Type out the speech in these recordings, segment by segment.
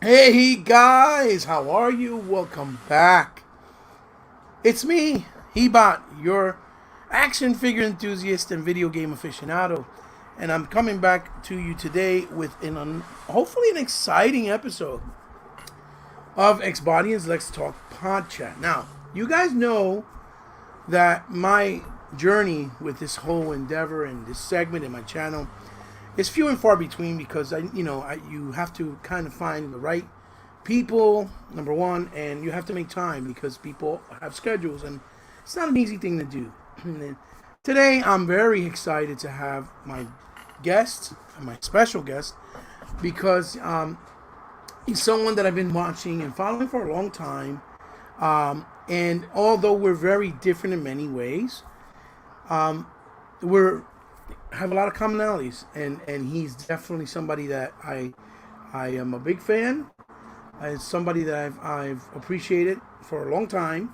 Hey guys, how are you? Welcome back. It's me, Hebot, your action figure enthusiast and video game aficionado. And I'm coming back to you today with hopefully an exciting episode of xbotians Let's Talk Podchat. Now, you guys know that my journey with this whole endeavor and this segment in my channel is few and far between because you have to kind of find the right people, number one, and you have to make time because people have schedules and it's not an easy thing to do. Today I'm very excited to have my guest, my special guest, because he's someone that I've been watching and following for a long time. And although we're very different in many ways, we're have a lot of commonalities, and he's definitely somebody that I am a big fan. It's somebody that I've appreciated for a long time.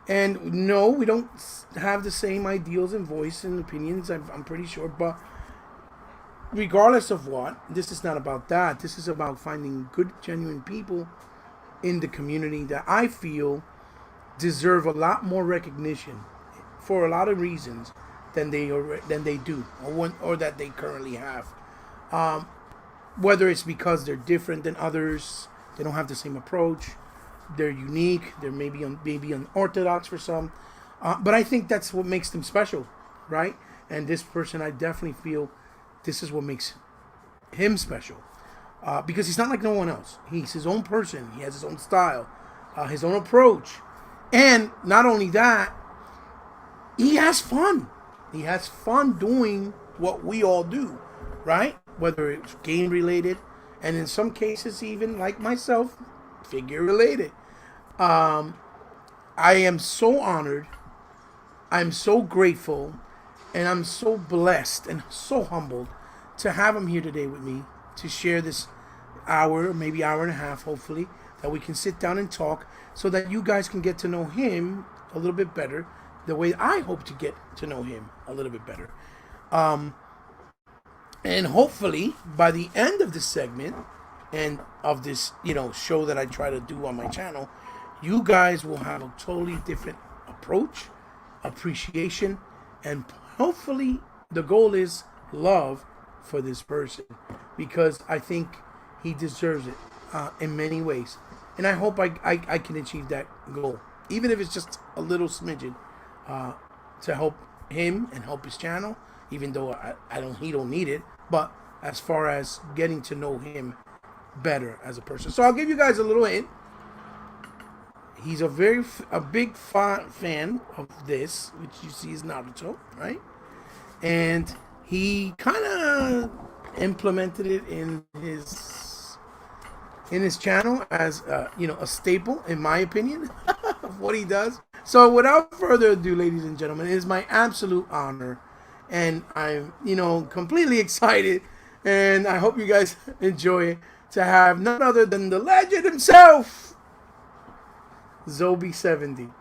And no, we don't have the same ideals and voice and opinions, I'm pretty sure, but regardless of what, this is not about that. This is about finding good, genuine people in the community that I feel deserve a lot more recognition for a lot of reasons than they do, or that they currently have. Whether it's because they're different than others, they don't have the same approach, they're unique, they're maybe unorthodox for some, but I think that's what makes them special, right? And this person, I definitely feel this is what makes him special, because he's not like no one else. He's his own person. He has his own style, his own approach, and not only that, he has fun. He has fun doing what we all do, right? Whether it's game related, and in some cases even like myself, figure related. I am so honored, I'm so grateful, and I'm so blessed and so humbled to have him here today with me to share this hour, maybe hour and a half, hopefully, that we can sit down and talk so that you guys can get to know him a little bit better, the way I hope to get to know him a little bit better. And hopefully by the end of this segment and of this, show that I try to do on my channel, you guys will have a totally different approach, appreciation, and hopefully the goal is love for this person, because I think he deserves it in many ways. And I hope I can achieve that goal, even if it's just a little smidgen, to help him and help his channel, even though he don't need it, but as far as getting to know him better as a person. So I'll give you guys a little hint. He's a big fan of this, which you see is Naruto, right? And he kind of implemented it in his channel as a staple, in my opinion, of what he does. So without further ado, ladies and gentlemen, it is my absolute honor, and I'm completely excited, and I hope you guys enjoy it, to have none other than the legend himself, Zobe70.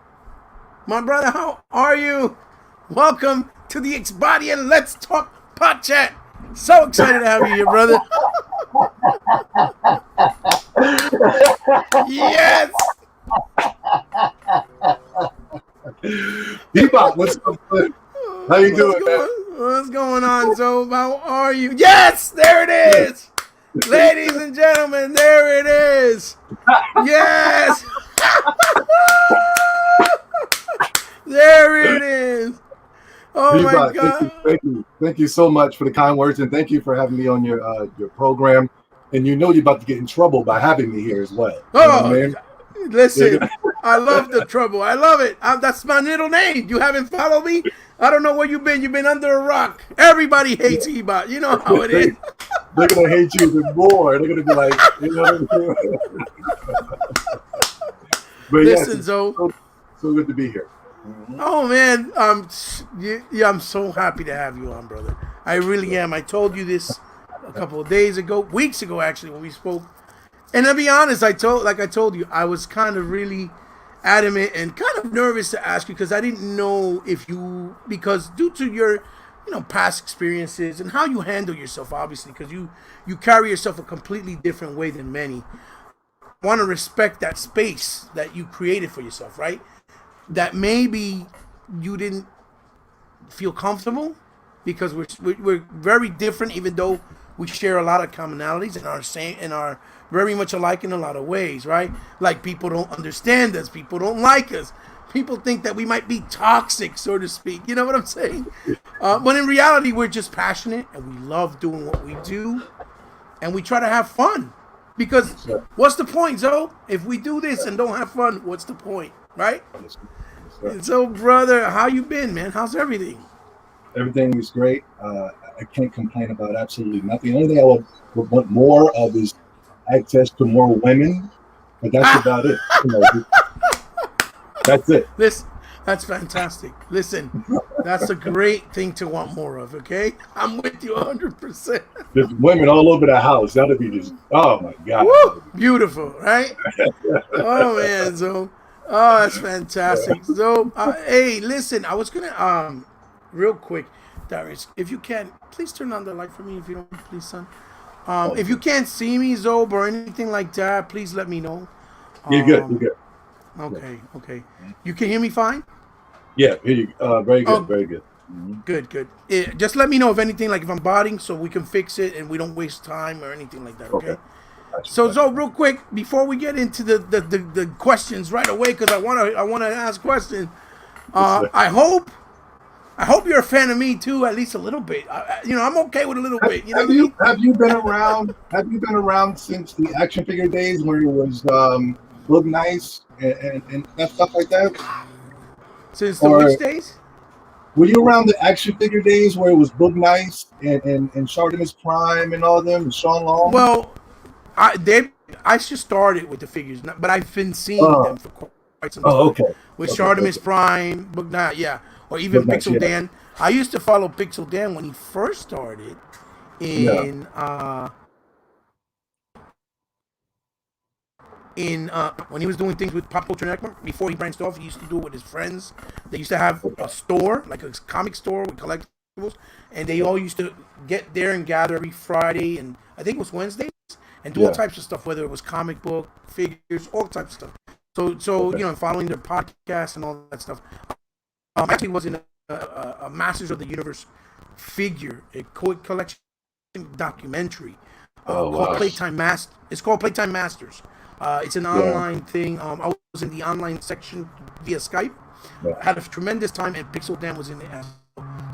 My brother, how are you? Welcome to the xbotians Let's Talk Podchat. So excited to have you here, brother. Yes. Bebop, what's up? How you doing, man? What's going on, Zobe? How are you? Yes, there it is. Ladies and gentlemen, there it is. Yes. There it is. Oh, Bebop, my God. thank you so much for the kind words, and thank you for having me on your program. And you're about to get in trouble by having me here as well. Listen, I love the trouble. I love it. That's my middle name. You haven't followed me? I don't know where you've been. You've been under a rock. Everybody hates Ebot. You know how it is. They're going to hate you even more. They're going to be like, But listen, yes, Zoe. so good to be here. Oh, man. I'm so happy to have you on, brother. I really am. I told you this a couple of days ago, weeks ago, actually, when we spoke. And to be honest, I told you, I was kind of really adamant and kind of nervous to ask you, because I didn't know if you, because due to your past experiences and how you handle yourself, obviously, because you carry yourself a completely different way than many. want to respect that space that you created for yourself, right? That maybe you didn't feel comfortable because we're very different, even though we share a lot of commonalities and are very much alike in a lot of ways, right? Like people don't understand us, people don't like us, people think that we might be toxic, so to speak. You know what I'm saying? But in reality, we're just passionate and we love doing what we do, and we try to have fun. Because what's the point, Zoe? If we do this and don't have fun, what's the point, right? So, brother, how you been, man? How's everything? Everything is great. I can't complain about absolutely nothing. The only thing I would want more of is access to more women, but that's about it. That's it. That's fantastic. Listen, that's a great thing to want more of, okay? I'm with you 100%. There's women all over the house. That'll be just, oh my God. Woo! Beautiful, right? Oh, man, Zoe. Oh, that's fantastic. So, hey, listen, I was going to, real quick, Darius, if you can, please turn on the light for me, if you don't, please, son. If you can't see me, Zobe, or anything like that, please let me know. You're good. You're good. Okay. You can hear me fine? Yeah, very good, very good. Mm-hmm. Good. Just let me know if anything, like if I'm botting, so we can fix it and we don't waste time or anything like that, okay? So, Zobe, real quick, before we get into the questions right away, because I wanna ask questions. I hope you're a fan of me too, at least a little bit. I'm okay with a little bit. You know have you been around? Have you been around since the action figure days where it was look nice and stuff like that? Since the which days? Were you around the action figure days where it was Book Nice and Shardimus Prime and all of them and Sean Long? Well, I just started with the figures, but I've been seeing them for quite some time. Okay. With Shardimus Prime, Book Night, yeah, or even Book Pixel Nice, Dan. I used to follow Pixel Dan when he first started when he was doing things with Pop Culture Network. Before he branched off, he used to do it with his friends. They used to have a store, like a comic store with collectibles, and they all used to get there and gather every Friday, and I think it was Wednesdays, and do all types of stuff, whether it was comic book, figures, all types of stuff. So following their podcast and all that stuff. Actually was in a Masters of the Universe figure, a collection documentary called Playtime Masters. It's called Playtime Masters. It's an online thing. I was in the online section via Skype. I had a tremendous time, and Pixel Dan was in it.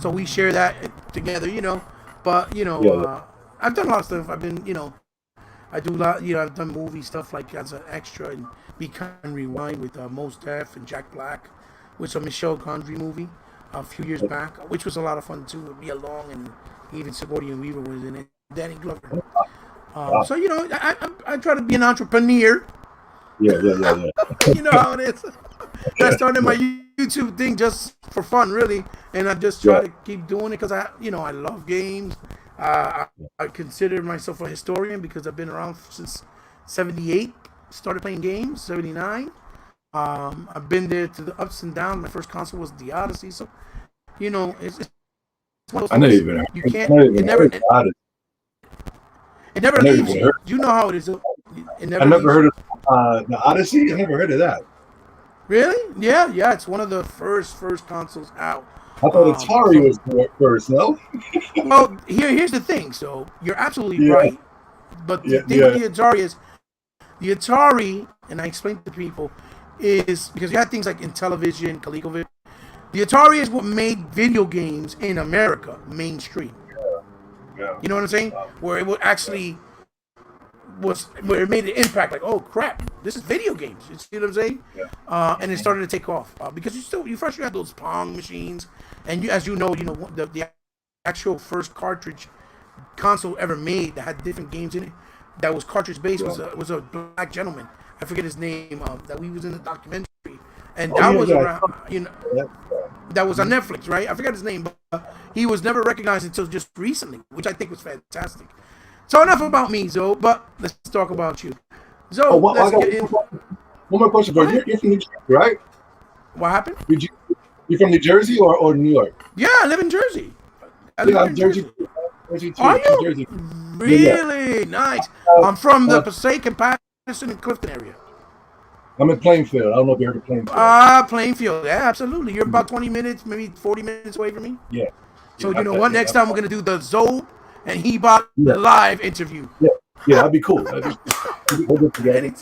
So we share that together, But I've done a lot of stuff. I've been, I do a lot. I've done movie stuff like as an extra and Be Kind and Rewind with Mos Def and Jack Black, which a Michelle Gondry movie a few years back, which was a lot of fun too. With Mia Long and even Sigourney Weaver was in it. Danny Glover. So I try to be an entrepreneur. Yeah. You know how it is. I started my YouTube thing just for fun, really, and I just try to keep doing it because I love games. I consider myself a historian because I've been around since '78. Started playing games '79. I've been there to the ups and downs. My first console was the Odyssey, so it's one of those I know you've been. You can't. It never leaves you. You know how it is. I never heard of the Odyssey. I never heard of that. Really? Yeah. It's one of the first consoles out. I thought Atari was first. No. Well, here's the thing. So you're absolutely right. But the thing with the Atari is, the Atari, and I explained to people, is because you had things like Intellivision, ColecoVision. The Atari is what made video games in America mainstream. Yeah. You know what I'm saying? Where it would actually where it made an impact, like, oh crap, this is video games. You see what I'm saying? Yeah. And it started to take off because you first had those Pong machines, and as you know, the actual first cartridge console ever made that had different games in it that was cartridge based was a black gentleman. I forget his name. That we was in the documentary, and around. That was on Netflix, right? I forgot his name, but he was never recognized until just recently, which I think was fantastic. So enough about me, Zoe, but let's talk about you. Zoe, let's get in. One more question, bro. You're from New Jersey, right? What happened? You from New Jersey or New York? Yeah, I live in Jersey. I live in Jersey. Too, Are you? Jersey. Really? Yeah. Nice. I'm from the Passaic and Madison and Clifton area? I'm in Plainfield. I don't know if you heard of Plainfield. Plainfield. Yeah, absolutely. You're about 20 minutes, maybe 40 minutes away from me. Yeah. So you know what? Next time we're gonna do the Zobe and Hebot live interview. Yeah, that'd be cool. We'll get together.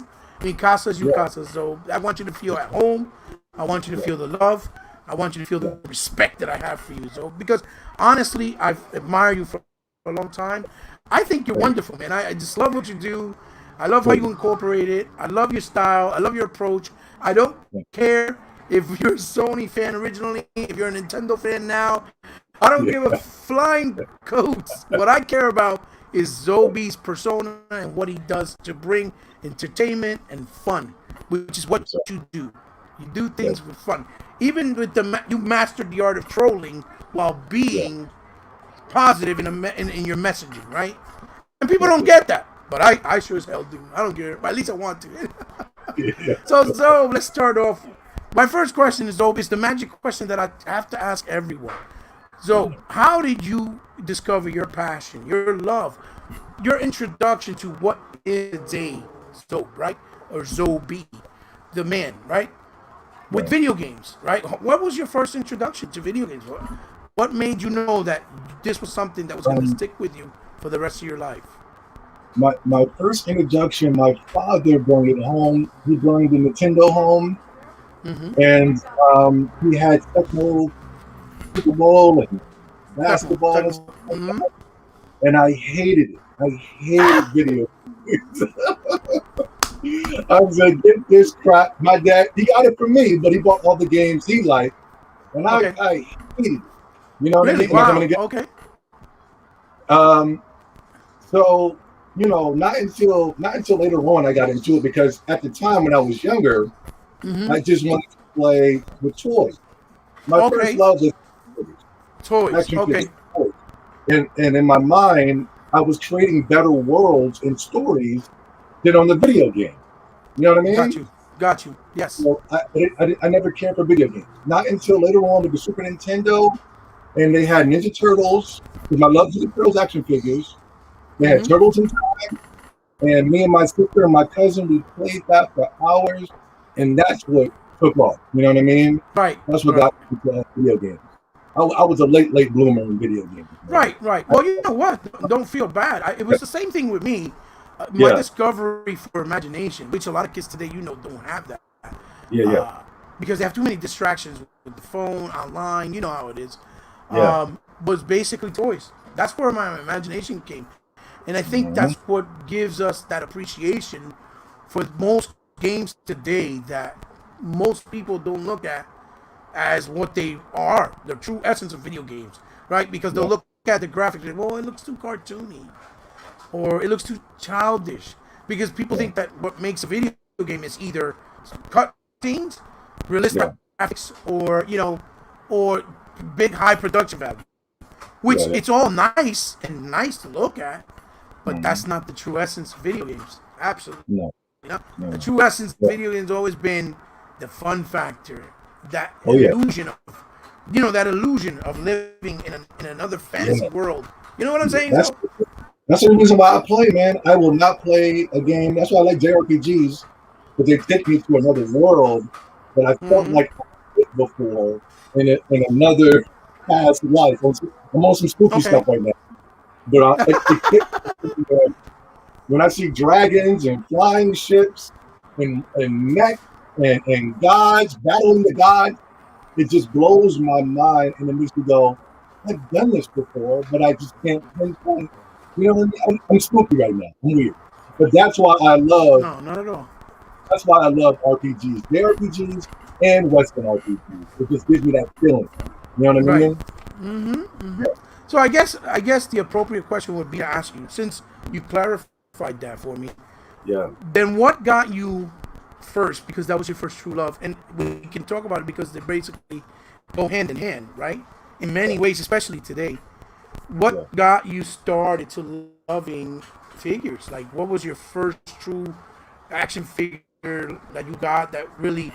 Mi casa's you casa. So I want you to feel at home. I want you to feel the love. I want you to feel the respect that I have for you. So because honestly, I've admired you for a long time. I think you're wonderful, man. I just love what you do. I love how you incorporate it. I love your style. I love your approach. I don't care if you're a Sony fan originally, if you're a Nintendo fan now. I don't give a flying coats. What I care about is Zobe's persona and what he does to bring entertainment and fun, which is what you do. You do things with fun. Even with you mastered the art of trolling while being positive in your messaging, right? And people don't get that. But I sure as hell do. I don't care. At least I want to. So let's start off. My first question is, Zobe, it's the magic question that I have to ask everyone. So how did you discover your passion, your love, your introduction to what is a Zobe, right? Or Zobe, the man, right? With video games, right? What was your first introduction to video games? What made you know that this was something that was going to stick with you for the rest of your life? My first introduction, my father brought it home. He brought the Nintendo home, and he had Tecmo, Super Bowl, and basketball, and I hated it. I hated video games. I was like, get this crap. My dad, he got it for me, but he bought all the games he liked, and I hated it. You know what I mean? Wow. Okay. So. You know, not until later on I got into it, because at the time when I was younger, I just wanted to play with toys. My first love was toys. Okay. And in my mind, I was creating better worlds and stories than on the video game. You know what I mean? Got you. Yes. So I never cared for video games. Not until later on with the Super Nintendo, and they had Ninja Turtles, because I love Ninja Turtles action figures. They had Turtles in Time, and me and my sister and my cousin, we played that for hours, and that's what took off. You know what I mean? Right. That's what got me to video games. I was a late bloomer in video games. Right. Well, you know what? Don't feel bad. It was the same thing with me. My discovery for imagination, which a lot of kids today, don't have that. Because they have too many distractions with the phone, online. You know how it is. Was basically toys. That's where my imagination came. And I think that's what gives us that appreciation for most games today that most people don't look at as what they are, the true essence of video games, right? Because they'll look at the graphics and, well, it looks too cartoony, or it looks too childish. Because people think that what makes a video game is either cut scenes, realistic graphics, or big high production value. Which it's all nice to look at. But that's not the true essence of video games. Absolutely. No. The true essence of video games has always been the fun factor, that illusion of, that illusion of living in another fantasy world. You know what I'm saying? That's the reason why I play, man. I will not play a game. That's why I like JRPGs, but they take me to another world that I felt like I did before in another past life. I'm on some spooky stuff right now. But when I see dragons and flying ships and mech and gods battling the gods, it just blows my mind, and it makes me go, I've done this before, but I just can't pinpoint. You know what I mean? I'm spooky right now. I'm weird. But that's why I love. No, not at all. That's why I love RPGs, JRPGs and Western RPGs. It just gives me that feeling. You know what I mean? So I guess the appropriate question would be to ask you, since you clarified that for me. Then what got you first? Because that was your first true love, and we can talk about it because they basically go hand in hand, right? In many ways, especially today. What got you started to loving figures? Like, what was your first true action figure that you got that really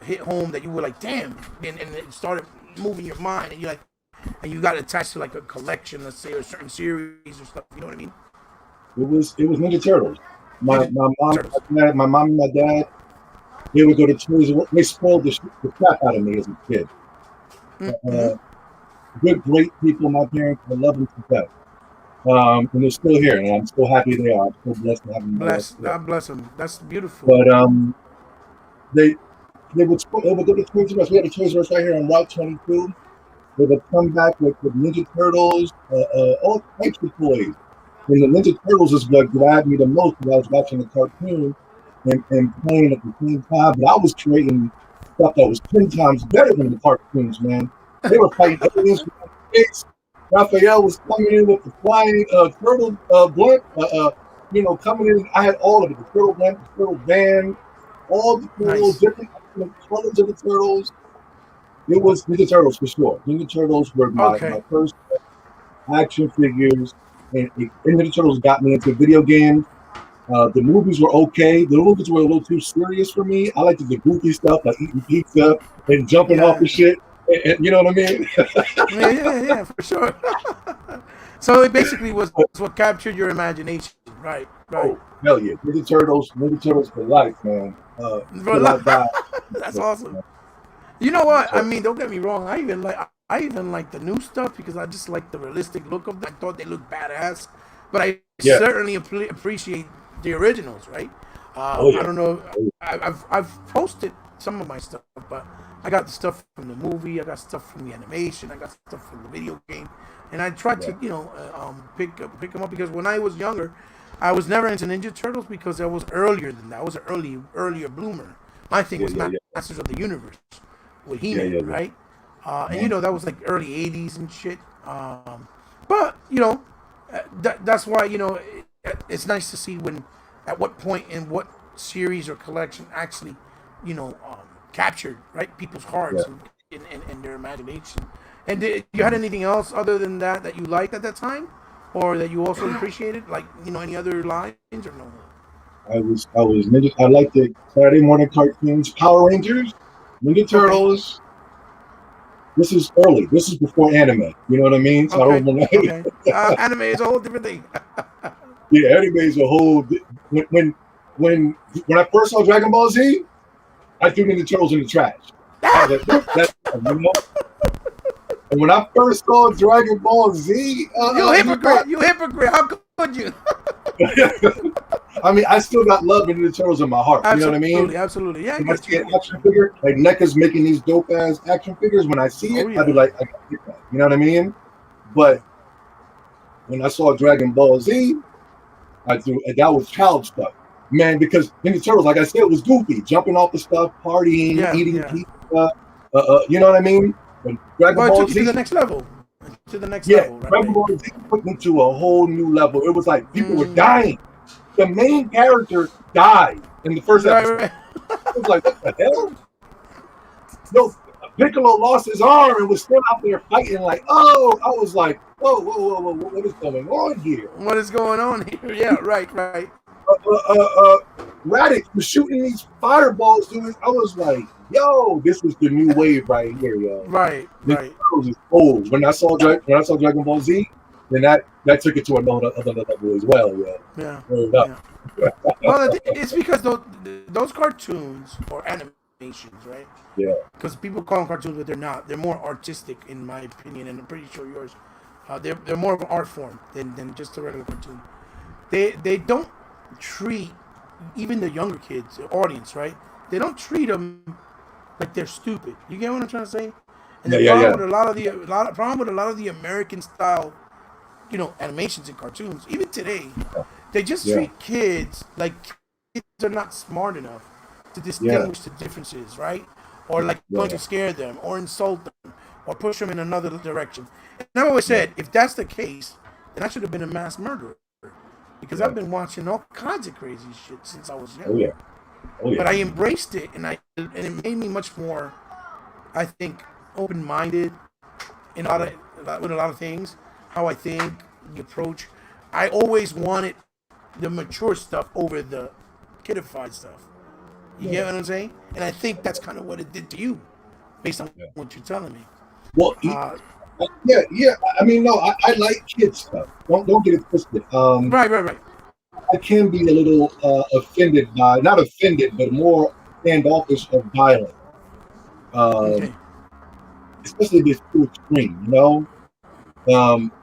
hit home? That you were like, damn, and it started moving your mind, and you're like. And you got attached to like a collection, let's say, or a certain series or stuff. You know what I mean? It was Ninja Turtles. My mom and my dad, they would go to Toys R Us. They spoiled the crap out of me as a kid. Mm-hmm. Good, great people. My parents, I love them to death. And they're still here, and I'm so happy they are. I'm so blessed to have them in my life. God bless them. That's beautiful. But they they would go to Toys R Us. We had a Toys R Us right here on Route 22. They would come back with Ninja Turtles, all types of toys. And the Ninja Turtles is what grabbed me the most because I was watching the cartoon and playing at the same time. But I was creating stuff that was 10 times better than the cartoons, man. They were fighting aliens with their face. Raphael was coming in with the flying turtle blunt, coming in. I had all of it: the turtle blunt, the turtle band, all the turtles, different colors of the turtles. It was Ninja Turtles for sure. Ninja Turtles were my first action figures, and Ninja Turtles got me into video games. The movies were okay. The movies were a little too serious for me. I liked the goofy stuff, like eating pizza and jumping off the shit. And you know what I mean? yeah, for sure. So it basically was what captured your imagination, right? Oh, hell yeah. Ninja Turtles for life, man. For life. That's awesome. You know what? I mean, don't get me wrong. I even like the new stuff because I just like the realistic look of them. I thought they looked badass. But I certainly appreciate the originals, right? I don't know. I've posted some of my stuff, but I got the stuff from the movie. I got stuff from the animation. I got stuff from the video game, and I tried to pick them up because when I was younger, I was never into Ninja Turtles because I was earlier than that. I was an earlier bloomer. My thing was Masters of the Universe with He-Man, right? And that was like early '80s and shit. But that's why it's nice to see at what point in what series or collection actually captured people's hearts and their imagination. And did you had anything else other than that you liked at that time, or that you also appreciated, like any other lines or no? I was Ninja. I liked the Saturday morning cartoons, Power Rangers, Ninja Turtles. This is early. This is before anime. You know what I mean? So I don't know. Anime is a whole different thing. Yeah, anime is a whole. When I first saw Dragon Ball Z, I threw Ninja Turtles in the trash. I was like, And when I first saw Dragon Ball Z, you hypocrite! You hypocrite! How could you? I mean, I still got love in Ninja Turtles in my heart. Absolutely, you know what I mean? Absolutely. Yeah. When I see an action figure, like NECA's making these dope ass action figures. When I see it, I'd be like, I gotta get that. You know what I mean? But when I saw Dragon Ball Z, that was child stuff, man. Because Ninja Turtles, like I said, was goofy, jumping off the stuff, partying, eating pizza. You know what I mean? When Dragon Ball Z to the next level. To the next level. Right? Dragon Ball Z put me to a whole new level. It was like people were dying. The main character died in the first episode. Right. I was like, what the hell? No, Piccolo lost his arm and was still out there fighting. Like, I was like, whoa, what is going on here? What is going on here? Yeah, right. Raditz was shooting these fireballs, dude. I was like, yo, this is the new wave right here, yo. Right. Was old. When I saw Dragon Ball Z, then that took it to another level as well, yo. Yeah. Well, it's because those cartoons or animations, right? Yeah. Because people call them cartoons, but they're not. They're more artistic, in my opinion, and I'm pretty sure yours. They're more of an art form than just a regular cartoon. They don't treat even the younger kids, the audience, right? They don't treat them like they're stupid. You get what I'm trying to say? And the problem with a lot of the American style, animations and cartoons, even today, they just treat kids like kids are not smart enough to distinguish the differences, right? Or like going to scare them or insult them or push them in another direction. And I've always said, if that's the case, then I should have been a mass murderer. Because I've been watching all kinds of crazy shit since I was young. But I embraced it, and it made me much more, I think, open-minded with a lot of things. How I think, the approach. I always wanted the mature stuff over the kidified stuff. You get what I'm saying? And I think that's kind of what it did to you, based on what you're telling me. Well, I mean, no, I like kid stuff. Don't get it twisted. Right. I can be a little offended by, not offended, but more standoffish of violence. Okay. Especially if it's too extreme, you know.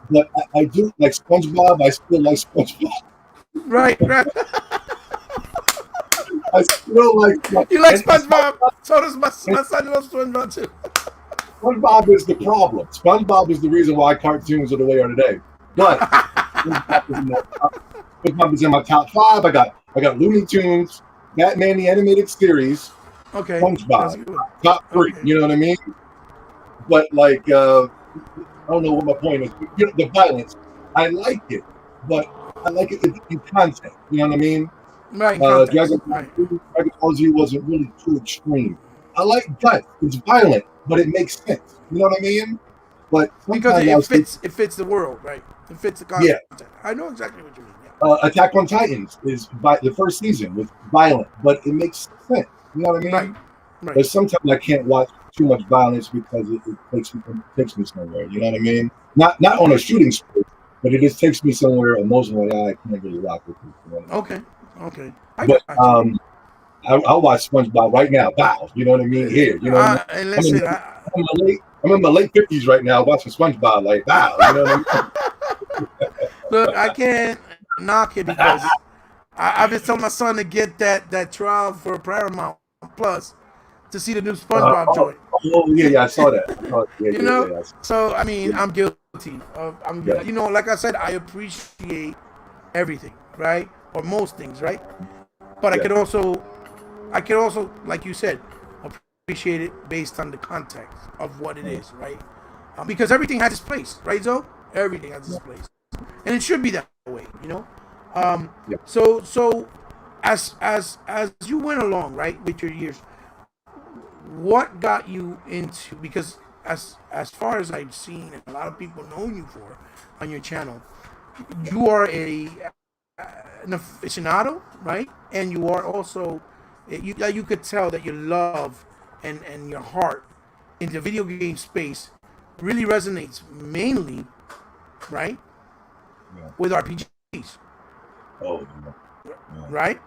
But I do like SpongeBob. I still like SpongeBob. Right, right. I still like You like and SpongeBob? So does my son loves SpongeBob too. SpongeBob is the problem. SpongeBob is the reason why cartoons are the way they are today. But SpongeBob is in my SpongeBob is in my top five. I got Looney Tunes, Batman the Animated Series, Okay, SpongeBob, that's a good one. top three. Okay. You know what I mean? But like, I don't know what my point is. You know, the violence, I like it, but I like it in context. You know what I mean? Right, in context. Dragon Right. Ball Z wasn't really too extreme. I like guts. It's violent, but it makes sense. You know what I mean? But Because sometimes I'll say, it fits the world, right? It fits the yeah, content. I know exactly what you mean. Yeah. Attack on Titans is the first season was violent, but it makes sense. You know what I Right. mean? Right. But sometimes I can't watch too much violence because it takes me somewhere. You know what I mean? Not on a shooting spree, but it just takes me somewhere emotionally. I can't really rock with it. You know what I mean? Okay. Okay. I But got you. I'll watch SpongeBob right now. Bow. You know what I mean? Here. You know what I mean? And I'm in, listen, I'm in my late 50s right now watching SpongeBob. Like, wow. You know what I mean? look, I can't knock it because I've been telling my son to get that trial for Paramount Plus to see the new SpongeBob Oh, joint. oh, yeah, I saw that. Yeah, You yeah, know, yeah. so I mean, Yeah, I'm guilty. yeah, You know, like I said, I appreciate everything, right, or most things, right. But yeah. I could also, like you said, appreciate it based on the context of what it is, right? Because everything has its place, right, Zoe? Everything has its place, and it should be that way, you know. Yeah. So as you went along, right, with your years, what got you into, because as far as I've seen and a lot of people know you for on your channel, you are an aficionado, right? And you are also you could tell that your love and your heart in the video game space really resonates mainly, right, Yeah. with RPGs, Oh, yeah. Yeah. right?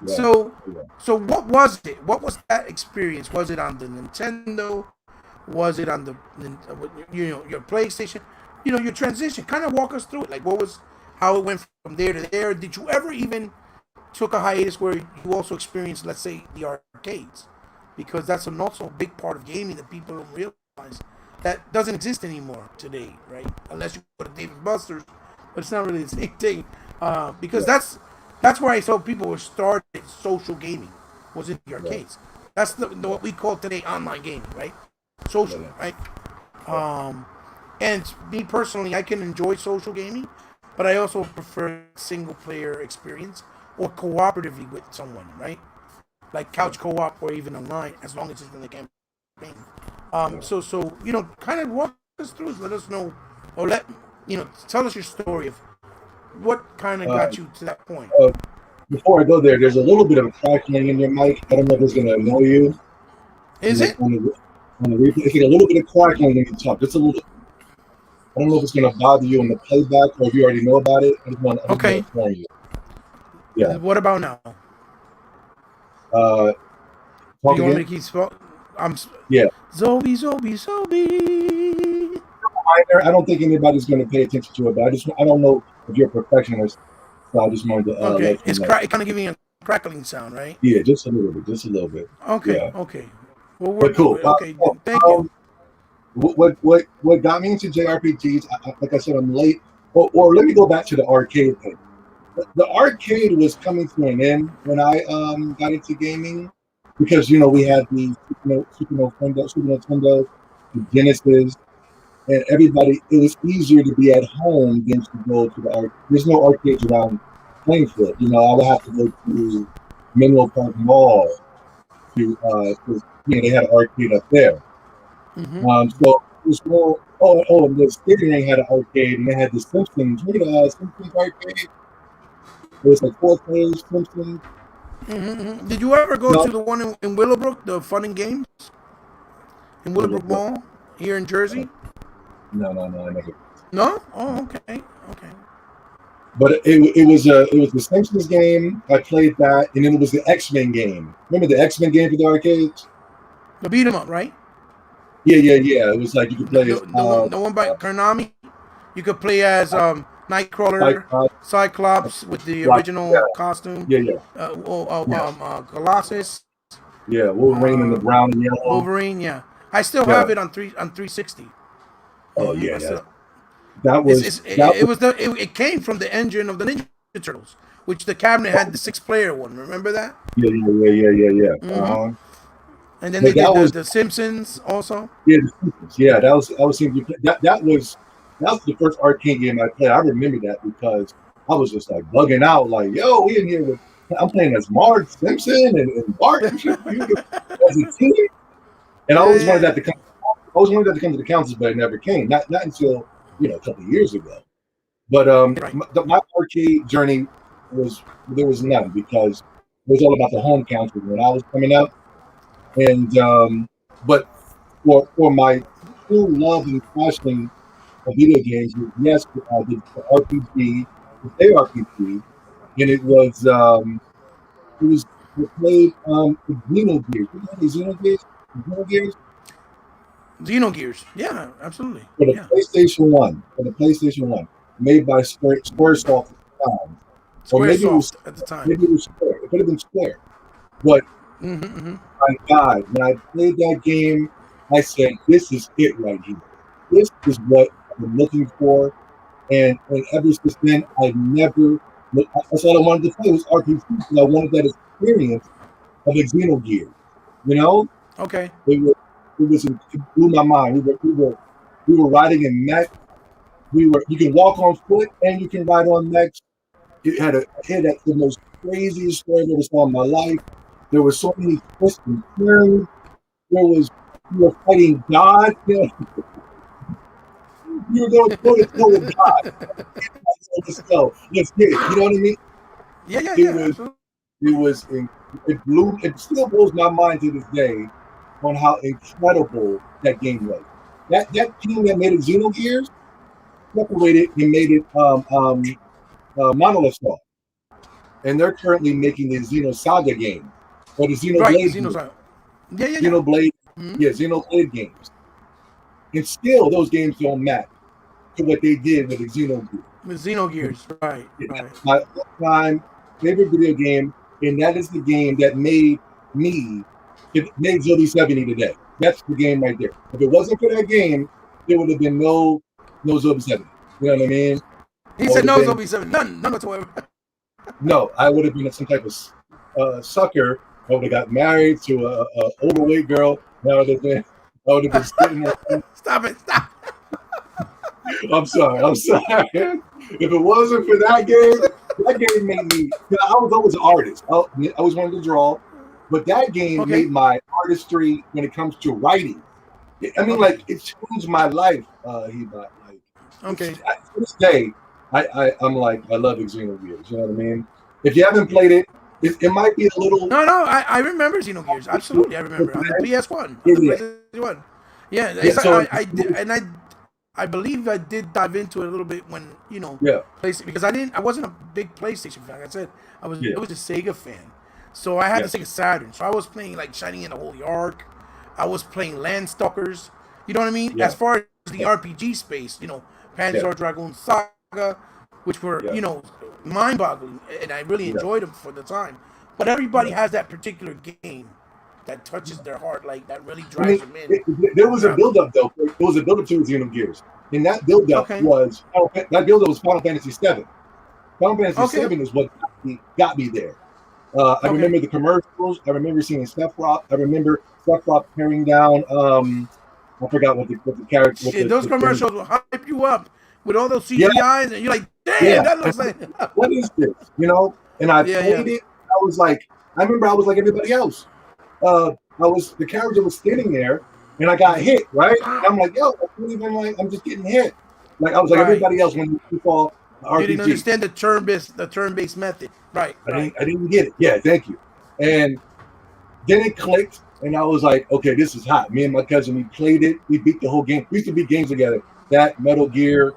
Yeah. So Yeah. so what was it? What was that experience? Was it on the Nintendo? Was it on the your PlayStation? You know, your transition. Kind of walk us through it. Like what was how it went from there to there? Did you ever even took a hiatus where you also experienced, let's say, the arcades? Because that's also a big part of gaming that people don't realize that doesn't exist anymore today, right? Unless you go to Dave and Buster's, but it's not really the same thing. Because Yeah. that's where I saw people were started social gaming was in the Right. arcades. That's the what we call today online gaming, right? Social, Yeah. right? Yeah. And me personally, I can enjoy social gaming, but I also prefer single player experience or cooperatively with someone, right? Like Yeah. couch co-op or even online, as long as it's in the campaign. Yeah. So kind of walk us through, let us know, or tell us your story of what kind of Uh, got you to that point. uh, Before I go there, there's a little bit of crackling in your mic. I don't know if it's going to annoy you. Is it On the replay. It's like a little bit of crackling when you talk. Just a little. I don't know if it's going to bother you in the playback or if you already know about it. I just want okay? to warn you. Yeah. What about now? Uh, Do Talk you want me again. to keep spell? I'm Yeah. Zobe. I don't think anybody's going to pay attention to it, but I don't know if you're a perfectionist, so I just wanted to Okay, let you know. it kind of giving a crackling sound, right? Yeah, just a little bit. Okay, Yeah, okay. We'll but work through cool. it. Okay, thank you. What got me into JRPGs? Like I said, I'm late. Or let me go back to the arcade thing. The arcade was coming to an end when I got into gaming because we Okay. had the Super Nintendo, the Genesis, and everybody. It was easier to be at home than to go to the arcade. There's no arcades around Plainfield. I would have to go to Menlo Park Mall to they had an arcade up there. Mm-hmm. So it was more. And the skating ring had an arcade, and they had the Simpsons. Remember the Simpsons arcade? It was like 4 players, Simpsons. Mm-hmm. Did you ever go No, to the one in Willowbrook, the Fun and Games in Willowbrook no, Mall here in Jersey? no, I never. No. Oh, okay, okay. But it was the Simpsons game. I played that, and then it was the X-Men game. Remember the X-Men game for the arcades? The beat 'em up, right? Yeah. It was like you could The, play the, as the one the one by Konami. You could play as Nightcrawler, Cyclops, Cyclops with the like original costume, yeah, yeah, yeah, Colossus, yeah. Wolverine in the um, brown and yellow. Wolverine. Yeah, I still Yeah. have it on 360. Oh I yeah, still, that was that it was was it came from the engine of the Ninja Turtles, which the cabinet had the 6-player one. Remember that? yeah. Uh-huh. And then they But did that was the Simpsons also. yeah, the Simpsons. Yeah, I was thinking that was the first arcade game I played. I remember that because I was just like bugging out, like, yo, we in here with I'm playing as Marge Simpson and Bart as a team. And I always wanted Yeah. that to come. I always wanted that to come to the councils, but it never came. Not until a couple of years ago. But Right. my arcade journey there was none because it was all about the home council when I was coming up. And but for my true love and passion of video games, yes, the RPG, the ARPG, and it was it played with Xenogears. You know the Xenogears? Xenogears Xenogears. Yeah, absolutely. for the Yeah. PlayStation One. For the PlayStation One, made by SquareSoft at the time, or Squaresoft at the time. maybe it was Square. It could have been Square, but my God, when I played that game, I said, "This is it right here. This is what I've been looking for." And ever since then, I never. That's all I wanted to play was RPG because I wanted that experience of a Xenogears. You know, Okay. it was it blew my mind. We were riding in mech. You can walk on foot and you can ride on mechs. It had the most craziest story I've ever saw in my life. There were so many twists and turns. You were fighting God. You were going toe to toe with God. Let's go. Let's get it. You know what I mean? It was Absolutely. it still blows my mind to this day on how incredible that game was. That team that made it Xenogears separated and made it Monolith Soft. And they're currently making the Xenosaga game. Or the Right. Xenoblade game. Xenosaga. Yeah. Xenoblade, Mm-hmm. Xenoblade games. And still those games don't match to what they did with the Xenogears. With Xenogears. Right. My all-time favorite video game, and that is the game that made Zobe70 today. That's the game right there. If it wasn't for that game, there would have been no Zobe70. You know what I mean? He said no Zobe70. None whatsoever. No, I would have been some type of sucker. I would have got married to a overweight girl. I would have been sitting there. Stop it. Stop. I'm sorry. If it wasn't for that game made me. I was always an artist. I always wanted to draw, but that game made my artistry when it comes to writing. I mean, like it changed my life. To this day, I'm like I love Xenogears. You know what I mean? If you haven't played it, it might be a little. No, I remember Xenogears. Absolutely, I remember on the PS1. PS1. Yeah. So I did, and I believe I did dive into it a little bit when PlayStation, because I wasn't a big PlayStation fan. Like I said, I was a Sega fan, so I had the Sega Saturn. So I was playing like Shining in the Holy Ark. I was playing Landstalkers. You know what I mean? As far as the RPG space, Panzer Dragoon Saga, which were mind-boggling, and I really enjoyed them for the time. But everybody has that particular game that touches their heart, like that really drives them in. There was a build-up though. There was a build-up to Xenogears, and that build-up was Final Fantasy VII. Final Fantasy VII is what got me there. I remember the commercials. I remember seeing Sephiroth. I remember Sephiroth tearing down. I forgot what the character. Those commercials will hype you up with all those CGIs, and you're like, "Damn, that looks like what is this?" And I played it. I was like, I remember I was like everybody else. The character was standing there, and I got hit. Right, and I'm like, "Yo, I'm just getting hit." Like I was like everybody else when you saw RPG. You didn't understand the turn-based method. Right. I didn't get it. Yeah, thank you. And then it clicked, and I was like, okay, this is hot. Me and my cousin, we played it. We beat the whole game. We used to beat games together. That, Metal Gear,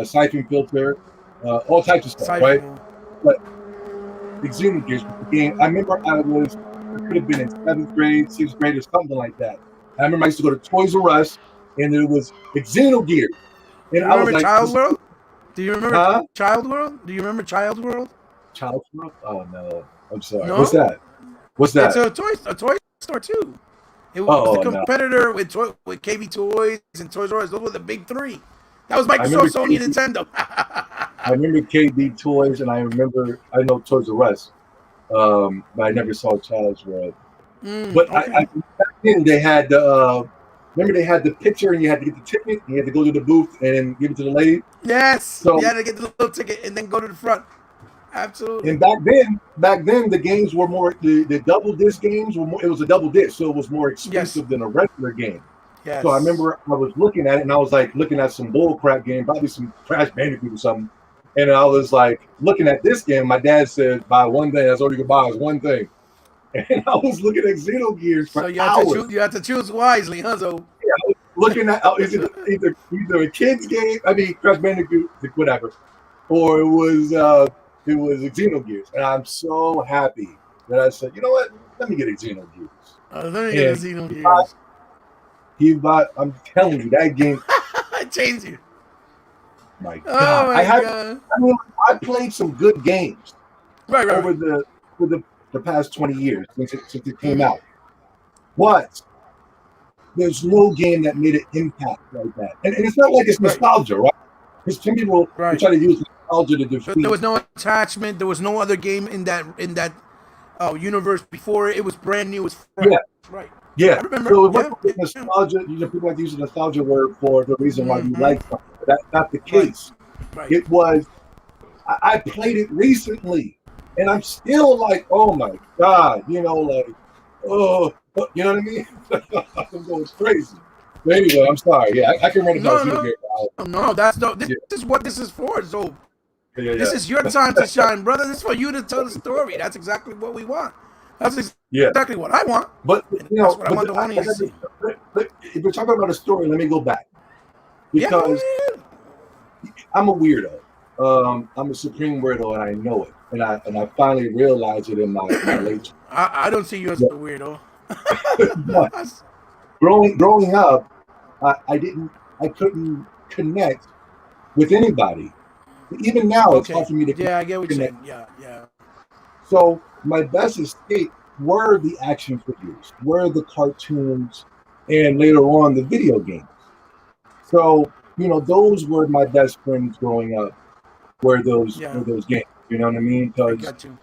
Siphon Filter, all types of stuff, right? Cypher. But the Xenogears was the game. I remember I could have been in 7th grade, 6th grade, or something like that. I remember I used to go to Toys R Us, and there was Xenogears, and You I was remember like, Child World? Do you remember huh? Child World? Do you remember Child World? Child's World? Oh no, I'm sorry. What's No, that? What's it's that? a toy store too. It was the Oh no, competitor with KB Toys and Toys R Us. Those were the big three. That was I remember Microsoft, Sony, KB, Nintendo. I remember KB Toys, and I know Toys R Us, but I never saw Child's World. But Okay. back then they had the remember they had the picture, and you had to get the ticket, and you had to go to the booth and give it to the lady. Yes, So you had to get the little ticket and then go to the front. Absolutely. and back then the games were more the double disc games were more. It was a double disc, so it was more Yes. expensive than a regular game. So I Yes. remember I was looking at it, and I was like looking at some bull crap game, probably some Crash Bandicoot or something. And I was like looking at this game. My dad said, "Buy one thing. That's all you can buy is one thing." And I was looking at Xenogears So for you had to hours. choose. You had to choose wisely, huh? So Looking at is it either a kids game? I mean, Crash Bandicoot, whatever, or it was a Xenogears, and I'm so happy that I said, you know what? Let me get a Xenogears. let me get a And Xenogears. I'm telling you, that game. I changed you. My Oh God, my god. I mean, I played some good games Right, right, over right. the past 20 years since it came Mm-hmm. out. But there's no game that made an impact like that. And it's not like it's Right, nostalgia, right? Because some people will right. try to use nostalgia to There defeat. was no attachment. There was no other game in that universe before it. It was brand new. It was fresh. Yeah, Right. yeah. I remember. So it Yeah. wasn't like Yeah. nostalgia. People like to use the nostalgia word for the reason why you Mm-hmm. like something. But that's not the Right. case. Right. It was, I played it recently, and I'm still like, oh my God, like, oh, you know what I mean? I'm going crazy. But anyway, I'm sorry. Yeah, I can run about No, Xenogears no, for hours. no. That's no. This Yeah, is what this is for. So yeah, this yeah, is your time to shine, brother. This is for you to tell the story. That's exactly what we want. That's yeah. exactly what I want, But and that's what I but want the audience to see. if we're talking about a story, let me go back Yeah. because I'm a weirdo. I'm a supreme weirdo, and I know it. And I finally realized it in my late. I don't see you as a weirdo. But growing up, I couldn't connect with anybody. Even now, it's hard Okay. for me to Yeah, I get what you're connect. saying. Yeah, yeah. So my best escape were the action figures, were the cartoons, and later on the video games. So those were my best friends growing up. Were Yeah, those games? You know what I mean? I Because got you.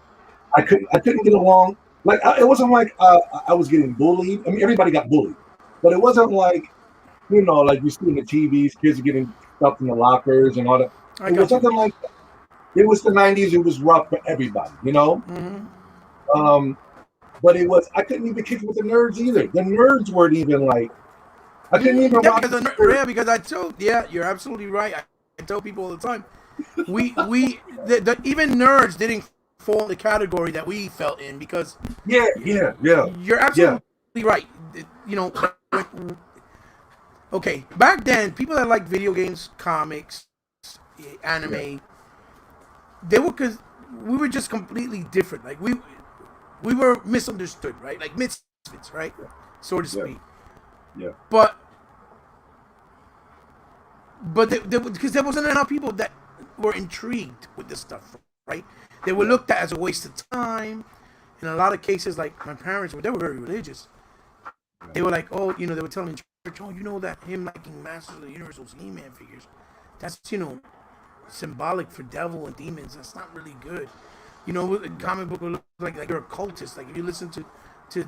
I couldn't get along. Like it wasn't like I was getting bullied. I mean, everybody got bullied, but it wasn't like like you see in the TVs, kids are getting stuffed in the lockers and all that. I It was got you. nothing like that. It was the '90s. It was rough for everybody. Mm-hmm. Um, but I couldn't even kick it with the nerds either. The nerds weren't even like I couldn't even Yeah, rock. because I told. Yeah, you're absolutely right. I tell people all the time. Even nerds didn't fall in the category that we felt in because Yeah, yeah, yeah, you're yeah, absolutely right. You know, okay, back then, people that like video games, comics, yeah, anime, they were because we were just completely different. Like we were misunderstood, right? Like misfits, right? So to yeah, speak. yeah, But because there wasn't enough people that were intrigued with this stuff, right? They were yeah, looked at as a waste of time. In a lot of cases, like my parents, they were very religious. yeah, They were like, oh, they were telling me, church, oh, you know that him liking Masters of the Universe, those He-Man figures, that's symbolic for devil and demons. That's not really good. A yeah, comic book will look like you're a cultist. Like if you listen to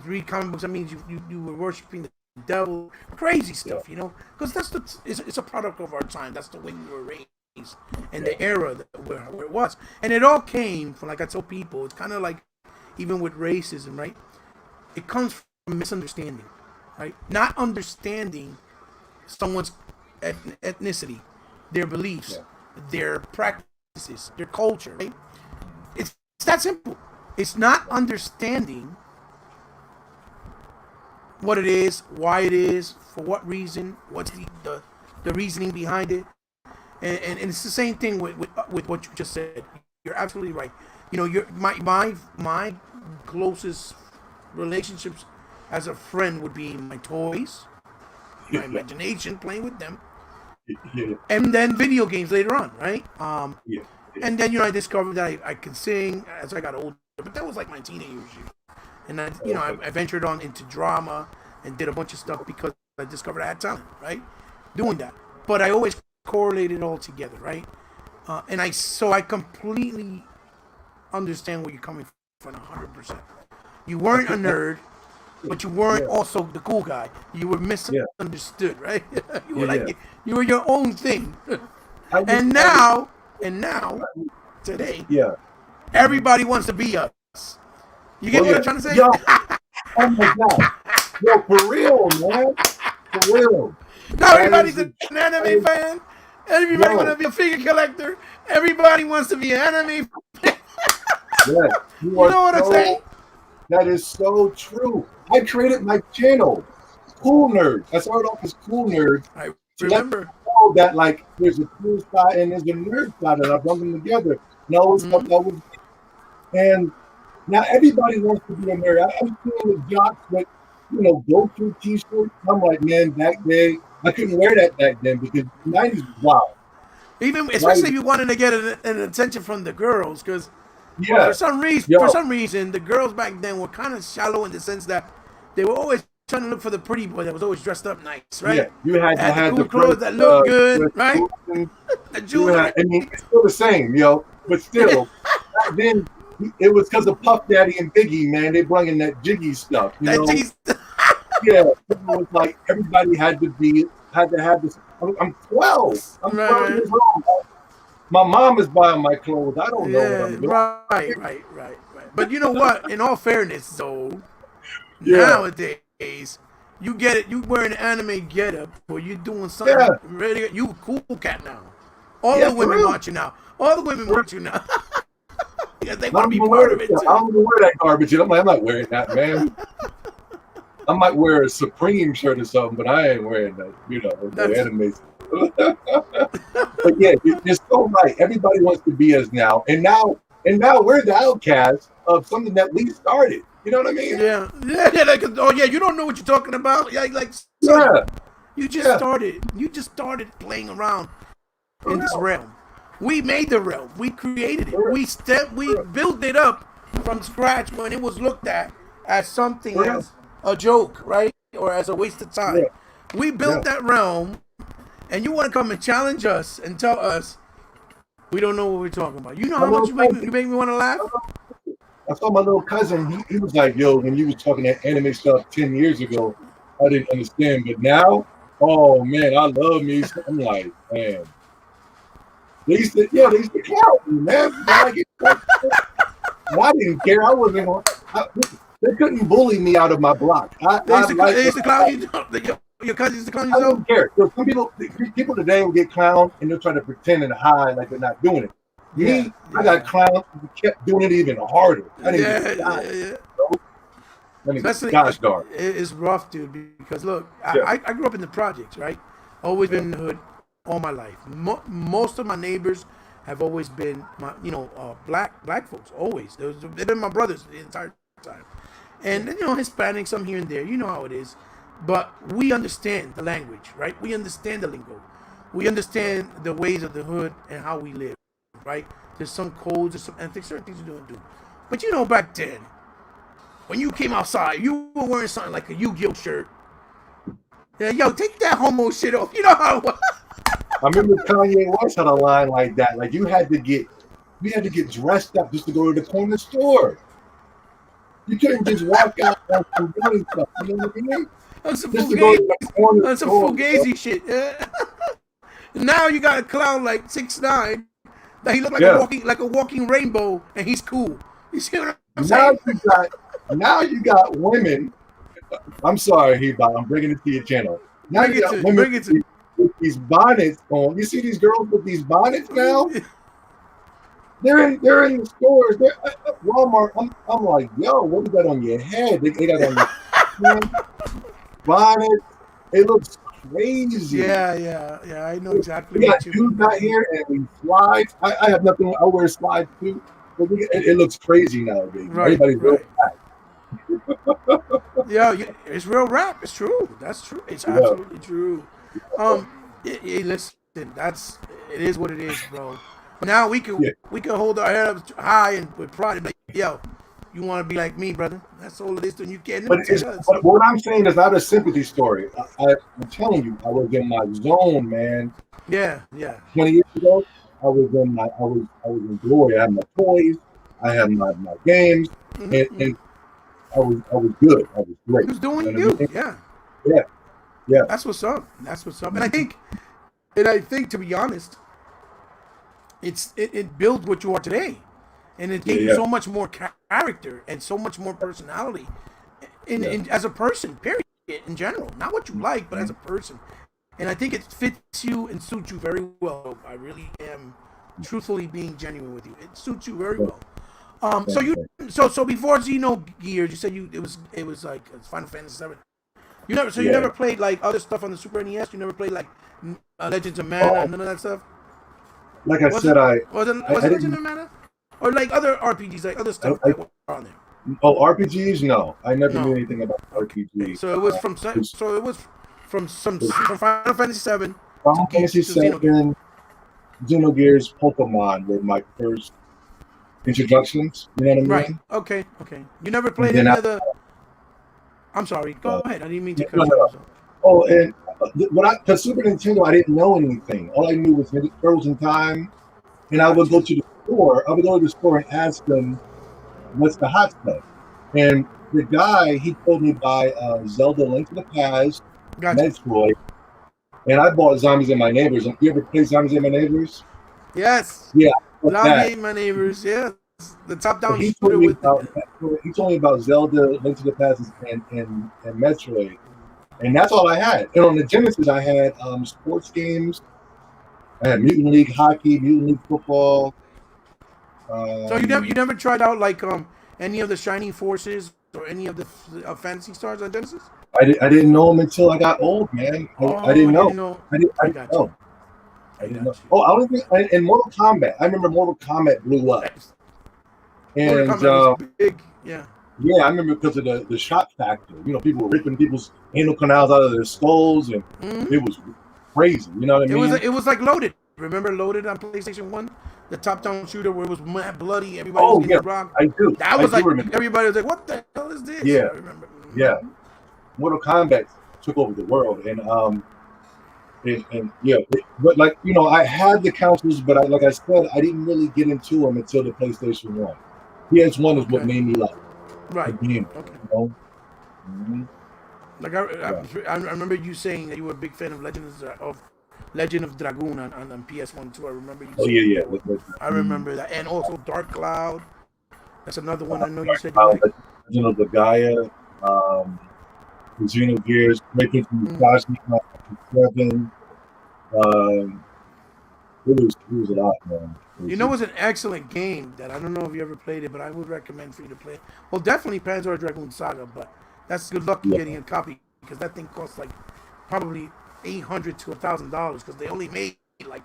read comic books, that means you were worshiping the devil. Crazy yeah, stuff, because it's a product of our time. That's the way we were raised and yeah, the era where it was, and it all came from, like I tell people, it's kind of like even with racism, right? It comes from misunderstanding, right? Not understanding someone's ethnicity, their beliefs, yeah, their practices, their culture, right? It's that simple. It's not understanding what it is, why it is, for what reason, what's the reasoning behind it. and it's the same thing with what you just said. You're absolutely right. You know, my closest relationships as a friend would be my toys, my imagination, playing with them, and then video games later on, right? And then I discovered that I could sing as I got older, but that was like my teenage years. And I ventured on into drama and did a bunch of stuff because I discovered I had talent, right? Doing that, but I always correlated it all together, right? And I completely understand where you're coming from 100%. You weren't a nerd, but you weren't also the cool guy. You were misunderstood, right? You were you were your own thing. And now today, everybody wants to be us. You get what I'm trying to say? Yo, oh my God. Yo, for real, man. For real. Now everybody's an anime fan. Everybody wants to be a figure collector. Everybody wants to be an anime fan. Yeah, you know what I'm saying? That is so true. I created my channel, Cool Nerds. I started off as Cool Nerds. I remember. That like there's a cool side and there's a nerd side, and I brought them together. And now everybody wants to be a nerd. I'm seeing the jocks with, go-to t-shirts. I'm like, man, back then I couldn't wear that back then because the 90s was wild. Even especially if you wanted to get an attention from the girls, because for some reason the girls back then were kind of shallow in the sense that they were always trying to look for the pretty boy that was always dressed up nice, right? Yeah, you had to have the clothes that look good, right? The jewelry. I mean, it's still the same, but still, back then it was because of Puff Daddy and Biggie, man. They brought in that jiggy stuff, Yeah, it was like everybody had to have this. I'm 12. I'm 12 years old. My mom is buying my clothes. I don't know what I'm doing. Right. But you know what? In all fairness, though, nowadays you get it. You wear an anime getup, or you doing something really. You a cool cat now. All the women want you now. All the women want you now. Because they want to be part of it too. I'm gonna wear that garbage. I'm not wearing that, man. I might wear a Supreme shirt or something, but I ain't wearing that. The anime. But yeah, you're so right. Everybody wants to be us now, and now we're the outcasts of something that we started. You know what I mean? Yeah. You don't know what you're talking about. You just started playing around in this realm. We made the realm. We created it. We built it up from scratch when it was looked at as something as a joke, right, or as a waste of time. Yeah. We built that realm. And you want to come and challenge us and tell us we don't know what we're talking about. You know how much you make me want to laugh? I saw my little cousin. He was like, yo, when you was talking that anime stuff 10 years ago, I didn't understand. But now, oh, man, I love me. I'm like, man. They used to clown me, man. I didn't care. I wasn't going they couldn't bully me out of my block. They used to clown you. Your cousins to clown yourself? I don't care. So some people today will get clowned and they'll try to pretend and hide like they're not doing it. I got clowned and kept doing it even harder. I didn't gosh darn. It's rough, dude, because look, I grew up in the projects, right? Always been in the hood all my life. Most of my neighbors have always been black folks, always. They've been my brothers the entire time. And then, Hispanics, some here and there. You know how it is. But we understand the language, right? We understand the lingo. We understand the ways of the hood and how we live, right? There's some codes, and certain things you don't do. But back then, when you came outside, you were wearing something like a Yu-Gi-Oh shirt. Yeah, take that homo shit off. You know how it was. I remember Kanye West had a line like that. Like you had to get dressed up just to go to the corner store. You couldn't just walk out on some running stuff. You know what I mean? That's some fugazi shit. Now you got a clown like 6ix9ine that he look like a walking rainbow, and he's cool. You see what I'm saying? Now you got women. I'm sorry, Heba. I'm bringing it to your channel. Now you got women with these bonnets on. You see these girls with these bonnets now? They're in the stores. They're at Walmart. I'm like, yo, what is that on your head? They got on your bonnets. It looks crazy. Yeah. I know exactly We got what you dudes mean. out here and we slides. I have nothing. I wear slides too. But it looks crazy nowadays. Right, Everybody's real right. Yeah, it's real rap. It's true. That's true. It's yeah. absolutely true. Listen, it is what it is, bro. Now Yeah. we can hold our head up high and with pride and be like, yo, you want to be like me, brother? That's all it is. And you can't imitate us. But what I'm saying is not a sympathy story. I'm telling you, I was in my zone, man. Yeah. 20 years ago, I was in glory. I had my toys, I had my games, and I was good. I was He great. was doing You know what I you. mean? Yeah. Yeah, yeah, That's what's up. That's what's up. And I think to be honest, it built what you are today, and it yeah, gave you yeah, so much more character and so much more personality, yeah. in as a person. Period. In general, not what you like, but as a person. And I think it fits you and suits you very well. I really am, truthfully being genuine with you. It suits you very well. So before Xenogears, you said it was like Final Fantasy 7. You Yeah. never played like other stuff on the Super NES. You never played like Legends of Mana, Oh, none of that stuff. like I Was said, it was it was I it Legend didn't. of Mana, or like other RPGs, like other stuff I, that were on there? oh, RPGs? No, I never knew No. anything about Okay, RPG. so it was from It from Final Fantasy 7 Final Fantasy to Xenogears. 7, Xenogears, Pokemon were my first introductions. You know what I Right. mean? Okay. You never And played then any I, of the. I'm sorry. Go ahead. I didn't mean to yeah, cut you off. oh, and because Super Nintendo, I didn't know anything. All I knew was Frozen Time, and I would Gotcha. go to the store. I would go to the store and ask them, "What's the hot stuff?" And the guy, he told me buy Zelda: Link to the Past, Gotcha. Metroid, and I bought Zombies and My Neighbors. You ever play Zombies and My Neighbors? Yes. Yeah, I bought that. Zombie My Neighbors. Yes. The top-down He shooter told me with the. about Zelda: Link to the Past and Metroid, and that's all I had. And on the Genesis, I had sports games. I had Mutant League Hockey, Mutant League Football. So Um, you never tried out like any of the Shining Forces or any of the Fantasy Stars on Genesis? I didn't know them until I got old, man. I Oh, didn't you know. didn't know. I I didn't got you. know. I I didn't know. got you. Oh, I don't think in Mortal Kombat. I remember Mortal Kombat blew up, Mortal and Kombat was big. Yeah. yeah, I remember because of the shock factor. You know, people were ripping people's anal canals out of their skulls, and Hmm. it was crazy. You know what I mean? It was like Loaded. Remember Loaded on PlayStation 1? The top-down shooter where it was mad bloody. Everybody was Oh getting yeah, rocked. I do. That I was do like remember. everybody was like, "What the hell is this?" Yeah, I remember. yeah. Mortal Kombat took over the world, and yeah, but like I had the consoles, but like I said, I didn't really get into them until the PlayStation 1. PS1 is what Okay. made me like the Right. game. Okay. You know? Mhm. Like Yeah. I remember you saying that you were a big fan of Legend of Dragoon on PS1 too. I remember you Oh saying yeah, that one. yeah. I remember that, and also Dark Cloud. That's another one I know you Dark said you Cloud, like. Legend of the Gaia, um, the Xenogears, making from Mm. Musashi, 7. Um, it was a lot, man. It You was know, it just, was an excellent game that I don't know if you ever played it, but I would recommend for you to play. Well, definitely Panzer Dragoon Saga, but that's good luck yeah. getting a copy because that thing costs like probably $800 to $1,000 because they only made like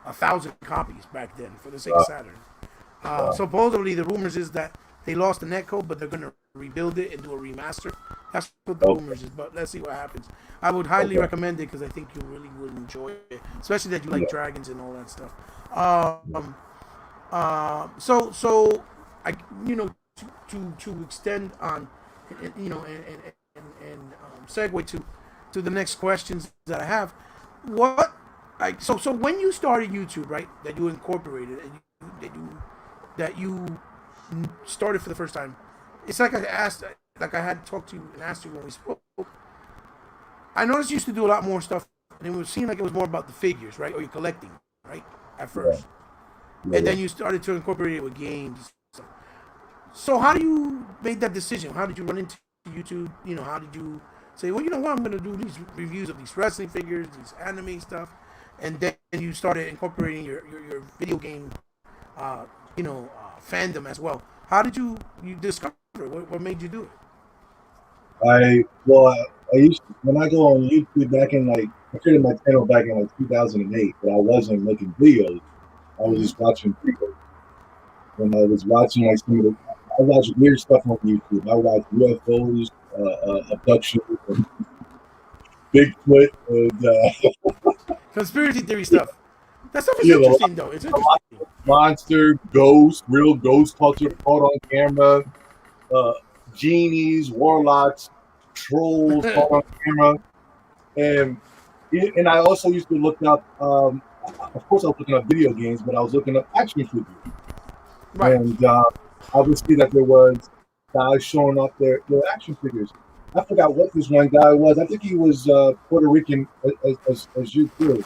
1,000 copies back then for the Sega Uh, Saturn. uh, Supposedly, the rumors is that they lost the netcode, but they're gonna rebuild it and do a remaster. That's what the okay, rumors is. But let's see what happens. I would highly okay, recommend it because I think you really would enjoy it, especially that you yeah, like dragons and all that stuff. yeah. So I to extend on, segue to the next questions that I have. What so when you started YouTube, right? That you incorporated and that you started for the first time. It's like I had talked to you and asked you when we spoke. I noticed you used to do a lot more stuff, and it seemed like it was more about the figures, right? Or you're collecting, right? At Yeah, first, yeah, and yeah. then you started to incorporate it with games. So how do you make that decision? How did you run into YouTube? How did you say, well, you know what, I'm going to do these reviews of these wrestling figures, these anime stuff, and then you started incorporating your video game, fandom as well. How did you discover it? What made you do it? I used to, when I go on YouTube back in like I created my channel back in like 2008, but I wasn't making videos. I was just watching videos. When I was watching like some of the, I watched weird stuff on YouTube. I watched UFOs, abductions, and Bigfoot, and Conspiracy theory stuff. That stuff is you know, interesting, though. It's interesting. monster, ghosts, real ghosts caught on camera, uh, genies, warlocks, trolls caught on camera, and I also used to look up. Of course, I was looking up video games, but I was looking up action figures. Right. And I would see that there was guys showing off their action figures. I forgot what this one guy was. I think he was Puerto Rican as you too.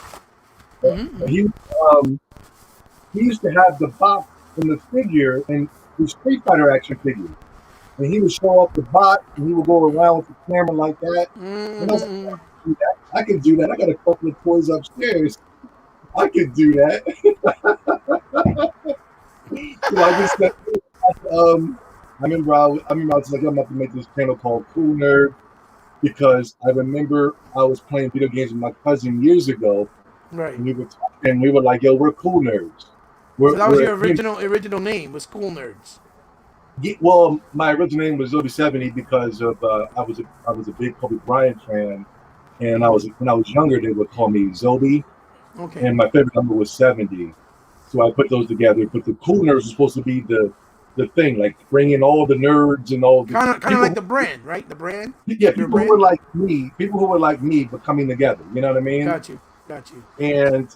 He used to have the box and the figure and the Street Fighter action figure. And he would show off the box and he would go around with the camera like that. And I was like, I can do that. I got a couple of toys upstairs. I can do that. So I just said, I remember I was like, I'm about to make this channel called Cool Nerd because I remember I was playing video games with my cousin years ago. Right. And we were talking, and we were like, yo, we're cool nerds. So that was your original name, was Cool Nerds. Well, my original name was Zobe70 because of I was a big Kobe Bryant fan, and when I was younger they would call me Zobe. Okay. And my favorite number was 70. So I put those together. But the Cool Nerds was supposed to be the thing, like bringing all the nerds and all the kind of like the brand, right? The brand. Yeah, people who were like me, but coming together. You know what I mean? Got you. And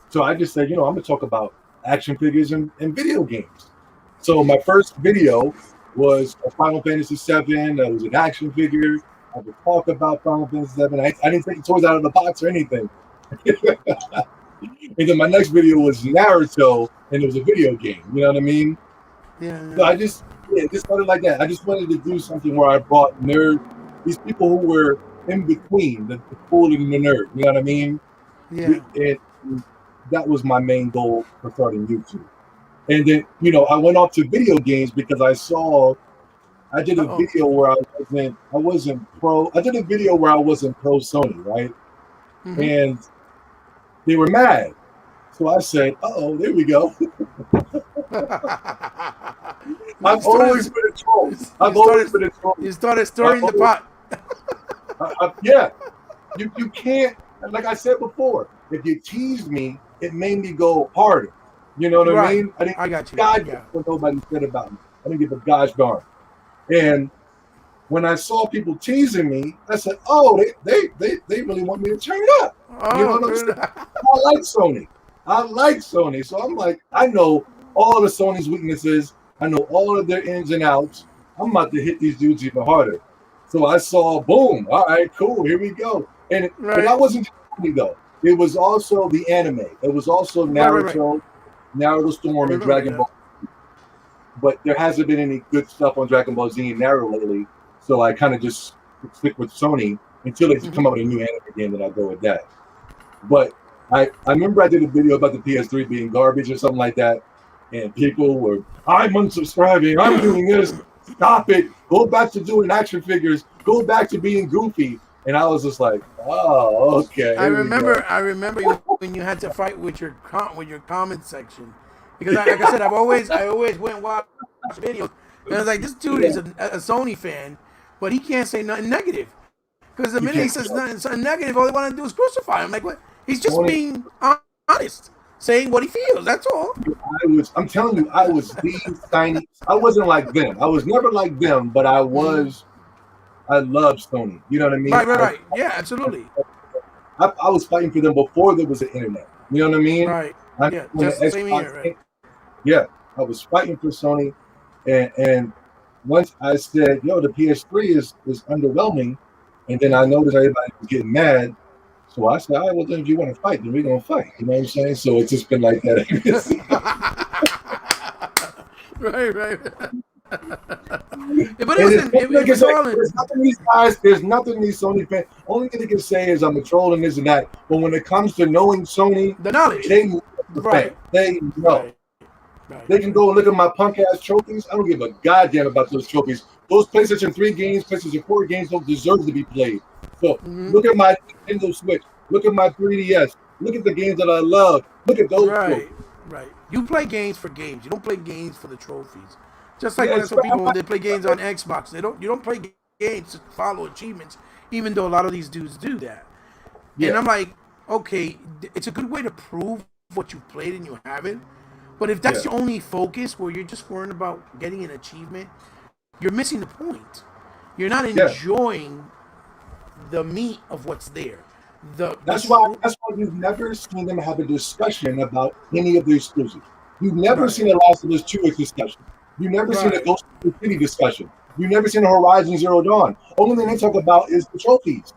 so I just said, I'm gonna talk about action figures and video games. So my first video was a Final Fantasy VII. That was an action figure. I would talk about Final Fantasy VII. I didn't take the toys out of the box or anything. And then my next video was Naruto, and it was a video game. You know what I mean? Yeah. So I just started like that. I just wanted to do something where I brought these people who were in between the cool and the nerd. You know what I mean? Yeah. And that was my main goal for starting YouTube. And then, I went off to video games because I did a video where I wasn't pro. I did a video where I wasn't pro Sony, right? Mm-hmm. And they were mad. So I said, there we go. I've always been a troll. You started stirring the pot. Yeah. You can't, like I said before, if you teased me, it made me go harder. You know what I mean? I got you. What nobody said about me. I didn't give a gosh darn. And when I saw people teasing me, I said, they really want me to turn it up. You know what I'm saying? I like Sony. So I'm like, I know all of Sony's weaknesses. I know all of their ins and outs. I'm about to hit these dudes even harder. So I saw, boom, all right, cool, here we go. And but that wasn't Sony though. It was also the anime. It was also Naruto, Naruto Storm, and Dragon Ball. But there hasn't been any good stuff on Dragon Ball Z and Naruto lately. So I kind of just stick with Sony until they come up with a new anime game, then I'll go with that. But I remember I did a video about the PS3 being garbage or something like that. And people were, I'm unsubscribing, I'm doing this, stop it, go back to doing action figures, go back to being goofy. And I was just like, okay. I remember when you had to fight with your comment section. Because like I said, I always went and watched videos. And I was like, this dude is a Sony fan, but he can't say nothing negative. Because the minute he says something negative, all they want to do is crucify him. Like, what? He's just being honest, saying what he feels. That's all. I'm telling you, I was the tiny. I wasn't like them. I was never like them, but I was. I love Sony. You know what I mean? Right. Yeah, absolutely. I was fighting for them before there was the internet. You know what I mean? Right. Just the same here, right? Yeah, I was fighting for Sony, and once I said, "Yo, the PS3 is underwhelming," and then I noticed everybody was getting mad, so I said, "All right, well then, if you want to fight, then we're gonna fight." You know what I'm saying? So it's just been like that. Right. But there's nothing these Sony fans. Only thing they can say is I'm a troll and this and that. But when it comes to knowing Sony, the knowledge, they know. Right. They can go and look at my punk ass trophies. I don't give a goddamn about those trophies. Those PlayStation 3 games, PlayStation 4 games don't deserve to be played. So look at my Nintendo Switch. Look at my 3DS. Look at the games that I love. Look at those Right, trophies. right. You play games for games. You don't play games for the trophies. Just like Yeah, when I it's, tell people they play games on Xbox, you don't play games to follow achievements, even though a lot of these dudes do that. And yeah, I'm like, okay, it's a good way to prove what you've played and you haven't. But if yeah, that's your only focus, where you're just worrying about getting an achievement, you're missing the point. You're not yeah. enjoying the meat of what's there. The That's why true you've never seen them have a discussion about any of the exclusives. You've never right, seen a Last of Us 2 discussion. You've never seen a right. Ghost of the City discussion. You've never seen a Horizon Zero Dawn. Only thing they talk about is the trophies.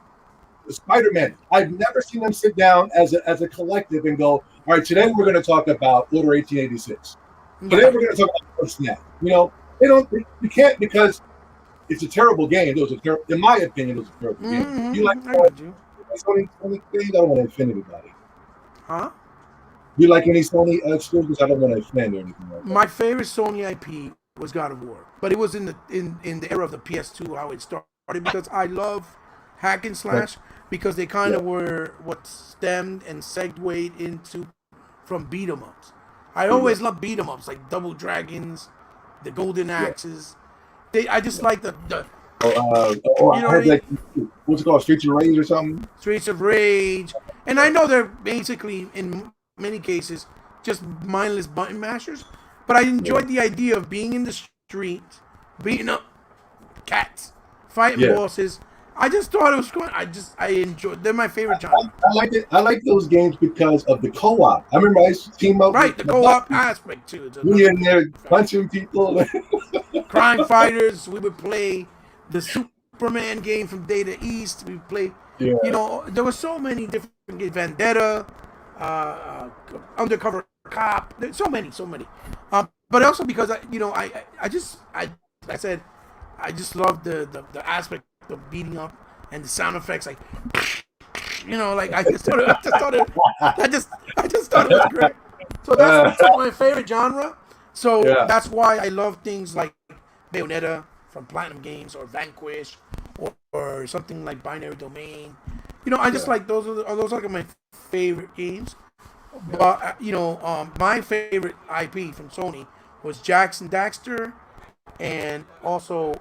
The Spider-Man. I've never seen them sit down as a collective and go, all right, today we're going to talk about Order 1886. Today we're Right. going to talk about Snap. They don't. You can't because it's a terrible game. It was in my opinion, it was a terrible game. You like I got you. Sony games? I don't want to offend anybody. Huh? You like any Sony exclusives? I don't want to offend or anything like that. My favorite Sony IP was God of War, but it was in the era of the PS2 how it started because I love hack and slash because they kind of were what stemmed and segued into from beat 'em ups. I always loved beat 'em ups like Double Dragons, the Golden Axes. I just like the I you know what I heard mean? what's it called, Streets of Rage or something? Streets of Rage, and I know they're basically in many cases just mindless button mashers, but I enjoyed the idea of being in the street, beating up cats, fighting bosses. I just thought it was fun. I enjoyed. They're my favorite genre. I like it. I like those games because of the co-op. I remember I used to team up Right, with the co-op aspect too. we in there punching people. Crime Fighters. We would play the Superman game from Data East. We play. Yeah. You know, there were so many different games. Vendetta, Undercover Cop. There's so many. But also because I said I just love the aspect of beating up and the sound effects like I just thought it was great. So that's my favorite genre. So that's why I love things like Bayonetta from Platinum Games or Vanquish or something like Binary Domain. I just like those are my favorite games. But my favorite IP from Sony was Jackson Daxter and also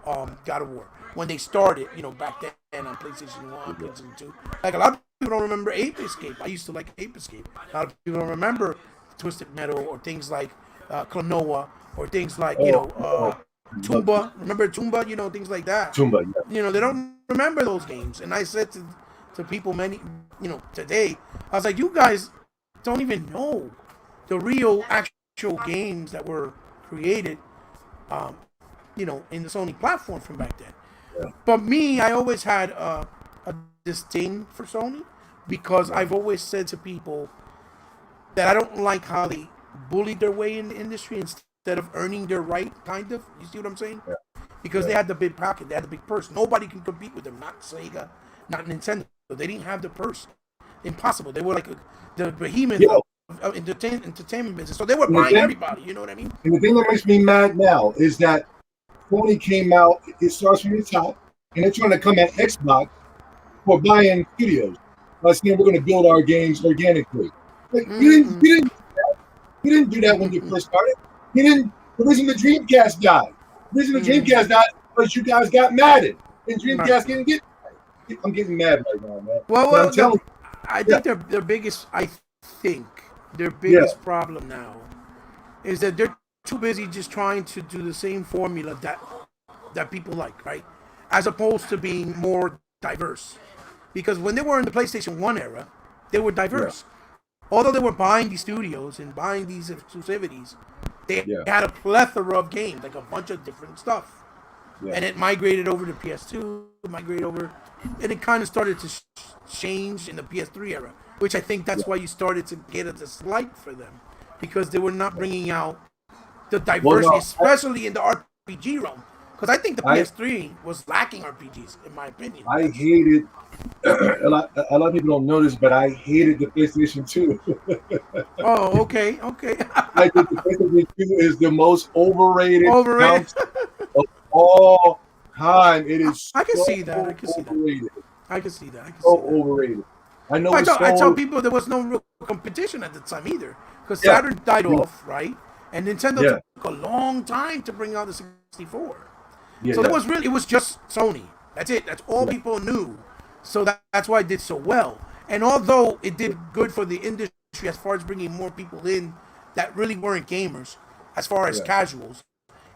God of War when they started. Back then on PlayStation 1, PlayStation 2. Like a lot of people don't remember Ape Escape. I used to like Ape Escape. A lot of people don't remember Twisted Metal or things like Klonoa or things like Toomba. Remember Toomba? Things like that. Toomba, yeah. They don't remember those games. And I said to people today, I was like, you guys don't even know the real actual games that were created, in the Sony platform from back then. Yeah. But me, I always had a disdain for Sony because I've always said to people that I don't like how they bullied their way in the industry instead of earning their right, kind of. You see what I'm saying? Yeah. Because they had the big pocket, they had the big purse. Nobody can compete with them. Not Sega, not Nintendo. They didn't have the purse. Impossible. They were like the behemoth of entertainment business. So they were buying everybody. You know what I mean? And the thing that makes me mad now is that Sony came out. It starts from the top, and they're trying to come at Xbox for buying studios. By saying we're going to build our games organically. Like, you didn't do that when you first started. You didn't. The reason the Dreamcast died. The reason the Dreamcast died because you guys got Madden, and Dreamcast didn't get. I'm getting mad right now, man. Well, I think their biggest, problem now is that they're too busy just trying to do the same formula that people like, right? As opposed to being more diverse. Because when they were in the PlayStation 1 era, they were diverse. Yeah. Although they were buying these studios and buying these exclusivities, they had a plethora of games, like a bunch of different stuff. Yeah. And it migrated over to PS2, and it kind of started to change in the PS3 era, which I think that's why you started to get a dislike for them, because they were not bringing out the diversity, especially in the RPG realm. Because I think the PS3 was lacking RPGs, in my opinion. I hated, a lot of people don't know this, but I hated the PlayStation 2. Oh, okay. I think the PlayStation 2 is the most overrated. Of all time. It is I can so see that. overrated. I can see that. I can So see that. overrated. I know I it's I tell so. people there was no real competition at the time either, because Yeah. Saturn died off, right? And Nintendo Yeah. took a long time to bring out the 64. Yeah. So Yeah. it was just Sony. That's it. That's all Yeah. people knew. So that's why it did so well. And although it did good for the industry as far as bringing more people in that really weren't gamers, as far as Yeah. casuals,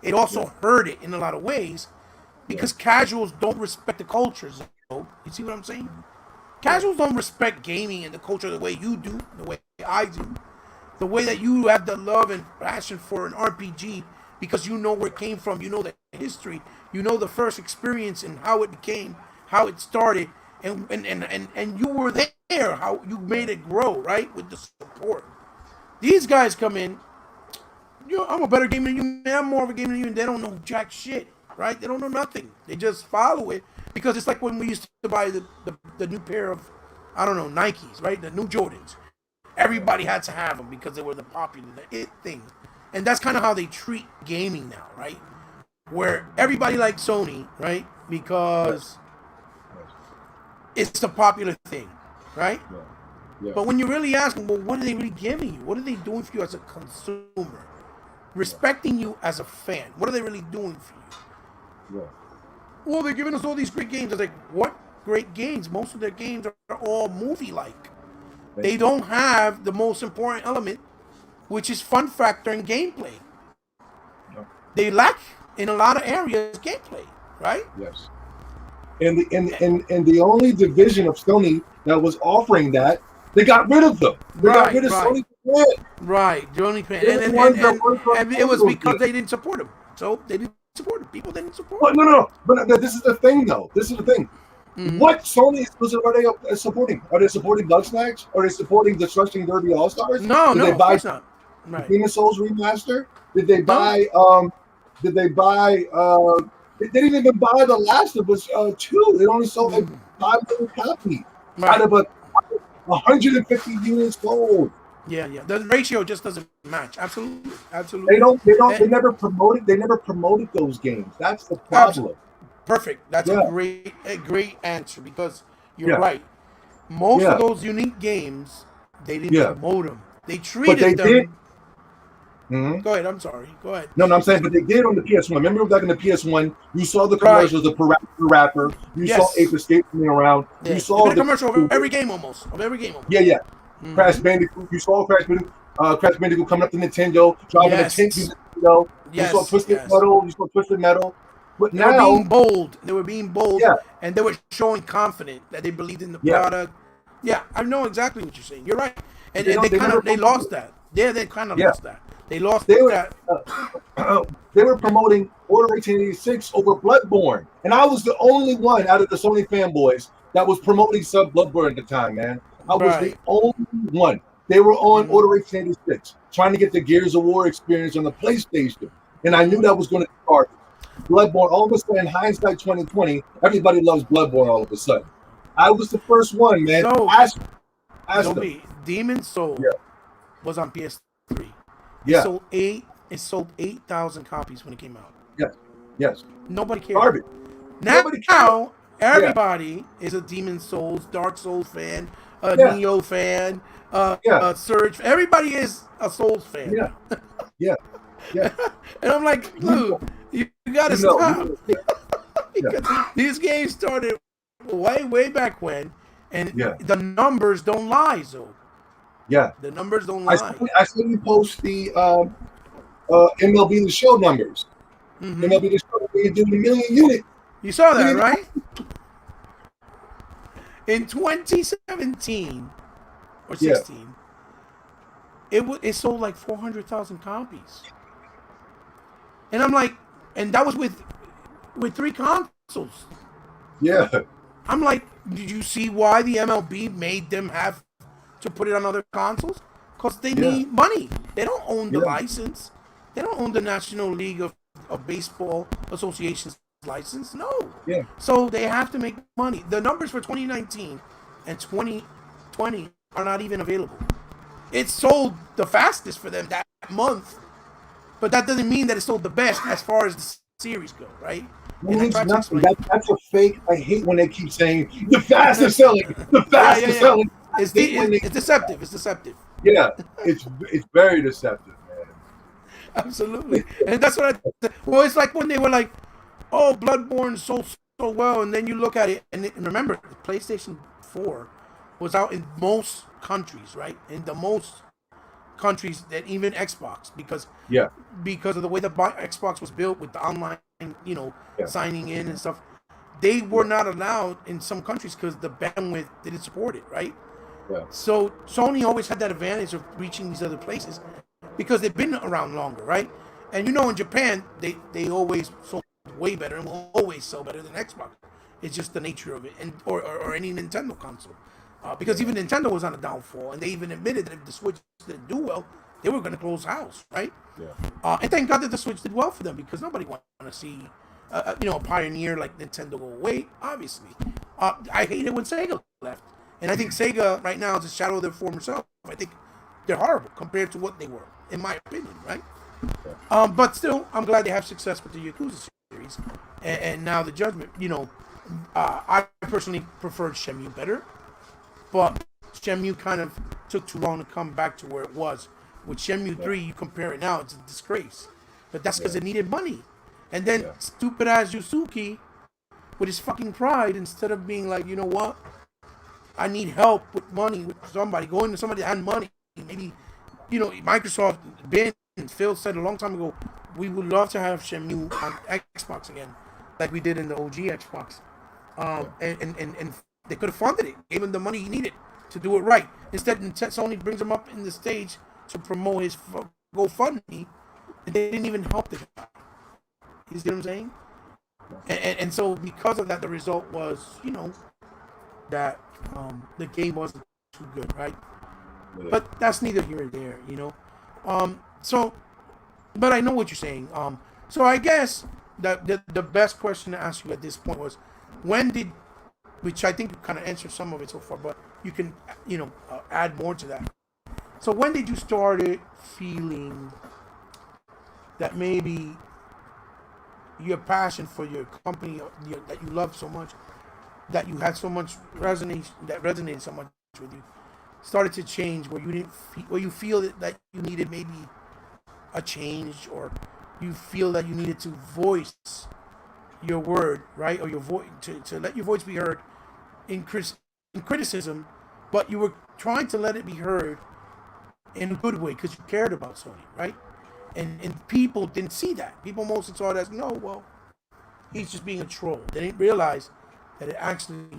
it also hurt it in a lot of ways because casuals don't respect the culture. So, you see what I'm saying? Casuals don't respect gaming and the culture the way you do, the way I do, the way that you have the love and passion for an RPG because you know where it came from, you know the history, you know the first experience and how it became, how it started, and you were there, how you made it grow, right, with the support. These guys come in, I'm a better gamer than you, man. I'm more of a gamer than you, and they don't know jack shit, right? They don't know nothing. They just follow it because it's like when we used to buy the new pair of, I don't know, Nikes, right? The new Jordans. Everybody had to have them because they were the popular, the it thing. And that's kind of how they treat gaming now, right? Where everybody likes Sony, right? Because it's the popular thing, right? Yeah. Yeah. But when you really ask them, well, what are they really giving you? What are they doing for you as a consumer? Respecting you as a fan. What are they really doing for you? Yeah. Well, they're giving us all these great games. I was like, what great games? Most of their games are all movie-like. They don't have the most important element, which is fun factor and gameplay. Yeah. They lack in a lot of areas gameplay, right? Yes. And the only division of Sony that was offering that, they got rid of them. They got rid of Sony. Right, Joni Pan. And it was because they didn't support him. So they didn't support him. People didn't support him. No. But this is the thing, though. This is the thing. Mm-hmm. What Sony exclusive are they supporting? Are they supporting Bugsnax? Are they supporting Destruction Derby All Stars? No, of course not. Right. Demon Souls Remaster? Did they buy? Did they buy? They didn't even buy The Last of Us 2. They only sold like 5 million copies out of 150 units sold. Yeah. The ratio just doesn't match. Absolutely. They never promoted those games. That's the problem. Perfect. That's a great answer because you're right. Most of those unique games, they didn't promote them. They treated them. Did. Mm-hmm. Go ahead. I'm sorry. Go ahead. No, I'm saying, but they did on the PS1. Remember back in the PS1, you saw the commercials, the rapper. You saw Ape Escape coming around. Yeah. You saw the commercial of every game almost. Yeah. Mm-hmm. Crash Bandicoot. You saw Crash Bandicoot coming up to Nintendo, driving a tank to Nintendo. You saw Twisted Metal. But they were being bold. They were being bold, and they were showing confident that they believed in the product. Yeah, I know exactly what you're saying. You're right, and they lost that. Yeah, they kind of lost that. They lost that. They were promoting Order 1886 over Bloodborne, and I was the only one out of the Sony fanboys that was promoting Bloodborne at the time, man. I was the only one. They were on Order 1886, trying to get the Gears of War experience on the PlayStation, and I knew that was going to start. Bloodborne, all of a sudden, hindsight 2020, everybody loves Bloodborne all of a sudden. I was the first one, man. So, ask Demon Soul was on PS3. It sold 8,000 copies when it came out. Yes. Nobody cared. Garbage. Now, everybody is a Demon Souls, Dark Souls fan, a Neo fan, Surge. Everybody is a Souls fan. Yeah. And I'm like, Lou, you gotta stop. These games started way back when, and the numbers don't lie, so. Yeah. The numbers don't lie. I saw you post the MLB The Show numbers. Mm-hmm. MLB The Show, they do the million unit. You saw that, right? In 2017 or 16, it sold like 400,000 copies. And I'm like, and that was with 3 consoles. Yeah. I'm like, did you see why the MLB made them have to put it on other consoles? Because they need money. They don't own the license. They don't own the National League of Baseball Association's license. No. Yeah. So they have to make money. The numbers for 2019 and 2020 are not even available. It sold the fastest for them that month, but that doesn't mean that it sold the best as far as the series go, right? And I means tried to nothing. explain. That's a fake. I hate when they keep saying the fastest selling, the Yeah, fastest selling. I hate when they it's deceptive. It's deceptive. yeah, it's very deceptive, man. Absolutely. And that's what well, it's like when they were like, oh, Bloodborne sold so well, and then you look at it, and remember, the PlayStation 4 was out in most countries, right? In the most countries that even Xbox, because Yeah, of the way the Xbox was built with the online, yeah, signing in and stuff. They were yeah, not allowed in some countries because the bandwidth didn't support it, right? yeah, So Sony always had that advantage of reaching these other places because they've been around longer, right? And in Japan, they always sold way better and will always sell better than Xbox. It's just the nature of it, and or any Nintendo console, because even Nintendo was on a downfall, and they even admitted that if the Switch didn't do well, they were going to close house, right? yeah. And thank God that the Switch did well for them because nobody wanted to see, a pioneer like Nintendo go away. Obviously, I hate it when Sega left, and I think Sega right now is a shadow of their former self. I think they're horrible compared to what they were, in my opinion, right? But still, I'm glad they have success with the Yakuza series, and now the Judgment. I personally preferred Shenmue better, but Shenmue kind of took too long to come back to where it was. With Shenmue 3, you compare it now, it's a disgrace. But that's because it needed money. And then stupid ass Yusuke, with his fucking pride, instead of being like, you know what? I need help with money, with somebody. Going to somebody that had money. Maybe, Microsoft, Ben and Phil said a long time ago, we would love to have Shenmue on Xbox again, like we did in the OG Xbox. And they could have funded it, gave him the money he needed to do it right. Instead, Sony brings him up in the stage to promote his GoFundMe, and they didn't even help the guy. You see what I'm saying? And so because of that, the result was, that the game wasn't too good, right? Yeah. But that's neither here nor there, So, but I know what you're saying. So I guess the best question to ask you at this point was, which I think you kind of answered some of it so far, but you can, add more to that. So when did you started feeling that maybe your passion for your company that you love so much, that you had so much that resonated so much with you, started to change, where you feel that you needed maybe a change, or you feel that you needed to voice your word, right, or your voice to let your voice be heard in criticism, but you were trying to let it be heard in a good way because you cared about Sony, right? And people didn't see that. People mostly saw it as, no, well, he's just being a troll. They didn't realize that it actually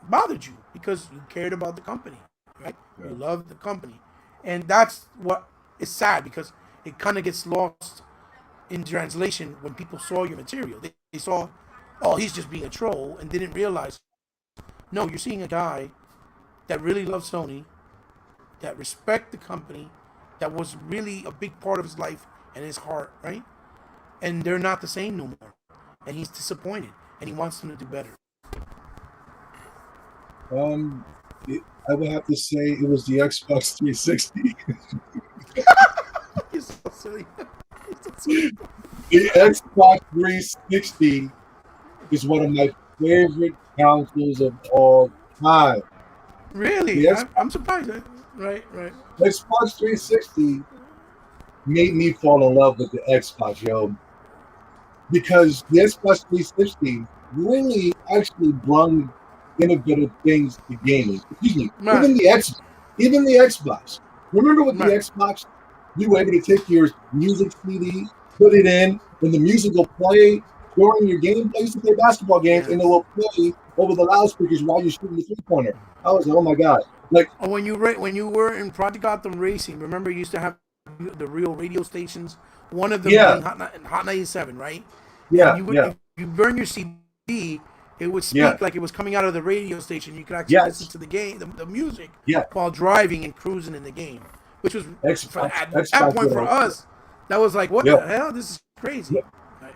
bothered you because you cared about the company, right? Yeah. You loved the company. And that's what is sad, because it kind of gets lost in translation when people saw your material. They saw, oh, he's just being a troll, and didn't realize, no, you're seeing a guy that really loves Sony, that respect the company, that was really a big part of his life and his heart, right? And they're not the same no more. And he's disappointed, and he wants them to do better. I would have to say it was the Xbox 360. You're so silly. The Xbox 360 is one of my favorite consoles of all time. Really? I'm surprised. Right. Xbox 360 made me fall in love with the Xbox, yo. Because the Xbox 360 really actually brought innovative things to gaming. Excuse me, right. Even the Xbox. Remember with the Xbox, you were able to take your music CD, put it in, and the music will play during your game. I used to play basketball games, and it will play over the loudspeakers while you're shooting the three-pointer. I was like, oh my god! Like when you were in Project Gotham Racing, remember you used to have the real radio stations. One of them being Hot 97, right? Yeah, If you burn your CD, it would speak like it was coming out of the radio station. You could actually listen to the game, the music, while driving and cruising in the game, which was at that point for us. That was like, what the hell? This is crazy. Yeah.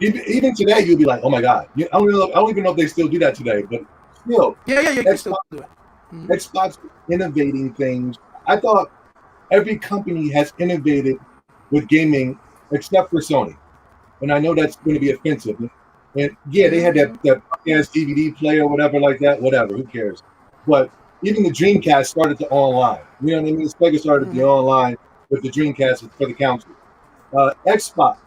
Even today, you'll be like, oh my god! I don't even know if they still do that today, but still, Xbox, still do it. Mm-hmm. Xbox innovating things. I thought every company has innovated with gaming except for Sony, and I know that's going to be offensive. And yeah, they had that DVD player or whatever like that. Whatever, who cares? But even the Dreamcast started to online. You know what I mean? Sega started the online with the Dreamcast for the console. Xbox,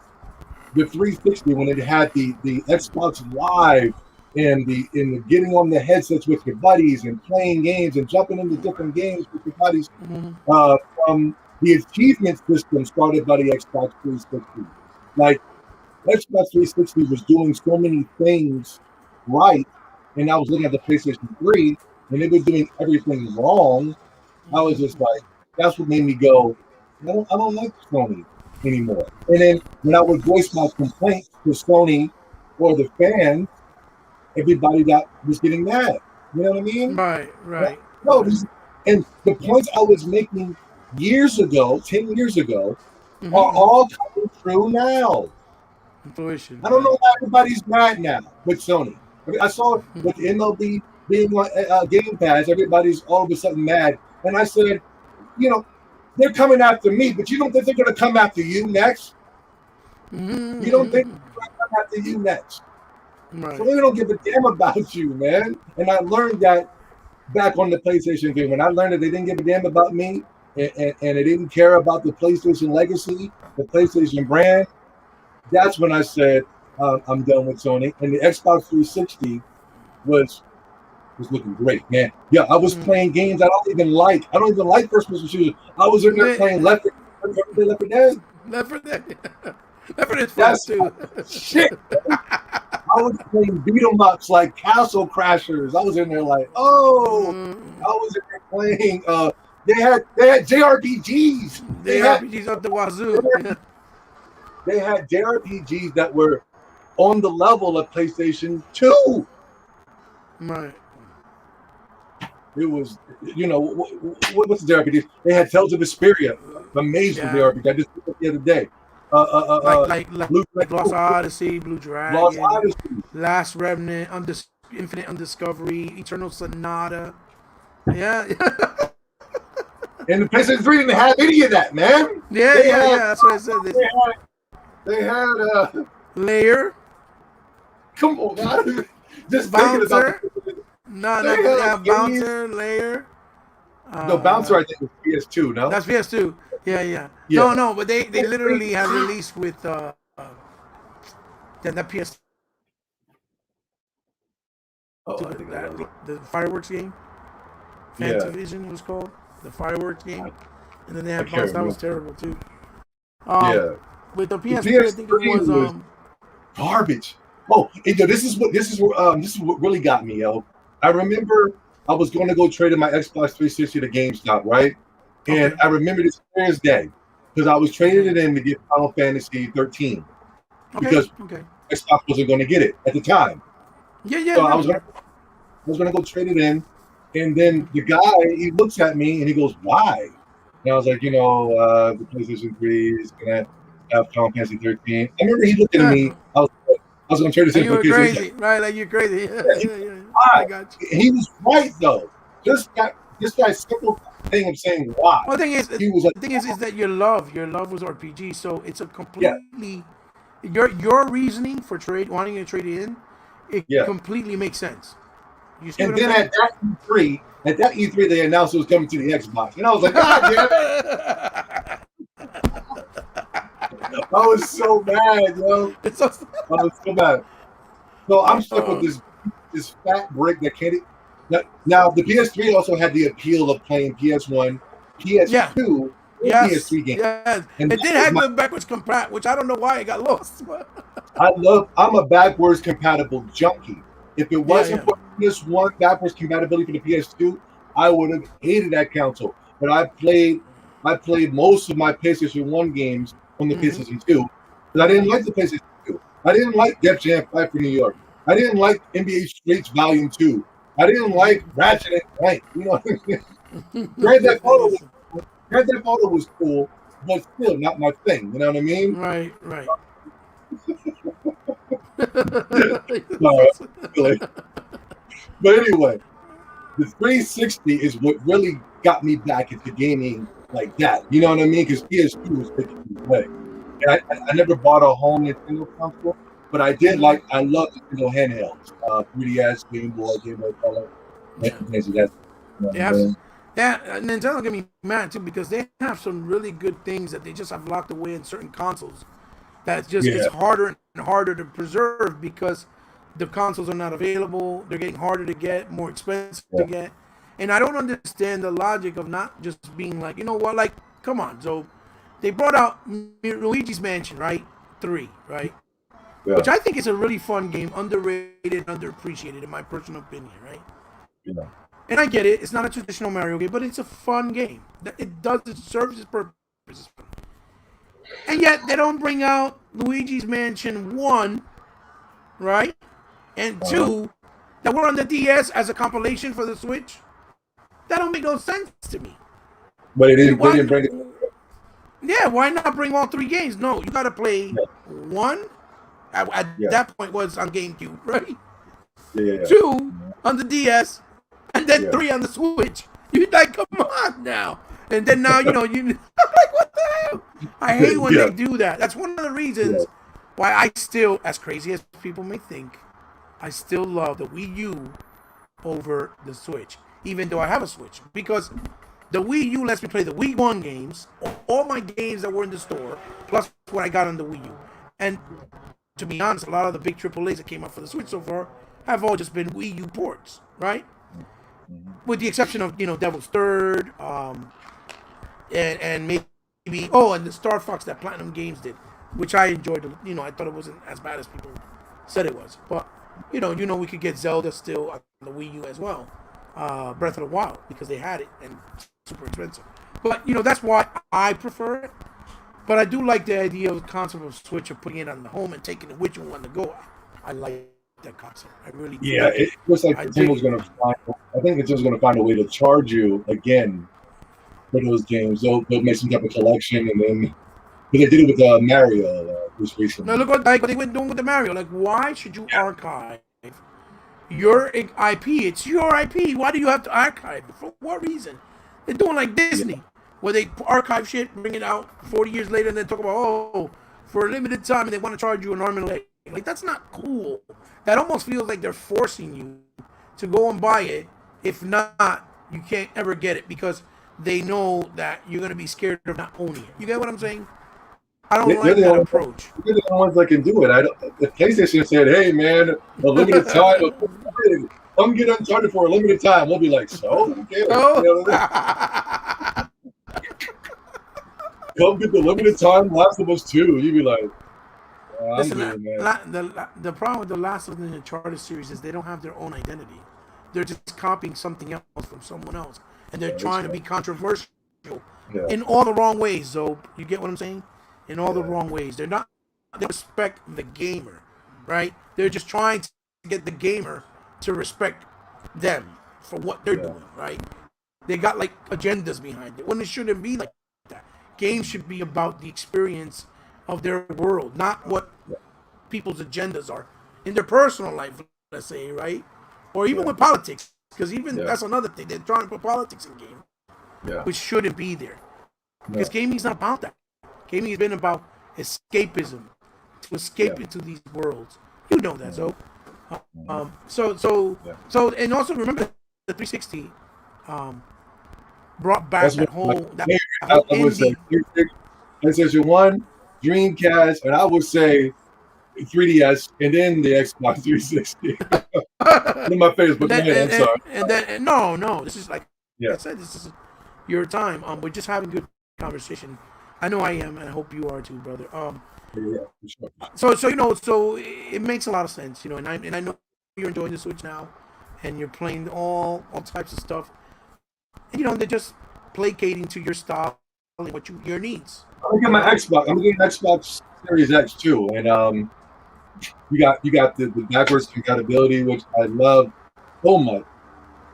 the 360, when it had the Xbox Live and the getting on the headsets with your buddies and playing games and jumping into different games with your buddies. From the achievement system started by the Xbox 360. Like Xbox 360 was doing so many things right, and I was looking at the PlayStation 3, and they were doing everything wrong. I was just like, that's what made me go, I don't like Sony anymore. And then when I would voice my complaints to Sony or the fans, everybody was getting mad. You know what I mean? Right. No, and the points I was making years ago, 10 years ago, are all coming true now. Intuition. I don't know why everybody's mad now with Sony. I saw with the MLB being on Game Pass, everybody's all of a sudden mad. And I said, they're coming after me, but you don't think they're going to come after you next? You don't think they're going to come after you next? Right. So they don't give a damn about you, man. And I learned that back on the PlayStation game. When I learned that they didn't give a damn about me and they didn't care about the PlayStation legacy, the PlayStation brand, that's when I said, I'm done with Sony. And the Xbox 360 was looking great, man. Yeah, I was playing games I don't even like. I don't even like first-person shooters. I was in there playing Left 4 Dead. Left 4 Dead. Left 4 Dead's fun too. Shit. I was playing beat-em-ups like Castle Crashers. I was in there like, I was in there playing. They had JRPGs. They had JRPGs up the wazoo. They had JRPGs that were on the level of PlayStation 2. Right. It was, what's the JRPG? They had Tales of Vesperia, amazing JRPG. I just looked at the other day. Like Lost Odyssey, Blue Dragon, Last Remnant, Infinite Undiscovery, Eternal Sonata. Yeah. And the PlayStation 3 didn't have any of that, man. Yeah, that's what I said. They had Layer. Come on, man. Just Bouncer. Bouncer, Layer. No, Bouncer I think was PS2, no? That's PS2. Yeah. No, but they literally have released with that PS. The Fireworks game. Fantavision was called the Fireworks game, and then they had Bounce. That was terrible too. With the PS3, I think it was garbage. Oh, this is what really got me, yo. I remember I was going to go trade in my Xbox 360 to GameStop, right? And I remember this clear as day because I was trading it in to get Final Fantasy 13 because Xbox wasn't going to get it at the time. Yeah. So I was going to go trade it in, and then the guy he looks at me and he goes, "Why?" And I was like, the PlayStation 3 is going to have Final Fantasy 13. I remember he looked at me. I was going to trade this in. You were crazy, right? Like you're crazy. Yeah. I got you. He was right though. This guy's simple thing of saying why. Well, the thing is that your love was RPG, so it's a completely your reasoning for wanting to trade it in, it completely makes sense. And then at that E3, they announced it was coming to the Xbox, and I was like, God damn it! I was so mad, yo. I was so mad. So I'm stuck with this fat brick that can't. Now the PS3 also had the appeal of playing PS1, PS2, and PS3 games. Yes. And it did have the backwards compatible, which I don't know why it got lost. I'm a backwards compatible junkie. If it wasn't for PS1 backwards compatibility for the PS2, I would have hated that console. But I played most of my PlayStation 1 games on the PlayStation 2 because I didn't like the PlayStation 2. I didn't like Def Jam 5 for New York. I didn't like NBA Streets Volume 2. I didn't like Ratchet and Clank. Grand Theft Auto was cool, but still not my thing. You know what I mean? Right. But anyway, the 360 is what really got me back into gaming like that. You know what I mean? Because PS2 was taking me away. And I never bought a home Nintendo console. But I did like. I love the handhelds. 3DS, Game Boy, Game Boy Color. Yeah. They have, Nintendo get me mad too because they have some really good things that they just have locked away in certain consoles. That just gets harder and harder to preserve because the consoles are not available. They're getting harder to get, more expensive to get. And I don't understand the logic of not just being like, you know what, like, come on. So they brought out Luigi's Mansion, right? 3, right? Yeah. Which I think is a really fun game, underrated, underappreciated in my personal opinion, right? Yeah. And I get it. It's not a traditional Mario game, but it's a fun game. It serves its purpose. And yet they don't bring out Luigi's Mansion 1, right? And 2, that were on the DS as a compilation for the Switch. That don't make no sense to me. But it didn't bring it. Yeah, why not bring all 3 games? No, you got to play 1. At that point was on GameCube, right? Yeah. 2 on the DS, and then 3 on the Switch. You like, come on now. And then now, I'm like, what the hell? I hate when they do that. That's one of the reasons why I still, as crazy as people may think, I still love the Wii U over the Switch, even though I have a Switch. Because the Wii U lets me play the Wii 1 games, all my games that were in the store, plus what I got on the Wii U. And to be honest, a lot of the big AAAs that came out for the Switch so far have all just been Wii U ports, right? With the exception of, Devil's Third, and maybe, and the Star Fox that Platinum Games did, which I enjoyed. I thought it wasn't as bad as people said it was. But, we could get Zelda still on the Wii U as well. Breath of the Wild, because they had it, and super expensive. But, that's why I prefer it. But I do like the idea of the concept of Switch, of putting it on the home and taking it which one to go. I like that concept. I really do. Yeah, it looks like Nintendo's going to find. I think it's just going to find a way to charge you again for those games. They'll make some type of collection, and then they did it with Mario just recently. Now look what they went doing with the Mario. Like, why should you archive your IP? It's your IP. Why do you have to archive it? For what reason? They're doing like Disney, where they archive shit, bring it out 40 years later, and then talk about, for a limited time, and they want to charge you an arm and a leg. Like, that's not cool. That almost feels like they're forcing you to go and buy it. If not, you can't ever get it because they know that you're going to be scared of not owning it. You get what I'm saying? I don't like that approach. They're the only ones that can do it. The PlayStation said, hey, man, a limited time. Come get Uncharted for a limited time. We'll be like, so? Okay. Come get the limited time Last of Us 2. You'd be like, listen, the problem with the Last of Us Uncharted series is they don't have their own identity. They're just copying something else from someone else. And they're trying to be controversial in all the wrong ways, so you get what I'm saying? In all the wrong ways. They respect the gamer, right? They're just trying to get the gamer to respect them for what they're doing, right? They got like agendas behind it when it shouldn't be like that. Games should be about the experience of their world, not what people's agendas are in their personal life, let's say, right? Or even with politics, because that's another thing. They're trying to put politics in game, which shouldn't be there. Because gaming's not about that. Gaming has been about escapism, to escape into these worlds. You know that, so. And also remember the 360 brought back that whole indie. PlayStation 1, Dreamcast, and I would say 3DS, and then the Xbox 360. In my face, but I'm sorry. And then no, this is like I said, this is your time. We're just having good conversation. I know I am, and I hope you are too, brother. Sure. So it makes a lot of sense, and I know you're enjoying the Switch now, and you're playing all types of stuff, and they're just placating to your style and your needs. I'm getting my Xbox. I'm getting Xbox Series X too, and you got the backwards compatibility, which I love so much.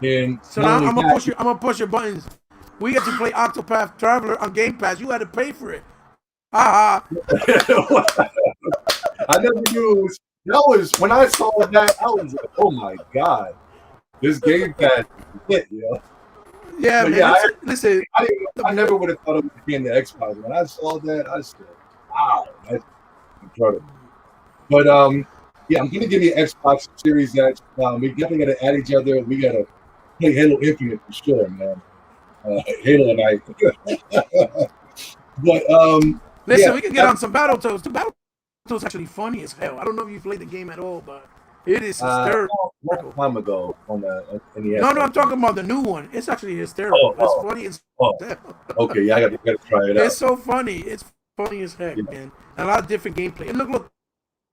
And so now I'm gonna push your buttons. We get to play Octopath Traveler on Game Pass. You had to pay for it. I never knew that was when I saw that. I was like, oh my god, this Game Pass is it, Yeah, man. Listen. I never would have thought it would be in the Xbox. When I saw that, I said, wow, that's incredible. But yeah, I'm gonna give you an Xbox Series X. We definitely gotta add each other. We gotta play Halo Infinite for sure, man. Halo and I. But Listen, yeah, we can get on some Battletoads. The Battletoads is actually funny as hell. I don't know if you played the game at all, but it is hysterical. long time ago on the NES. No, I'm talking about the new one. It's actually hysterical. Oh, It's oh, funny as oh. hell. Okay, yeah, I gotta try it It's out. so funny. It's funny as heck, Yeah. man. And a lot of different gameplay. And look.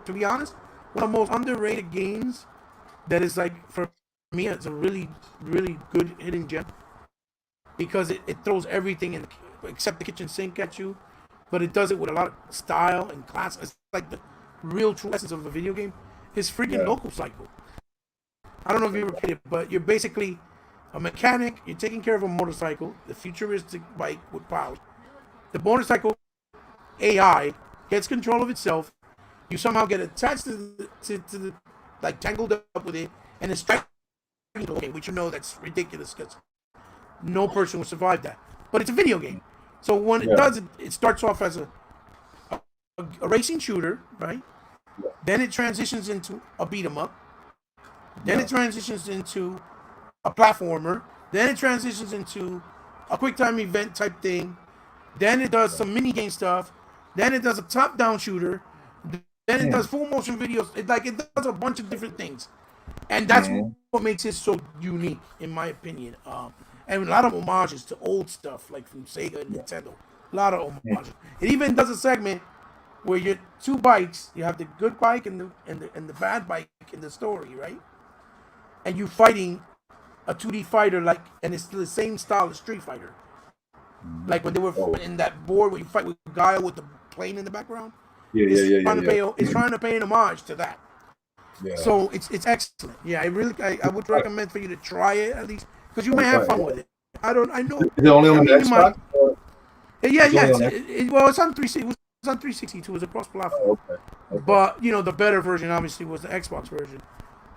To be honest, one of the most underrated games that is like for me, it's a really, really good hidden gem because it throws everything in except the kitchen sink at you, but it does it with a lot of style and class. It's like the real true essence of a video game. It's freaking Local Cycle. I don't know if you ever played it, but you're basically a mechanic. You're taking care of a motorcycle, the futuristic bike with powers. The motorcycle AI gets control of itself. You somehow get attached to the like tangled up with it, and it's striking the game, which you know that's ridiculous because no person would survive that. But it's a video game, so when it does, it starts off as a racing shooter, right? Yeah. Then it transitions into a beat 'em up. Then it transitions into a platformer. Then it transitions into a quick time event type thing. Then it does some mini game stuff. Then it does a top down shooter. Then it does full motion videos. It does a bunch of different things, and that's what makes it so unique, in my opinion. And a lot of homages to old stuff, like from Sega and Nintendo. A lot of homages. It even does a segment where you're two bikes. You have the good bike and the bad bike in the story, right? And you're fighting a 2D fighter, and it's the same style as Street Fighter. Like when they were in that board where you fight with Guile with the plane in the background. It's trying to pay an homage to that. Yeah. So it's excellent. Yeah, I would recommend for you to try it at least because you may have fun with it. I know. Is it only on the Xbox? Well, it's on 360. It was on 360 too. It was a cross-platform. Okay. But the better version obviously was the Xbox version.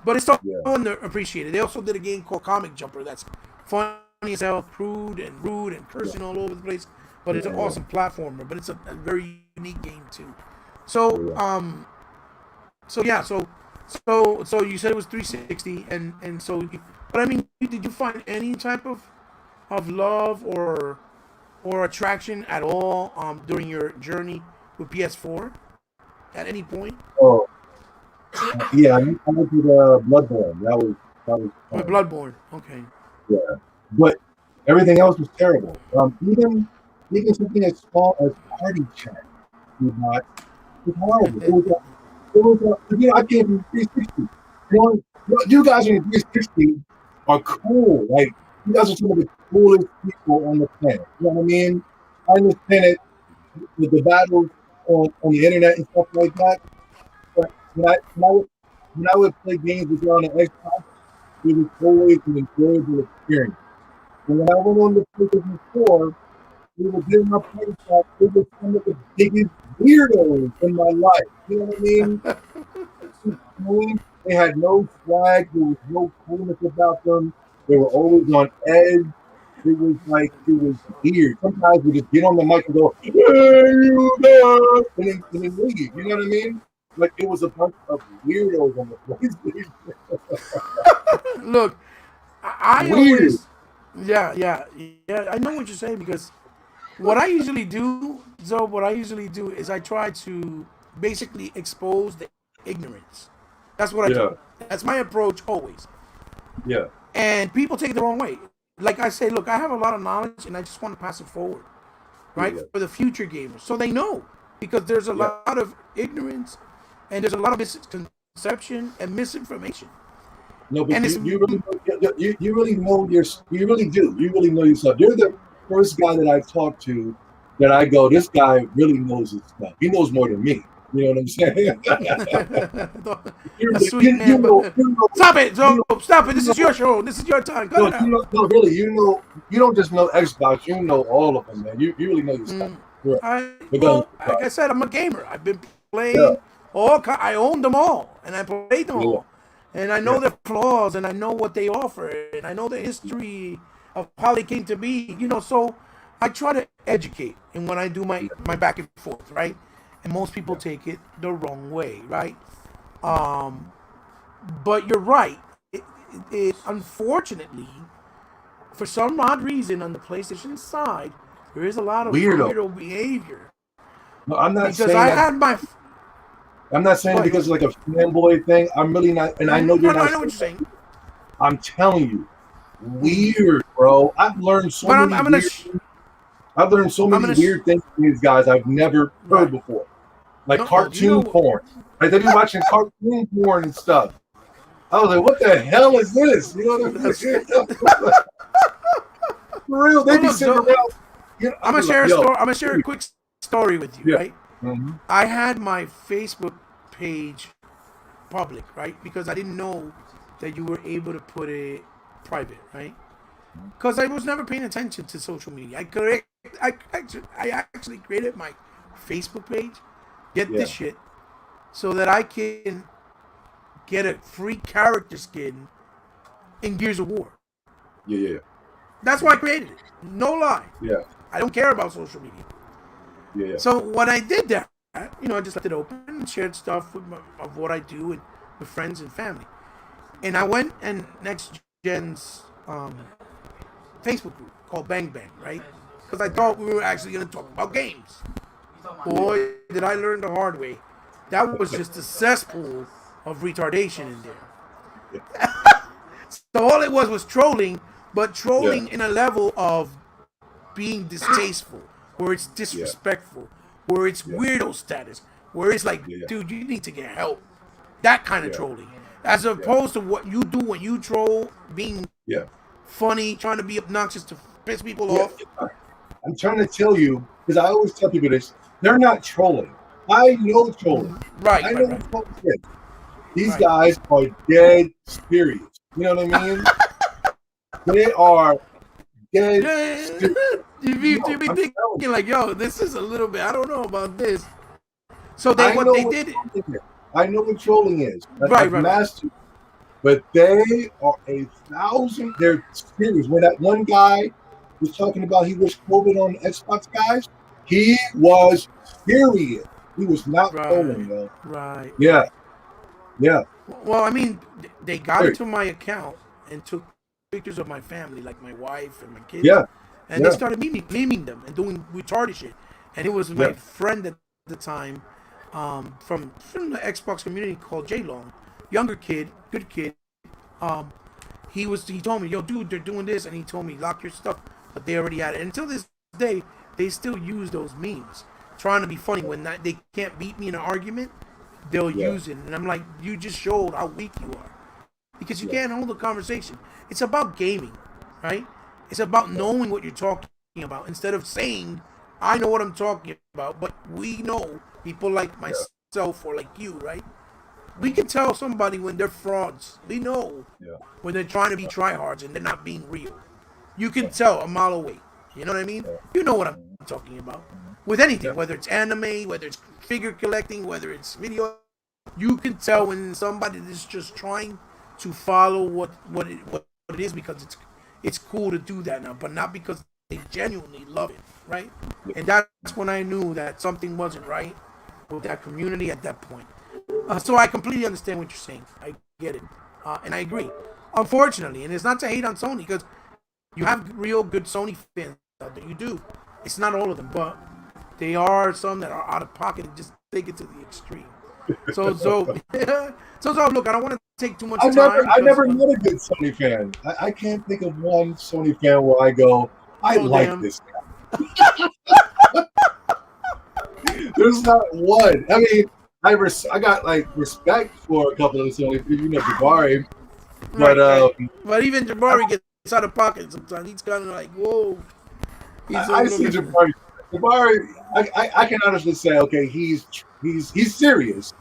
But it's so underappreciated. They also did a game called Comic Jumper that's funny as hell, crude and rude and cursing all over the place. But it's an awesome platformer. But it's a very unique game too. So you said it was 360, and so, but I mean, did you find any type of love or attraction at all during your journey with PS4 at any point? Oh, yeah, I did Bloodborne. That was fun. Bloodborne, okay. Yeah, but everything else was terrible. Even something as small as party chat, it's horrible. I came from 360. You guys in 360 are cool. Like, you guys are some of the coolest people on the planet. You know what I mean? I understand it with the battles on the internet and stuff like that. But when I would play games with you on the Xbox, it was always an enjoyable experience. And when I went on the PlayStation 4, we were getting my place back. It was some of the biggest weirdos in my life. You know what I mean? They had no swag. There was no coolness about them. They were always on edge. It was weird. Sometimes we just get on the mic and go, "Hey, you guys," and then leave. You know what I mean? Like it was a bunch of weirdos on the PlayStation. Look, I always, yeah. I know what you're saying because what I usually do is I try to basically expose the ignorance. That's what I do. That's my approach always. Yeah. And people take it the wrong way. Like I say, look, I have a lot of knowledge and I just want to pass it forward, right? Yeah. For the future gamers. So they know because there's a lot of ignorance and there's a lot of misconception and misinformation. No, but you really know yourself. You really know yourself. You're the first guy that I talk to that I go, this guy really knows his stuff. He knows more than me. You know what I'm saying? Stop it, Joe. Stop it. This is your show. This is your time. No, really. You don't just know Xbox. You know all of them, man. You really know your stuff. Like I said, I'm a gamer. I've been playing I own them all, and I played them all. And I know their flaws, and I know what they offer, and I know the history of how they came to be. So I try to educate, and when I do my back and forth, right? and most people take it the wrong way, right? But you're right. It unfortunately, for some odd reason, on the PlayStation side, there is a lot of weirdo behavior. No, I'm not because saying I that. had my. I'm not saying because it's like a fanboy thing. I'm really not, and I know you're No, not. I know what you're saying. I'm telling you, weird, bro. I've learned so many I've learned so many weird things from these guys I've never heard before, like cartoon porn. Like they be watching cartoon porn and stuff. I was like, what the hell is this? You know what I'm saying? For real, they be sitting around. You know, I'm gonna share a story. I'm gonna share a quick story with you, right? Mm-hmm. I had my Facebook page public, right? Because I didn't know that you were able to put it private, right? Because I was never paying attention to social media. I actually created my Facebook page. Get this shit, so that I can get a free character skin in Gears of War. Yeah. That's why I created it. No lie. Yeah. I don't care about social media. Yeah. So when I did that, I just left it open and shared stuff of what I do with friends and family. And I went and Next Gen's Facebook group called Bang Bang, right? Because I thought we were actually going to talk about games. Boy, did I learn the hard way. That was just a cesspool of retardation in there. So all it was trolling, but trolling in a level of being distasteful, where it's disrespectful, where it's weirdo status, where it's like, dude, you need to get help. That kind of trolling. As opposed to what you do when you troll, being funny, trying to be obnoxious to piss people off. I'm trying to tell you, because I always tell people this, they're not trolling. I know trolling. I know what trolling is. These guys are dead serious. You know what I mean? They are dead serious. You be thinking like, yo, this is a little bit, I don't know about this. So they did. I know what trolling is. Right. Mastered. But they are 1,000. They're serious. When that one guy was talking about he wished COVID on Xbox guys, he was serious. He was not trolling, yo. Right. Yeah. Well, I mean, they got into my account and took pictures of my family, like my wife and my kids. Yeah. And they started memeing them and doing retarded shit. And it was my friend at the time, from the Xbox community called J Long, younger kid, good kid. He told me, yo, dude, they're doing this, and he told me, lock your stuff, but they already had it. And until this day, they still use those memes, trying to be funny. When they can't beat me in an argument, they'll use it. And I'm like, you just showed how weak you are, because you can't hold a conversation. It's about gaming, right? It's about knowing what you're talking about, instead of saying, I know what I'm talking about, but we know, people like myself or like you, right? We can tell somebody when they're frauds. We know when they're trying to be tryhards and they're not being real. You can tell a mile away. You know what I mean? You know what I'm talking about. With anything, whether it's anime, whether it's figure collecting, whether it's video, you can tell when somebody is just trying to follow what it is, because it's cool to do that now, but not because they genuinely love it, right? And that's when I knew that something wasn't right with that community at that point. So I completely understand what you're saying. I get it. And I agree. Unfortunately, and it's not to hate on Sony, because you have real good Sony fans out there. You do. It's not all of them, but they are some that are out of pocket and just take it to the extreme. So look, I don't want to take too much time. I never met a good Sony fan. I can't think of one Sony fan where I go, I like this guy. There's not one. I mean, I got like respect for a couple of the Sony people, Jabari, but even Jabari gets out of pocket sometimes. He's kind of like, whoa. I see Jabari. Jabari, I can honestly say, okay, he's serious,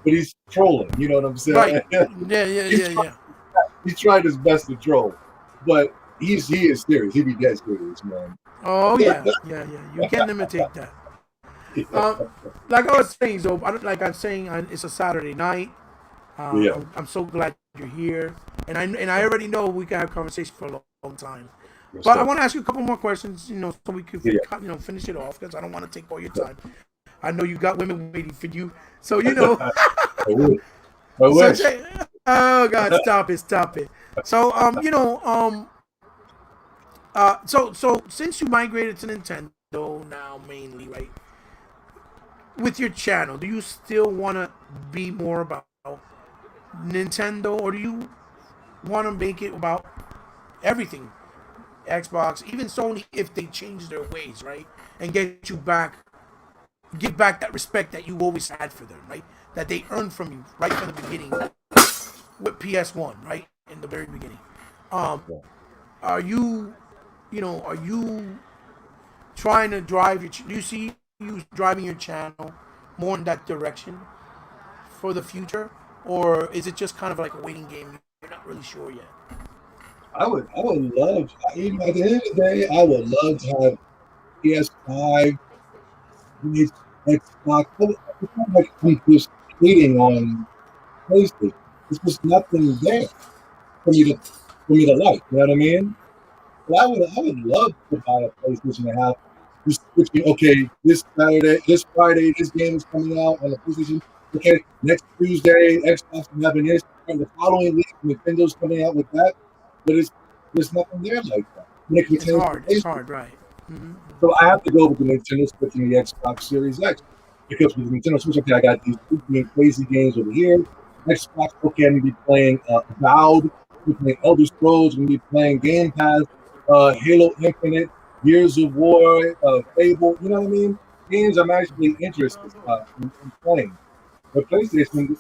but he's trolling. You know what I'm saying? Right. Yeah. He's tried his best to troll, but he is serious. He be dead serious, man. Oh yeah. You can't imitate that. Like I was saying, it's a Saturday night. I'm so glad you're here, and I already know we can have a conversation for a long time. But I want to ask you a couple more questions, so we can finish it off, because I don't want to take all your time. I know you got women waiting for you. So, you know. I wish. I So, wish. oh, God, stop it. So, so since you migrated to Nintendo now mainly, right? With your channel, do you still want to be more about Nintendo, or do you want to make it about everything? Xbox, even Sony, if they change their ways, right? And give back that respect that you always had for them, right? That they earned from you right from the beginning with PS1, right? In the very beginning. Um, are you, are you trying to drive do you see you driving your channel more in that direction for the future, or is it just kind of like a waiting game? You're not really sure yet. I would love. Even at the end of the day, I would love to have PS5, Xbox. It's not like I'm just hating on PlayStation. There's just nothing there for me to like. You know what I mean? But I would love to buy a PlayStation and have just switching. Okay, this Friday, this game is coming out on the PlayStation. Okay, next Tuesday, Xbox is having this, and the following week, Nintendo's coming out with that. But there's nothing there like that. When it It's pertains to hard. It's PlayStation. hard, right? Mm-hmm. So I have to go with the Nintendo Switch and the Xbox Series X because with the Nintendo Switch, okay, I got these crazy games over here. Xbox, okay, I'm gonna be playing Avowed, I'm gonna be playing Elder Scrolls, I'm gonna be playing Game Pass, Halo Infinite, Gears of War, Fable. You know what I mean? Games I'm actually interested in playing. But PlayStation,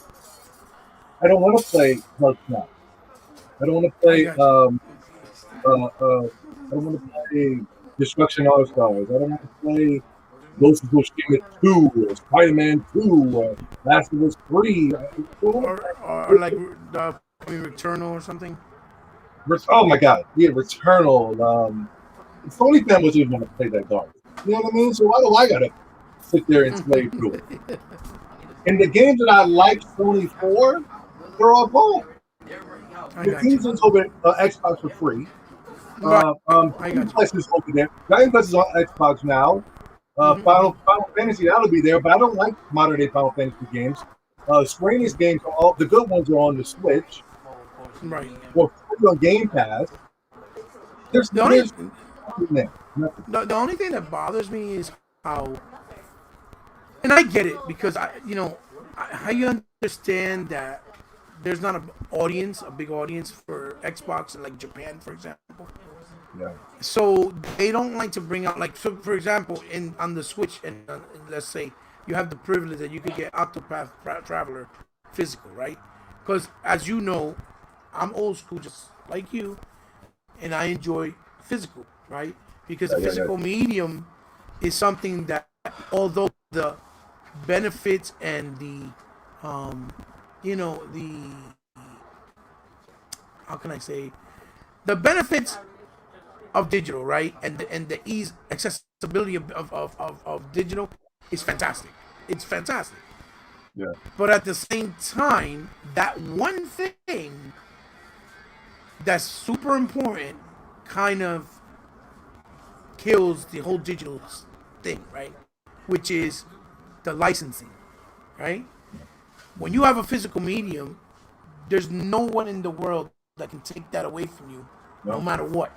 I don't want to play Hard Snap. I don't want to I play. got you. I don't want to play Destruction All Stars. I don't want to play Ghost of Tsushima 2 or Spider-Man 2 or Last of Us 3. Or like the Returnal or something. Oh my God, yeah, Returnal. Sony fan wasn't even going to play that garbage. You know what I mean? So why do I gotta sit there and play through it? And the games that I like Sony for, they're all gone. I The got you. season's over Xbox for free. Right. I Game got you. Pass is over there. Game Pass is on Xbox now. Final Fantasy, that'll be there, but I don't like modern day Final Fantasy games. Square Enix games, all the good ones are on the Switch Right. or on Game Pass. There's The only nothing there. Nothing. the only thing that bothers me is how, and I get it because how you understand that there's not a big audience for Xbox in like Japan, for example. Yeah. So they don't like to bring out like, so for example, on the Switch, and let's say you have the privilege that you could get Octopath Traveler physical, right? Because as you know, I'm old school just like you, and I enjoy physical, right? Because the physical medium is something that, although the benefits and the how can I say, the benefits of digital, right? And the ease, accessibility of digital is fantastic. It's fantastic. Yeah. But at the same time, that one thing that's super important kind of kills the whole digital thing, right? Which is the licensing, right? When you have a physical medium, there's no one in the world that can take that away from you, no matter what.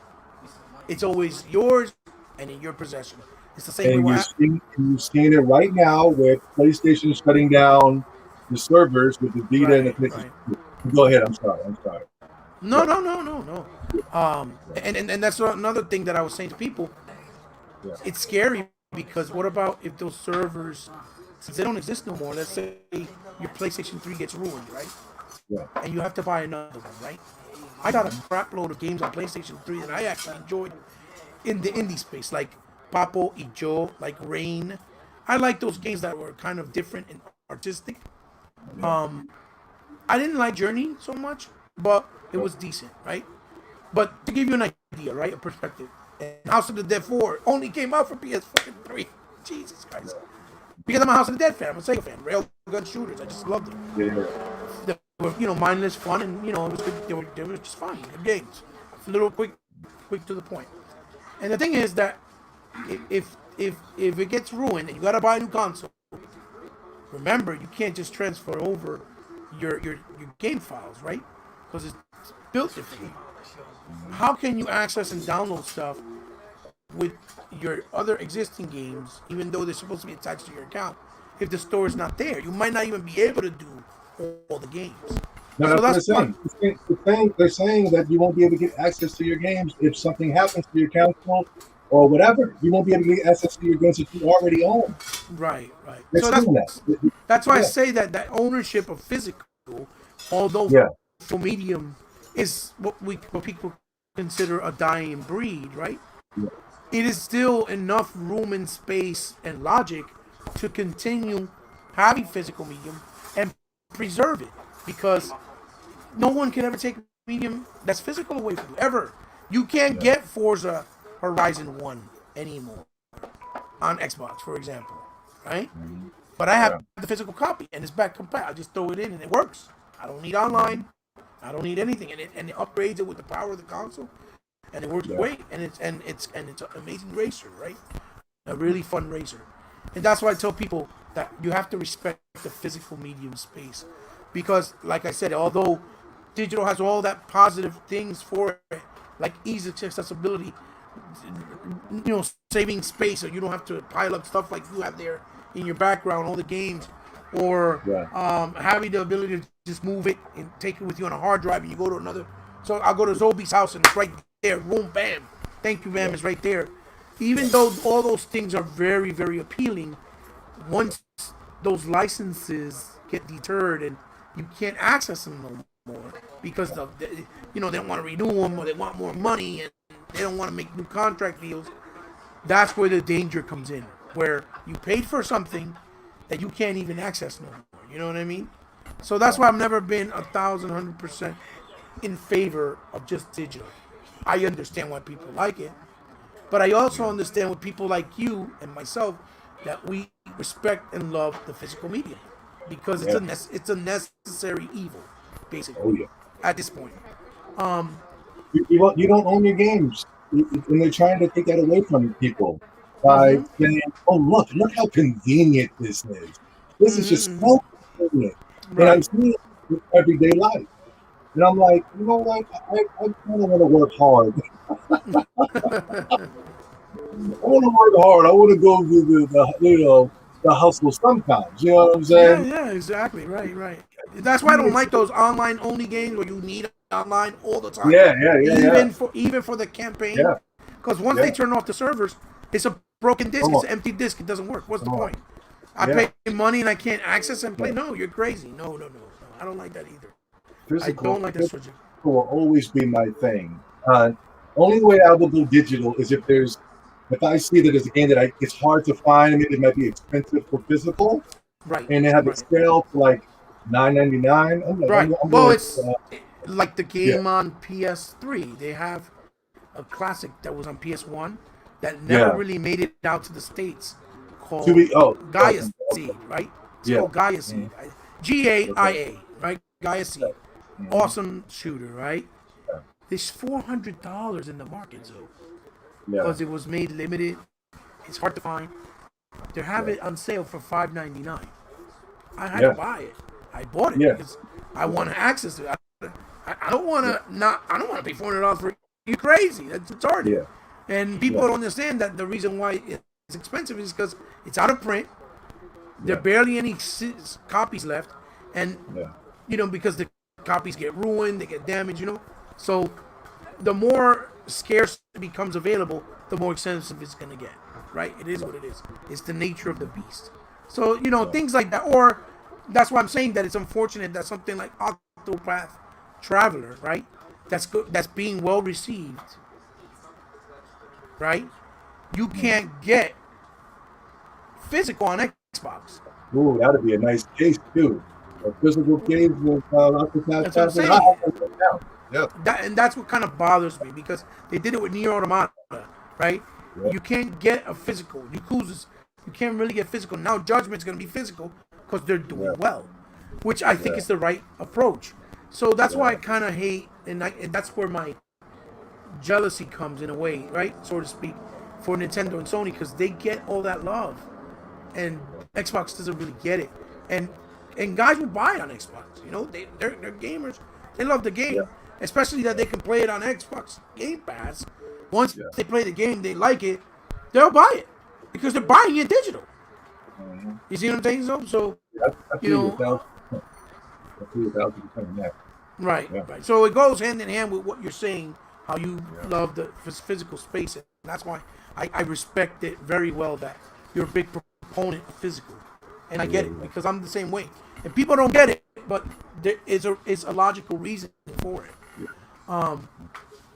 It's always yours and in your possession. It's the same way. And you're seeing it right now with PlayStation shutting down the servers with the Vita and the PlayStation. Right. Go ahead. I'm sorry. No. And that's another thing that I was saying to people. Yeah. It's scary because what about if those servers, since they don't exist no more, let's say your PlayStation 3 gets ruined, right? Yeah. And you have to buy another one, right? I got a crap load of games on PlayStation 3 that I actually enjoyed in the indie space, like Papo y Yo, like Rain. I like those games that were kind of different and artistic. I didn't like Journey so much, but it was decent, right? But to give you an idea, right, a perspective, House of the Dead 4 only came out for PS3. Jesus Christ. Because I'm a House of the Dead fan, I'm a Sega fan. Railgun shooters, I just loved them. Yeah. They were, mindless fun, and it was good. They were just fun, good games. A little quick to the point. And the thing is that if it gets ruined and you gotta buy a new console, remember, you can't just transfer over your game files, right? Because it's built differently. How can you access and download stuff with your other existing games, even though they're supposed to be attached to your account, if the store is not there? You might not even be able to do all the games. No, So that's what they're saying. They're saying that you won't be able to get access to your games if something happens to your console or whatever. You won't be able to get access to your games that you already own. Right. They're So saying that. that's why I say that ownership of physical, although physical medium is what people consider a dying breed, right? Yeah. It is still enough room and space and logic to continue having physical medium and preserve it, because no one can ever take medium that's physical away from you, ever. You can't get Forza Horizon 1 anymore on Xbox, for example, right? But I have the physical copy and it's back compatible. I just throw it in and it works. I don't need online. I don't need anything, and it upgrades it with the power of the console, and it works great. And it's an amazing racer, right? A really fun racer, and that's why I tell people that you have to respect the physical medium space, because, like I said, although digital has all that positive things for it, like ease of accessibility, saving space, so you don't have to pile up stuff like you have there in your background, all the games, or having the ability to just move it and take it with you on a hard drive, and you go to another. So I'll go to Zobe's house and it's right there. Boom, bam. Thank you, ma'am. It's right there. Even though all those things are very, very appealing, once those licenses get deterred and you can't access them no more because they don't want to renew them, or they want more money and they don't want to make new contract deals, that's where the danger comes in, where you paid for something that you can't even access no more. You know what I mean? So that's why I've never been 1,100% in favor of just digital. I understand why people like it, but I also understand with people like you and myself that we respect and love the physical medium, because it's a necessary evil, basically. At this point, you don't own your games, and they're trying to take that away from people by saying, "Oh, look how convenient this is. This is just so convenient." And I'm seeing it in everyday life, and I'm like, you know what? I kind of want to work hard. I want to work hard. I want to go through the hustle sometimes. You know what I'm saying? Yeah, exactly. Right. That's why I don't like those online only games where you need online all the time. Even for the campaign. Yeah. Because once they turn off the servers, it's a broken disc. It's an empty disc. It doesn't work. What's the point? I pay money and I can't access and play. No, you're crazy. No. I don't like that either. I don't like that subject. Will always be my thing. Only way I will go digital is if I see that there's a game that it's hard to find. I mean, it might be expensive for physical, right? And they have it sale for like $9.99. Right. Well, it's like the game on PS3. They have a classic that was on PS1 that never really made it out to the States, called Gaia Seed, right? It's called Gaia Seed. GAIA, right? Gaia Seed. Awesome shooter, right? There's $400 in the market, though, because it was made limited. It's hard to find. They have it on sale for $5.99. I had to buy it. I bought it because I want to access it. I don't want to I don't want to pay $400 for it. You're crazy. That's retarded. Yeah. And people don't understand that the reason why it's expensive is because it's out of print. There are barely any copies left, and because the copies get ruined, they get damaged. So the more scarce it becomes available, the more expensive it's gonna get. Right? It is what it is. It's the nature of the beast. So things like that, or that's why I'm saying that it's unfortunate that something like Octopath Traveler, right? That's good. That's being well received. Right? You can't get physical on Xbox. Ooh, that'd be a nice case too. A physical case with Octopath Traveler. Yeah. That's what kind of bothers me, because they did it with Nier Automata, right? Yeah. You can't get a physical. Yakuzas, you can't really get physical. Now Judgment's going to be physical because they're doing well, which I think is the right approach. So that's why I kind of hate, and that's where my jealousy comes in a way, right, so to speak, for Nintendo and Sony, because they get all that love, and Xbox doesn't really get it. and guys will buy it on Xbox. You know, they're gamers. They love the game, Yeah. especially that they can play it on Xbox Game Pass. Once Yeah. they play the game, they like it, they'll buy it because they're buying it digital. Mm-hmm. You see what I'm saying? So Yeah, I you feel you know, 1,000%. I feel you 1,000%. Yeah. right, Yeah. right. So it goes hand in hand with what you're saying, how you Yeah. love the physical space, and that's why I respect it very well that you're a big proponent of physical, and I get it because I'm the same way. And people don't get it, but there is a logical reason for it.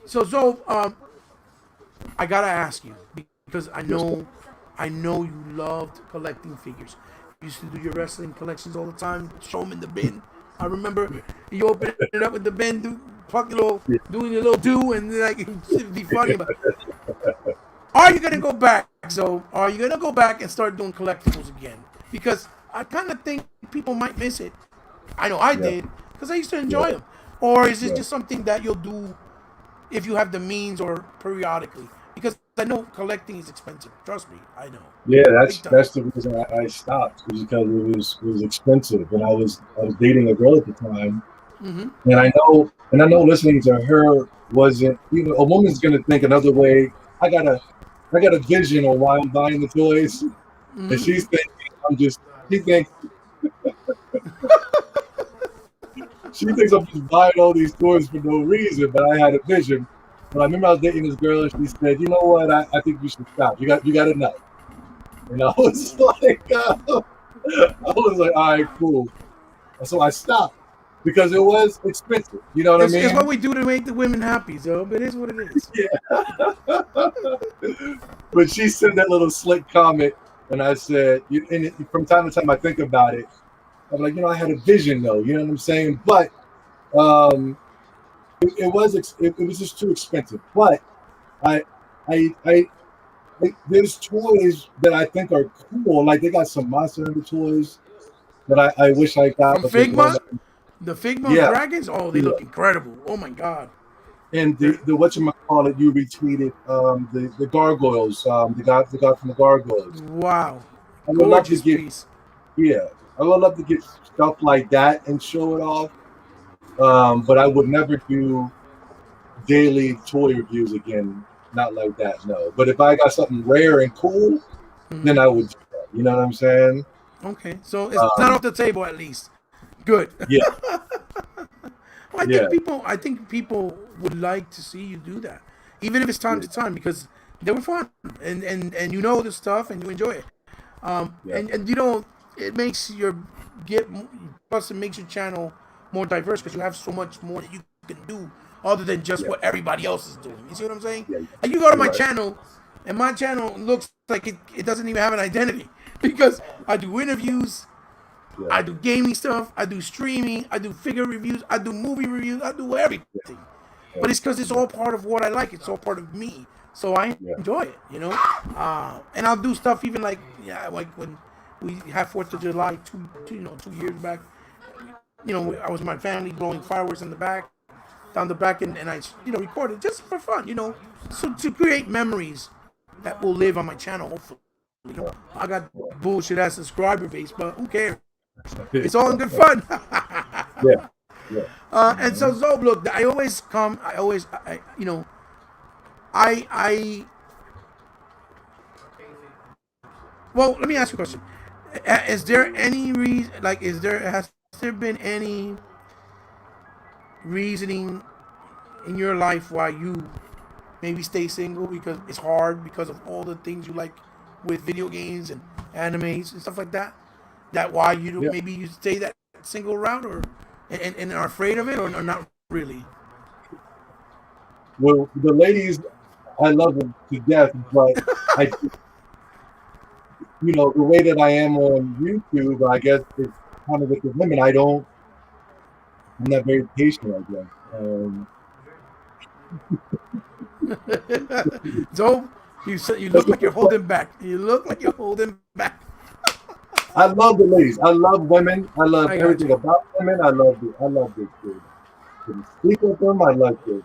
So I gotta ask you because I know you loved collecting figures. You used to do your wrestling collections all the time. Show them in the bin. I remember you open it up with the bin, doing your little do, and like it'd be funny. But are you gonna go back? So are you gonna go back and start doing collectibles again? Because I kind of think people might miss it. I know I Yeah. did because I used to enjoy them. Or is it Yeah. just something that you'll do if you have the means or periodically? Because I know collecting is expensive. Trust me, I know. Yeah, Big time. that's the reason I stopped, was because it was expensive, and I was dating a girl at the time, and I know listening to her wasn't, you know, a woman's gonna think another way. I got a vision on why I'm buying the toys, and she's thinking I'm just she thinks she thinks I'm just buying all these toys for no reason, but I had a vision. But I remember I was dating this girl, and she said, "You know what? I think you should stop. You got enough." And I was like, I was like, all right, cool. And so I stopped because it was expensive. You know what I It's what mean? we do to make the women happy, so it is what it is. Yeah. But she said that little slick comment, and I said, from time to time I think about it. I'm like, you know, I had a vision though. You know what I'm saying? But um, it was just too expensive. But I I there's toys that I think are cool. Like they got some Monster Hunter toys that I wish I got, From but they're going Figma, up. the Figma Yeah, dragons, oh, they yeah. look incredible. Oh my god. And They're the whatchamacallit, you retweeted the gargoyles, the guy from the gargoyles. wow, I would love to gorgeous get, piece. yeah, I would love to get stuff like that and show it off. But I would never do daily toy reviews again. Not like that, no. But if I got something rare and cool, then I would do that. You know what I'm saying? Okay, so it's not Um, off the table at least. Good. yeah, Well, yeah, I think people would like to see you do that, even if it's time yeah, to time, because they were fun, and you know the stuff and you enjoy it. yeah, And you know it makes your get plus it makes your channel more diverse because you have so much more that you can do other than just yeah, what everybody else is doing. You see what I'm saying? yeah. Like you go to You're my right. channel, and my channel looks like it doesn't even have an identity because I do interviews. Yeah, I do gaming stuff. I do streaming. I do figure reviews. I do movie reviews. I do everything. yeah, But it's because it's all part of what I like. It's all part of me. So I yeah, enjoy it, you know. And I'll do stuff even like when we had 4th of July 2 years back. You know, I was with my family blowing fireworks in the back, down the back, and I recorded just for fun, so to create memories that will live on my channel. Hopefully, I got bullshit ass subscriber base, but who cares? It's all in good fun. yeah, yeah. And so Zob, look, I always come. I always, I. Well, let me ask you a question. Is there any reason? Like, has there been any reasoning in your life why you maybe stay single because it's hard because of all the things you like with video games and animes and stuff like that? That why you Yeah. maybe you stay that single route or and are afraid of it or not really? Well, the ladies, I love them to death, but I, the way that I am on YouTube, I guess it's kind of with the women. I'm not very patient, I guess. So you look like you're holding back. You look like you're holding back. I love the ladies. I love women. I love I got everything you. about women. I love the speak of them. I like the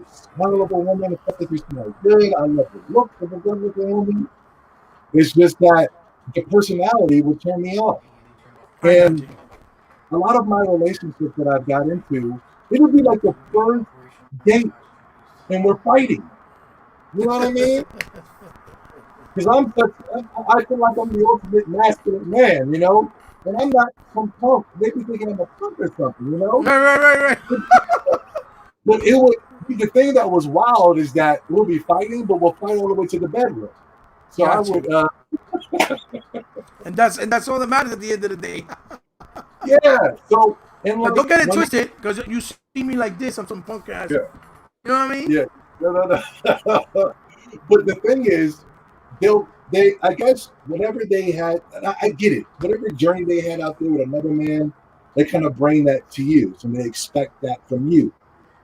smell of a woman, the fact that you smell good. I love the look of a good looking woman. It's just that the personality would turn me off. I got And you. a lot of my relationships that I've got into, it'll be like the first date and we're fighting. You know what I mean? Because I feel like I'm the ultimate masculine man, you know? And I'm not some punk. They be thinking I'm a punk or something, you know? Right. But it would, the thing that was wild is that we'll be fighting, but we'll fight all the way to the bedroom. So I Got would, you. And that's all that matters at the end of the day. yeah. So, and But like, don't get it when, twisted, because you see me like this, I'm some punk ass. yeah, You know what I mean? yeah. No. But the thing is, I guess, whatever they had, and I get it, whatever journey they had out there with another man, they kind of bring that to you. So they expect that from you.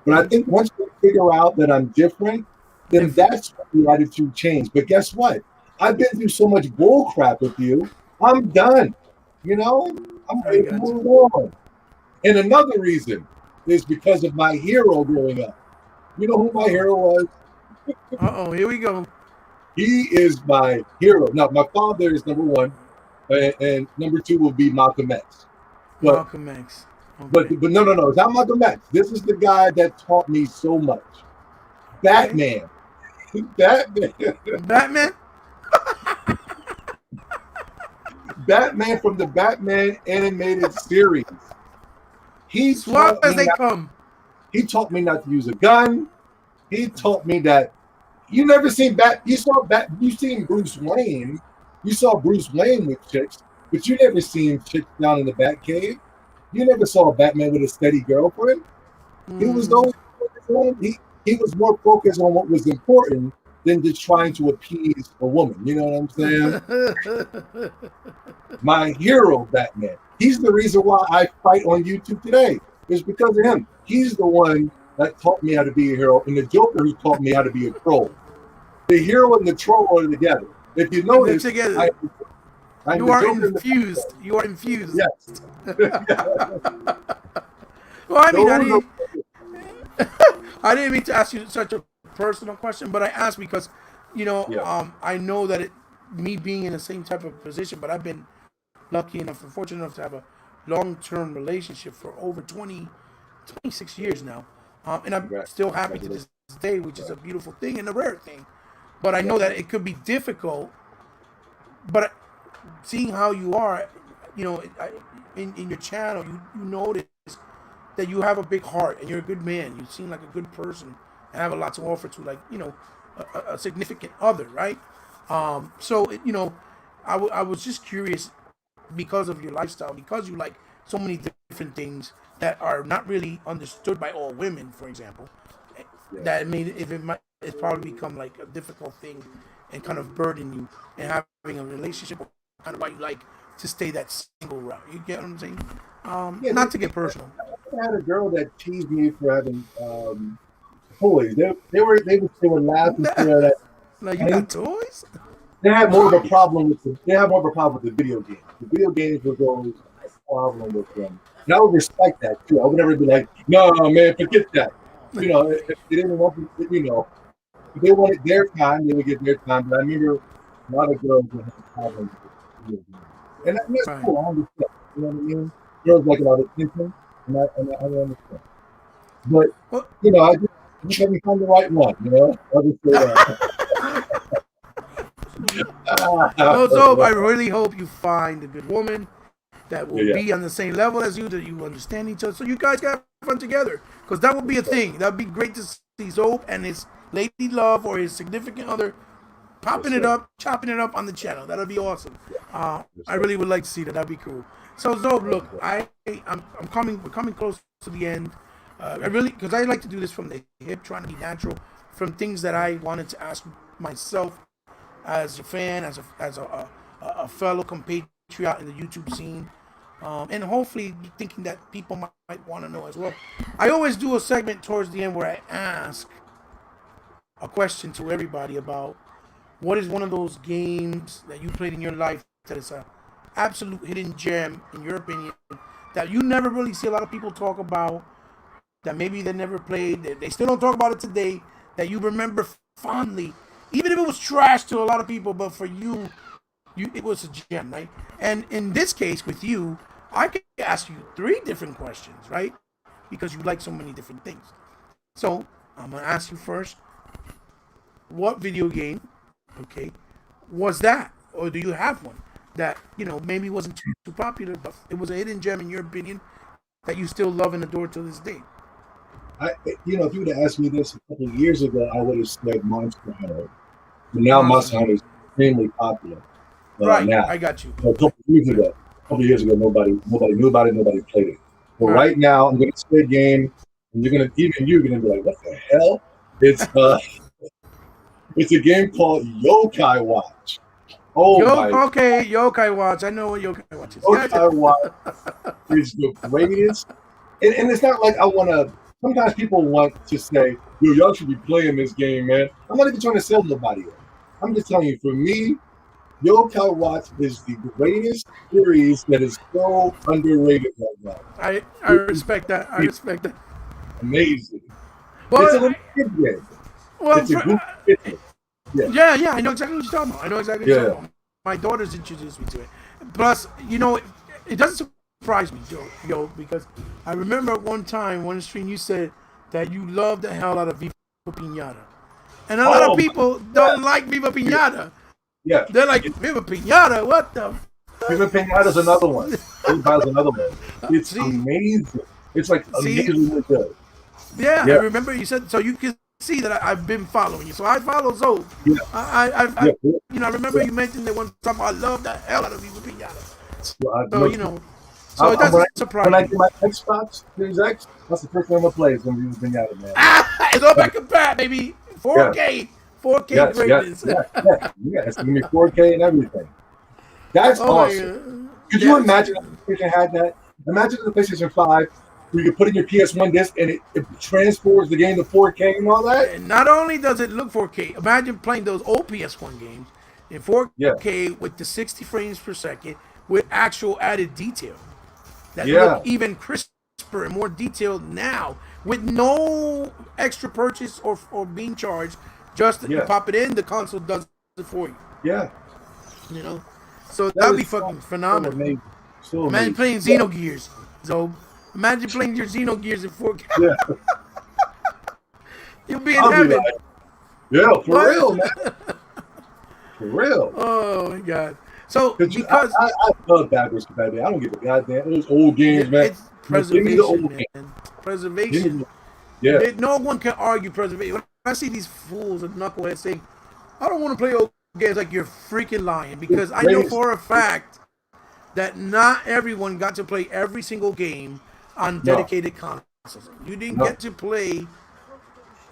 But I think once they figure out that I'm different, then Different. that's when the attitude changed. But guess what? I've been through so much bull crap with you. I'm done. You know, I'm I ready to got you. move on. And another reason is because of my hero growing up. You know who my hero was? Here we go. He is my hero. Now, my father is number one, and number two will be Malcolm X. But Malcolm X. but Okay. but no. It's not Malcolm X. This is the guy that taught me so much. Okay. Batman. Batman. Batman? Batman from the Batman animated series. He Suave taught as me they not, come. he taught me not to use a gun. He taught me that you never seen you seen Bruce Wayne. You saw Bruce Wayne with chicks, but you never seen chicks down in the Batcave. You never saw a Batman with a steady girlfriend. He was Mm. always he was more focused on what was important than just trying to appease a woman. You know what I'm saying? My hero, Batman. He's the reason why I fight on YouTube today. It's because of him. He's the one that taught me how to be a hero, and the Joker who taught me how to be a troll. The hero and the troll are together. If you They're notice, together. I'm You the are Joker and the infused. You are infused. yes. Well, I mean, Those are I didn't mean to ask you such a personal question, but I asked because, yeah, I know that me being in the same type of position, but I've been lucky enough and fortunate enough to have a long-term relationship for over 26 years now. And I'm still happy to this day, which is a beautiful thing and a rare thing. But I know that it could be difficult. But seeing how you are, in your channel, you notice that you have a big heart and you're a good man. You seem like a good person and have a lot to offer to, like, a significant other, right? I was just curious because of your lifestyle, because you like so many different things that are not really understood by all women, for example, yeah. that it's probably become like a difficult thing and kind of burden you and having a relationship, kind of why you like to stay that single route. You get what I'm saying? Yeah, Not to get personal. I had a girl that teased me for having toys. They were laughing for that. Like, you Thing. got toys? They had more of a problem with the video games. The video games was always a problem with them. And I would respect that too. I would never be like, no, man, forget that. You know, if they didn't want to, if they wanted their time, they would get their time. But I remember a lot of girls would have problems with video games. And that's Right. cool. I understand. You know what I mean? Girls like a lot of attention, and I understand. But, Well, I just haven't found the right one, I'll just say that. no, so I really hope you find a good woman that will Yeah. be on the same level as you, that you understand each other, so you guys can have fun together. Because that would be a thing. That would be great to see Zobe and his lady love or his significant other popping it up, chopping it up on the channel. That'd be awesome. I really would like to see that. That'd be cool. So Zobe, look, we're coming close to the end. I really, because I like to do this from the hip, trying to be natural, from things that I wanted to ask myself as a fan, as a fellow compatriot in the YouTube scene, and hopefully thinking that people might want to know as well. I always do a segment towards the end where I ask a question to everybody about what is one of those games that you played in your life that is a absolute hidden gem in your opinion that you never really see a lot of people talk about, that maybe they never played, they still don't talk about it today, that you remember fondly, even if it was trash to a lot of people, but for you, it was a gem, right? And in this case, with you, I could ask you 3 different questions, right? Because you like so many different things. So I'm gonna ask you first, what video game, okay, was that, or do you have one that maybe wasn't too popular, but it was a hidden gem in your opinion that you still love and adore to this day? If you would have asked me this a couple of years ago, I would have said Monster Hunter. But now Monster Monster Hunter. Hunter is extremely popular. Right, Now, I got you. so a couple of years ago, nobody knew about it. Nobody played it. But Right. right now, I'm going to say a game, and you're going to be like, "What the hell?" It's it's a game called Yokai Watch. Oh my! Yokai Watch. I know what Yokai Watch is. Yokai Watch is the greatest, and it's not like I want to. Sometimes people want to say, "Yo, y'all should be playing this game, man." I'm not even trying to sell nobody it. I'm just telling you, for me, Yokai Watch is the greatest series that is so underrated right now. I respect that. I respect that. Amazing. Well, It's a little kid game. It's a good kid game. Yeah, I know exactly what you're talking about. I know exactly what you're talking about. My daughter's introduced me to it. Plus, it doesn't surprise me, Joe, because I remember at one time, one stream, you said that you love the hell out of Viva Pinata. And a lot of people don't like Viva Pinata. Yeah. They're like, Viva Pinata, what the? Viva Pinata's another one. Viva's another one. It's amazing. It's like amazingly good. Yeah, I remember you said, so you can see that I've been following you. So I follow Zobe. Yeah. I remember you mentioned that one time. I love the hell out of Viva Pinata. So it doesn't surprise me. When I get my Xbox Series X, that's the first thing I'm gonna play is gonna be Viva Pinata, man. It's all back and back, baby. 4K. 4K greatness. Yeah, it's gonna be 4K and everything. That's awesome. Could you imagine if the PlayStation had that? Imagine the PlayStation 5, where you could put in your PS1 disc and it transports the game to 4K and all that. And not only does it look 4K, imagine playing those old PS1 games in 4K with the 60 frames per second with actual added detail that look even crisper and more detailed now with no extra purchase or being charged. Just you pop it in, the console does it for you. Yeah. So that'd be fucking phenomenal. Imagine playing Xenogears. So imagine playing your Xenogears in 4K. Yeah. You'll be in heaven. For real, man. For real. Oh my god. So because I love backwards compatibility. I don't give a goddamn. Those old games, man. It's preservation, man. Preservation. Yeah. No one can argue preservation. When I see these fools and knuckleheads saying, I don't want to play old games, like, you're freaking lying. Because I know for a fact that not everyone got to play every single game on dedicated consoles. You didn't get to play.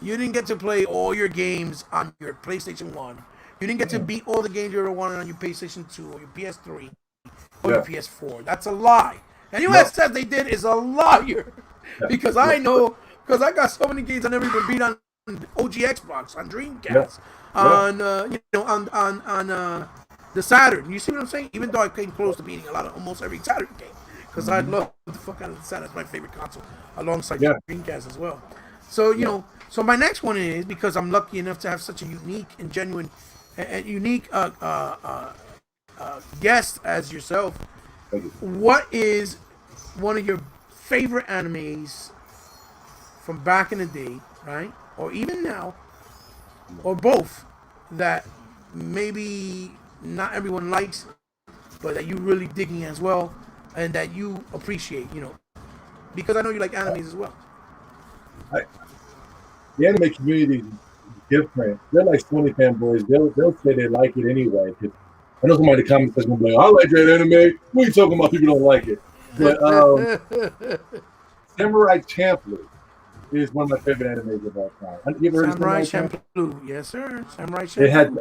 You didn't get to play all your games on your PlayStation 1. You didn't get to beat all the games you ever wanted on your PlayStation 2 or your PS3 or your PS4. That's a lie. Anyone that says they did is a liar. Because I know, because I got so many games I never even beat on OG Xbox, on Dreamcast, on the Saturn. You see what I'm saying? Even though I came close to beating almost every Saturn game, because I love the fuck out of the Saturn. It's my favorite console, alongside the Dreamcast as well. So so my next one is, because I'm lucky enough to have such a unique and genuine, unique guest as yourself. What is one of your favorite animes from back in the day, right? Or even now, or both, that maybe not everyone likes, but that you really digging as well, and that you appreciate, because I know you like animes as well. The anime community is different. They're like Sony fanboys. They'll say they like it anyway. I know somebody in the comments is going to be like, I like that anime. What are you talking about? People don't like it. But Samurai Champloo is one of my favorite animes of all time. You ever heard of Samurai Champloo? Yes, sir. Samurai Champloo. It had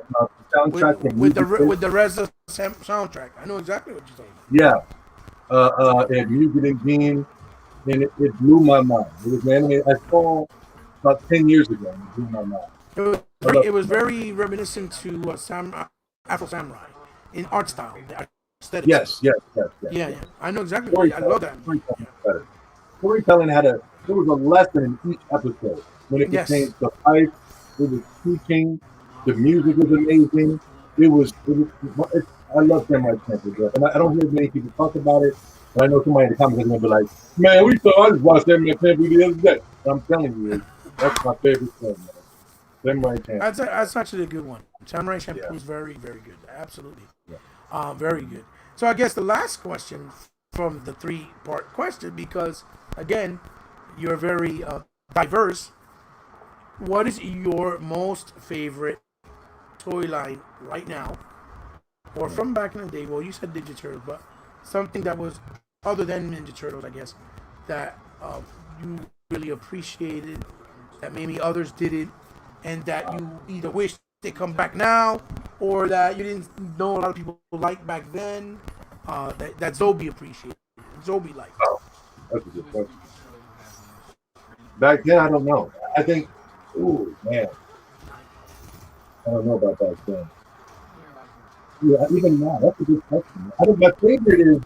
soundtrack with the Reza soundtrack. I know exactly what you're saying. Yeah. It had music and theme, and it blew my mind. It was an anime I saw about 10 years ago. It blew my mind. It was very reminiscent to Afro Samurai in art style. Yes. Yeah. I know exactly what I love that. Storytelling there was a lesson in each episode. When it became the fight, it was teaching, the music was amazing. I love Samurai Champloo, and I don't hear many people talk about it. And I know somebody in the comments is gonna be like, "Man, I just watched Samurai Champloo the other day." And I'm telling you, that's my favorite film, man. Samurai Champloo. That's actually a good one. Samurai Champloo is very, very good. Absolutely. Very good. So I guess the last question from the 3-part question, because again, you're very diverse. What is your most favorite toy line right now, or from back in the day? Well, you said Ninja Turtles, but something that was other than Ninja Turtles, I guess, that you really appreciated, that maybe others didn't, and that you either wish they come back now, or that you didn't know a lot of people liked back then, that Zobe appreciated, Zobe liked. Oh, that's a good question. Back then, I don't know. I think, ooh, man, I don't know about back then. Yeah, even now, that's a good question. I think my favorite is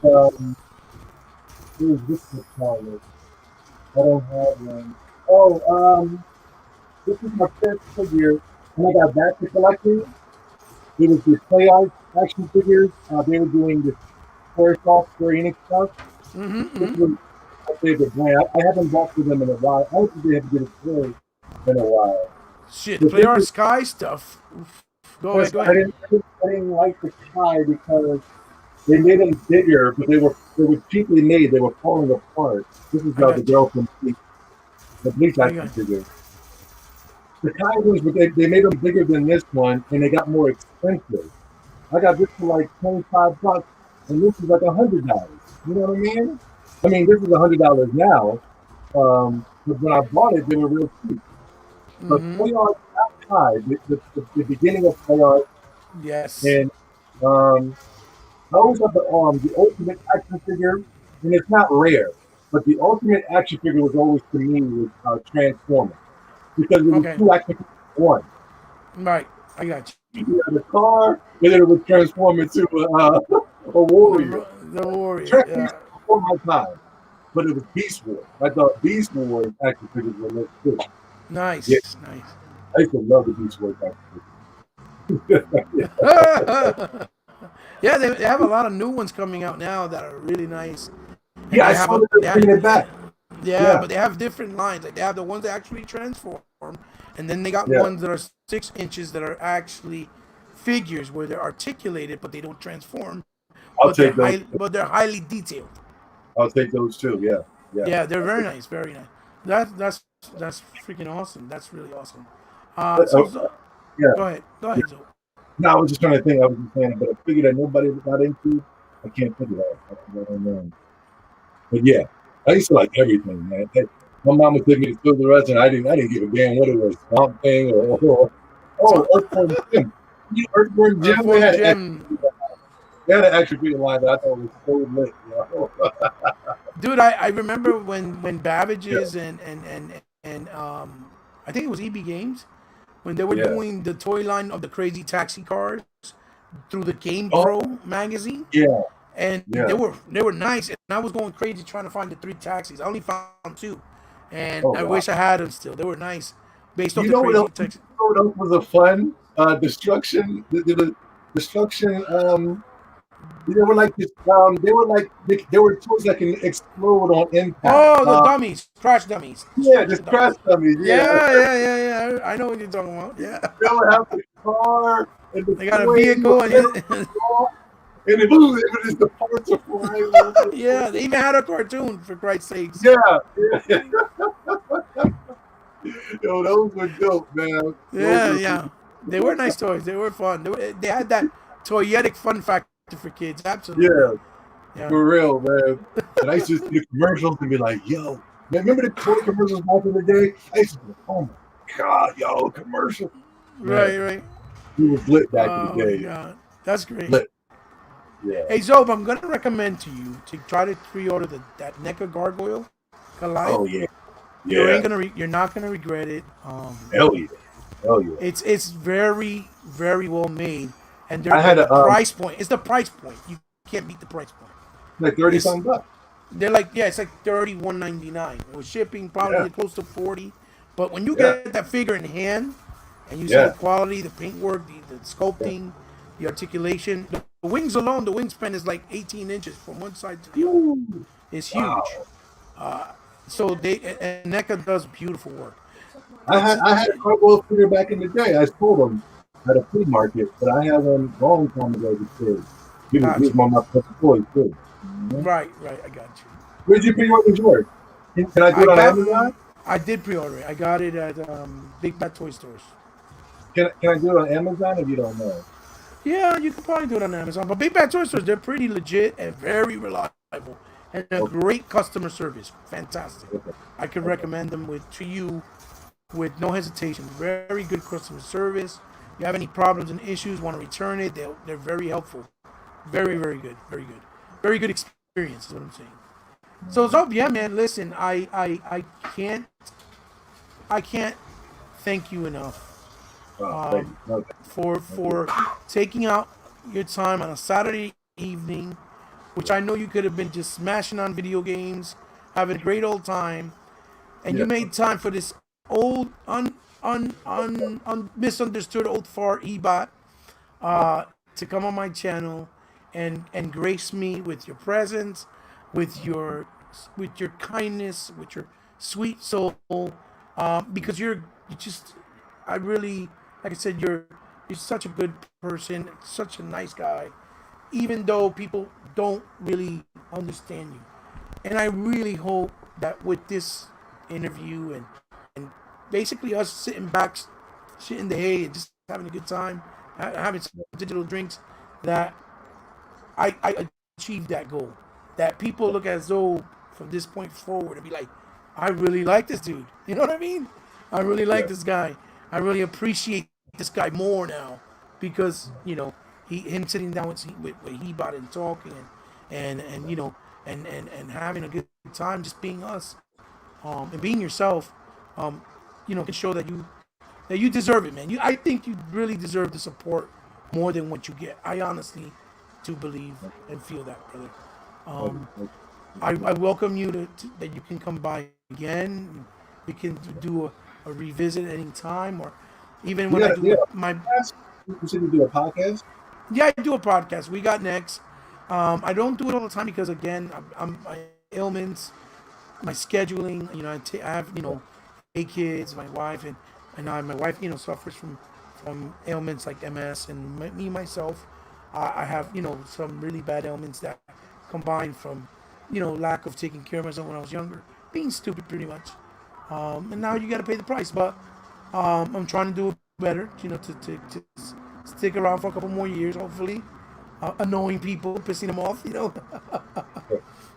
this one. I don't have one. This is my first figure, and I got back to collecting. It was the Play Art action figures. They were doing this Square Enix stuff. This was my favorite brand. I haven't bought for them in a while. I don't think they have a good toy in a while. Shit, Play Art Sky stuff. Go ahead. I didn't like the Sky because they made them bigger, but they were cheaply made. They were falling apart. This is the girl from the Bleach action figure. The Kai ones, but they made them bigger than this one, and they got more expensive. I got this for like $25, and this is like $100. You know what I mean? I mean, this is $100 now, but when I bought it, they were real cheap. But Play Art Kai, the beginning of Play Art, yes, and I always have the ultimate action figure, and it's not rare, but the ultimate action figure was always to me was Transformer. Because it was 2 action figures in one. Right, I got you. You had a car, and then it would transform into a warrior. The warrior, before my time. But it was Beast Wars. I thought Beast Wars action figures were look good. Nice, nice. I used to love the Beast Wars action figures. Yeah, they have a lot of new ones coming out now that are really nice. And yeah, I saw that they're bringing it back. Yeah, but they have different lines. Like they have the ones that actually transform, and then they got ones that are 6 inches that are actually figures where they're articulated, but they don't transform. I'll take those. But they're highly detailed. I'll take those too. Yeah. Yeah, they're very nice. Very nice. That's freaking awesome. That's really awesome. Yeah. Go ahead, Zoe. No, I was just trying to think. I was just saying, but a figure that nobody got into, I can't think of that. I don't know. But yeah, I used to like everything, man. My mom would take me to Toys R Us, and I didn't give a damn what it was, Swamp Thing or Earthworm Jim. Earthworm Jim. They had an action figure line that I thought was so lit. You know? Dude, I remember when Babbage's and I think it was EB Games when they were doing the toy line of the Crazy Taxi cars through the Game Pro magazine. Yeah. And they were nice, and I was going crazy trying to find the 3 taxis. I only found 2, and I wish I had them still. They were nice, based on the Crazy Taxi. You know what was a fun destruction? The destruction. They were like this. They were toys that can explode on impact. Oh, the dummies, crash dummies. Yeah, the crash dummies. Yeah. I know what you're talking about. Yeah. They would have the car. And they got a vehicle and it was just the parts are flying. Yeah, they even had a cartoon, for Christ's sakes. Yeah. Yo, those were dope, man. Yeah. They were nice toys. They were fun. They had that toyetic fun factor for kids. Absolutely. Yeah. For real, man. And I used to see the commercials and be like, yo, man, remember the toy commercials back in the day? I used to be like, oh my God, yo, commercial. Right. He was lit back in the day. God. That's great. Lit. Yeah. Hey, Zobe, I'm going to recommend to you to try to pre-order that NECA Gargoyle Goliath. Oh, yeah. You're not gonna regret it. Hell yeah. It's very, very well made, and there's price point. It's the price point. You can't beat the price point. Like $30 bucks. They're like it's like $31.99 with shipping, probably close to $40. But when you get that figure in hand, and you see the quality, the paintwork, the sculpting, the articulation. The wings alone, the wingspan is like 18 inches from one side to the other. Ooh, It's wow. huge. So and NECA does beautiful work. I It's had a Carbo figure back in the day. I sold them at a flea market, but I had one long time ago as a kid. He was gotcha. one of my first toys too. Mhm. Right, I got you. Where'd you pre-order yours? Can I do I it on got, Amazon? I did pre-order it. I got it at Big Bad Toy Stores. Can I do it on Amazon if you don't know? Yeah, you can probably do it on Amazon. But Big Bad Toy Stores, they're pretty legit and very reliable, and a Okay, great customer service. Fantastic. okay, I could okay. recommend them to you with no hesitation. Very good customer service. You have any problems and issues, want to return it, they're very helpful. Very good. Very good experience is what I'm saying. So Zob, yeah, man. Listen, I can't thank you enough Thank you. No, thank you. for taking out your time on a Saturday evening, which I know you could have been just smashing on video games, having a great old time, and you Yeah, made time for this old misunderstood old fart ebot to come on my channel and grace me with your presence, with your kindness, with your sweet soul, because you just I really, like I said, you're such a good person, such a nice guy, even though people don't really understand you. And I really hope that with this interview and basically us sitting back, shitting the hay, and just having a good time, having some digital drinks, that I achieved that goal. That people look at Zoe from this point forward and be like, I really like this dude. You know what I mean? I really like yeah. this guy. I really appreciate this guy more now because him sitting down with he bought and talking and and having a good time, just being us, and being yourself, can show that you deserve it, man. I think you really deserve the support more than what you get. I honestly do believe and feel that, brother. Thank you. Um, Thank I welcome you that you can come by again. We can do a revisit anytime, or even when I do Yeah. my Podcast? You said you do a podcast? yeah, I do a podcast. We got next. I don't do it all the time because again, my ailments, my scheduling. I have eight kids, my wife, my wife suffers from ailments like MS, and me myself, I have some really bad ailments that combined from lack of taking care of myself when I was younger, being stupid pretty much, and now you got to pay the price. But I'm trying to do it better, to stick around for a couple more years, hopefully, annoying people, pissing them off, Yeah.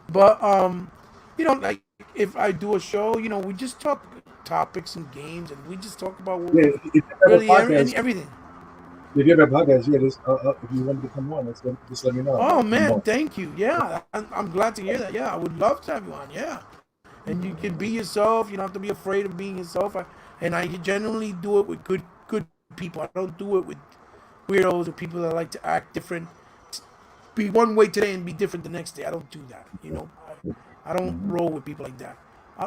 But like if I do a show, we just talk topics and games, and we just talk about Yeah, if you have a really podcast, everything. if you have a podcast, yeah, if you wanted to come on, just let me know. Oh I'll come man, on. thank you. Yeah, I'm glad to hear that. Yeah, I would love to have you on. Yeah, and you can be yourself. You don't have to be afraid of being yourself. And I generally do it with good people. I don't do it with weirdos or people that like to act different, be one way today and be different the next day. I don't do that. I don't Mhm. roll with people like that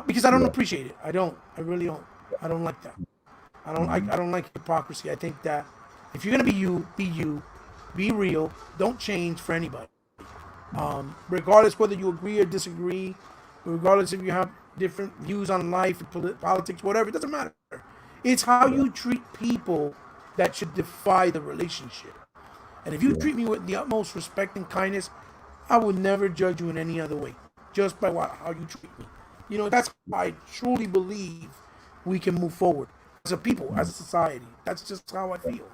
because I don't Yeah. appreciate it. I don't. I really don't. I don't like that. Mhm. I don't like hypocrisy. I think that if you're gonna be you, be real. Don't change for anybody. Regardless whether you agree or disagree, regardless if you have different views on life, politics, whatever, it doesn't matter. It's how Yeah. you treat people that should defy the relationship. And if you Yeah. treat me with the utmost respect and kindness, I would never judge you in any other way, just by how you treat me. That's how I truly believe we can move forward as a people, as Mhm. a society. That's just how I feel.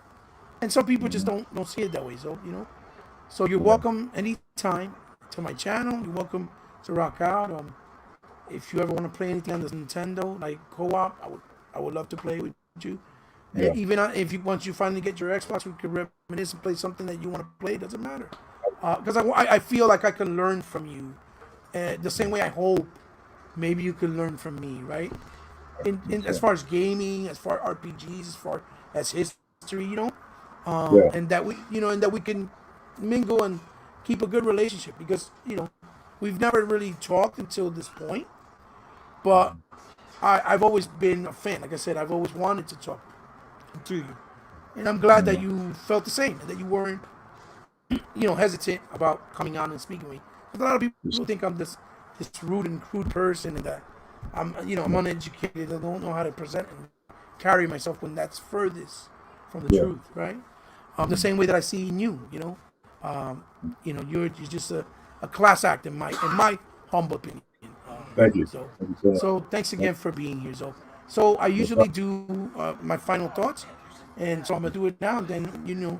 And some people just Mhm. don't see it that way. So you're Yeah. welcome anytime to my channel. You're welcome to rock out. If you ever want to play anything on the Nintendo, like co-op, I would love to play with you. Yeah. Even if you once you finally get your Xbox, we could reminisce and play something that you want to play. It doesn't matter, because I feel like I can learn from you, the same way I hope maybe you can learn from me, right? In as Yeah. far as gaming, as far as RPGs, as far as history, Yeah. and that we can mingle and keep a good relationship because we've never really talked until this point, but I've always been a fan. Like I said, I've always wanted to talk to you, and I'm glad that Mhm. you felt the same and that you weren't hesitant about coming on and speaking with me. A lot of people think I'm this rude and crude person, and that I'm uneducated. I don't know how to present and carry myself when that's furthest from the truth, right? The same way that I see in you, you're just a class act in my humble opinion. Thank you. So, Thank you so much. thanks again for being here, Zoe. So I usually do my final thoughts, and so I'm gonna do it now. And then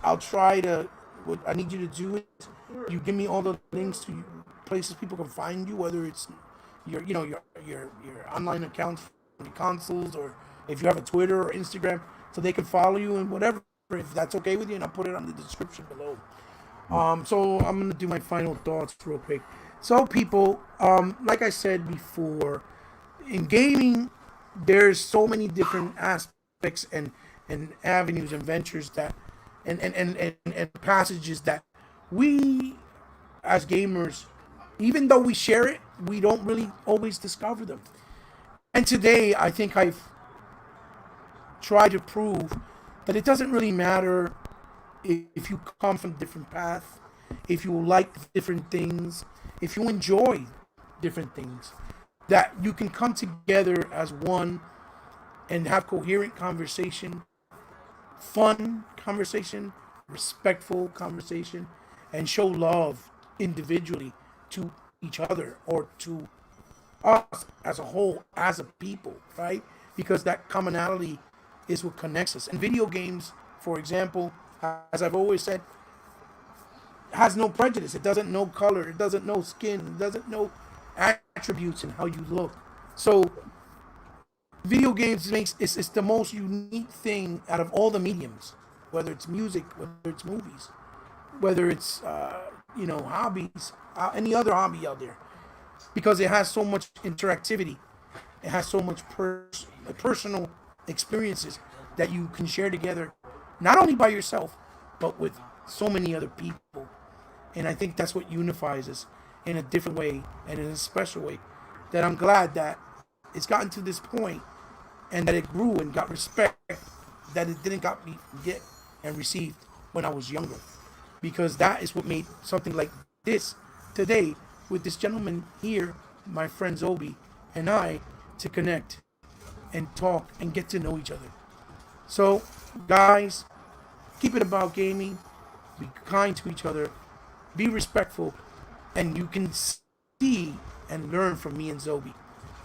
I'll try to. What I need you to do is you give me all the links to places people can find you, whether it's your online accounts from your consoles, or if you have a Twitter or Instagram, so they can follow you and whatever. If that's okay with you, and I'll put it on the description below. So I'm gonna do my final thoughts real quick. So people, like I said before, in gaming, there's so many different aspects and avenues and ventures that and passages that we as gamers, even though we share it, we don't really always discover them. And today I think I've tried to prove that it doesn't really matter if you come from a different path, if you like different things, if you enjoy different things, that you can come together as one and have coherent conversation, fun conversation, respectful conversation, and show love individually to each other or to us as a whole, as a people, right? Because that commonality is what connects us. And video games, for example, as I've always said, has no prejudice. It doesn't know color. It doesn't know skin. It doesn't know attributes and how you look. So video games it's the most unique thing out of all the mediums, whether it's music, whether it's movies, whether it's hobbies, any other hobby out there, because it has so much interactivity. It has so much personal experiences that you can share together, not only by yourself, but with so many other people. And I think that's what unifies us in a different way and in a special way. That I'm glad that it's gotten to this point and that it grew and got respect that it didn't get and received when I was younger. Because that is what made something like this today with this gentleman here, my friend Zobe, and I, to connect and talk and get to know each other. So, guys, keep it about gaming. Be kind to each other. Be respectful. And you can see and learn from me and Zobe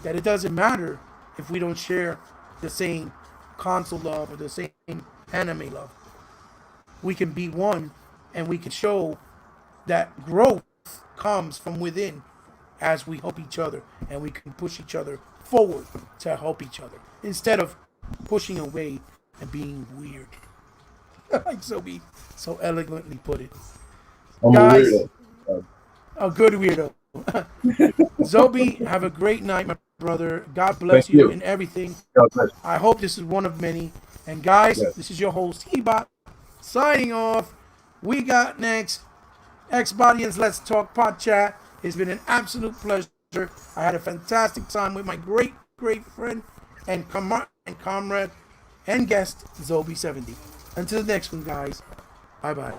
that it doesn't matter if we don't share the same console love or the same anime love. We can be one, and we can show that growth comes from within as we help each other, and we can push each other forward to help each other instead of pushing away and being weird. Like Zobe so elegantly put it. I'm Guys, a weirdo. a good weirdo. Zobe, have a great night, my brother. God bless Thank you. in everything. God bless. I hope this is one of many. And guys, Yes. this is your host, Hebot, signing off. We got next xbotians. Let's talk podchat. It's been an absolute pleasure. I had a fantastic time with my great friend and comrade and guest, Zobe70. Until the next one, guys. Bye-bye.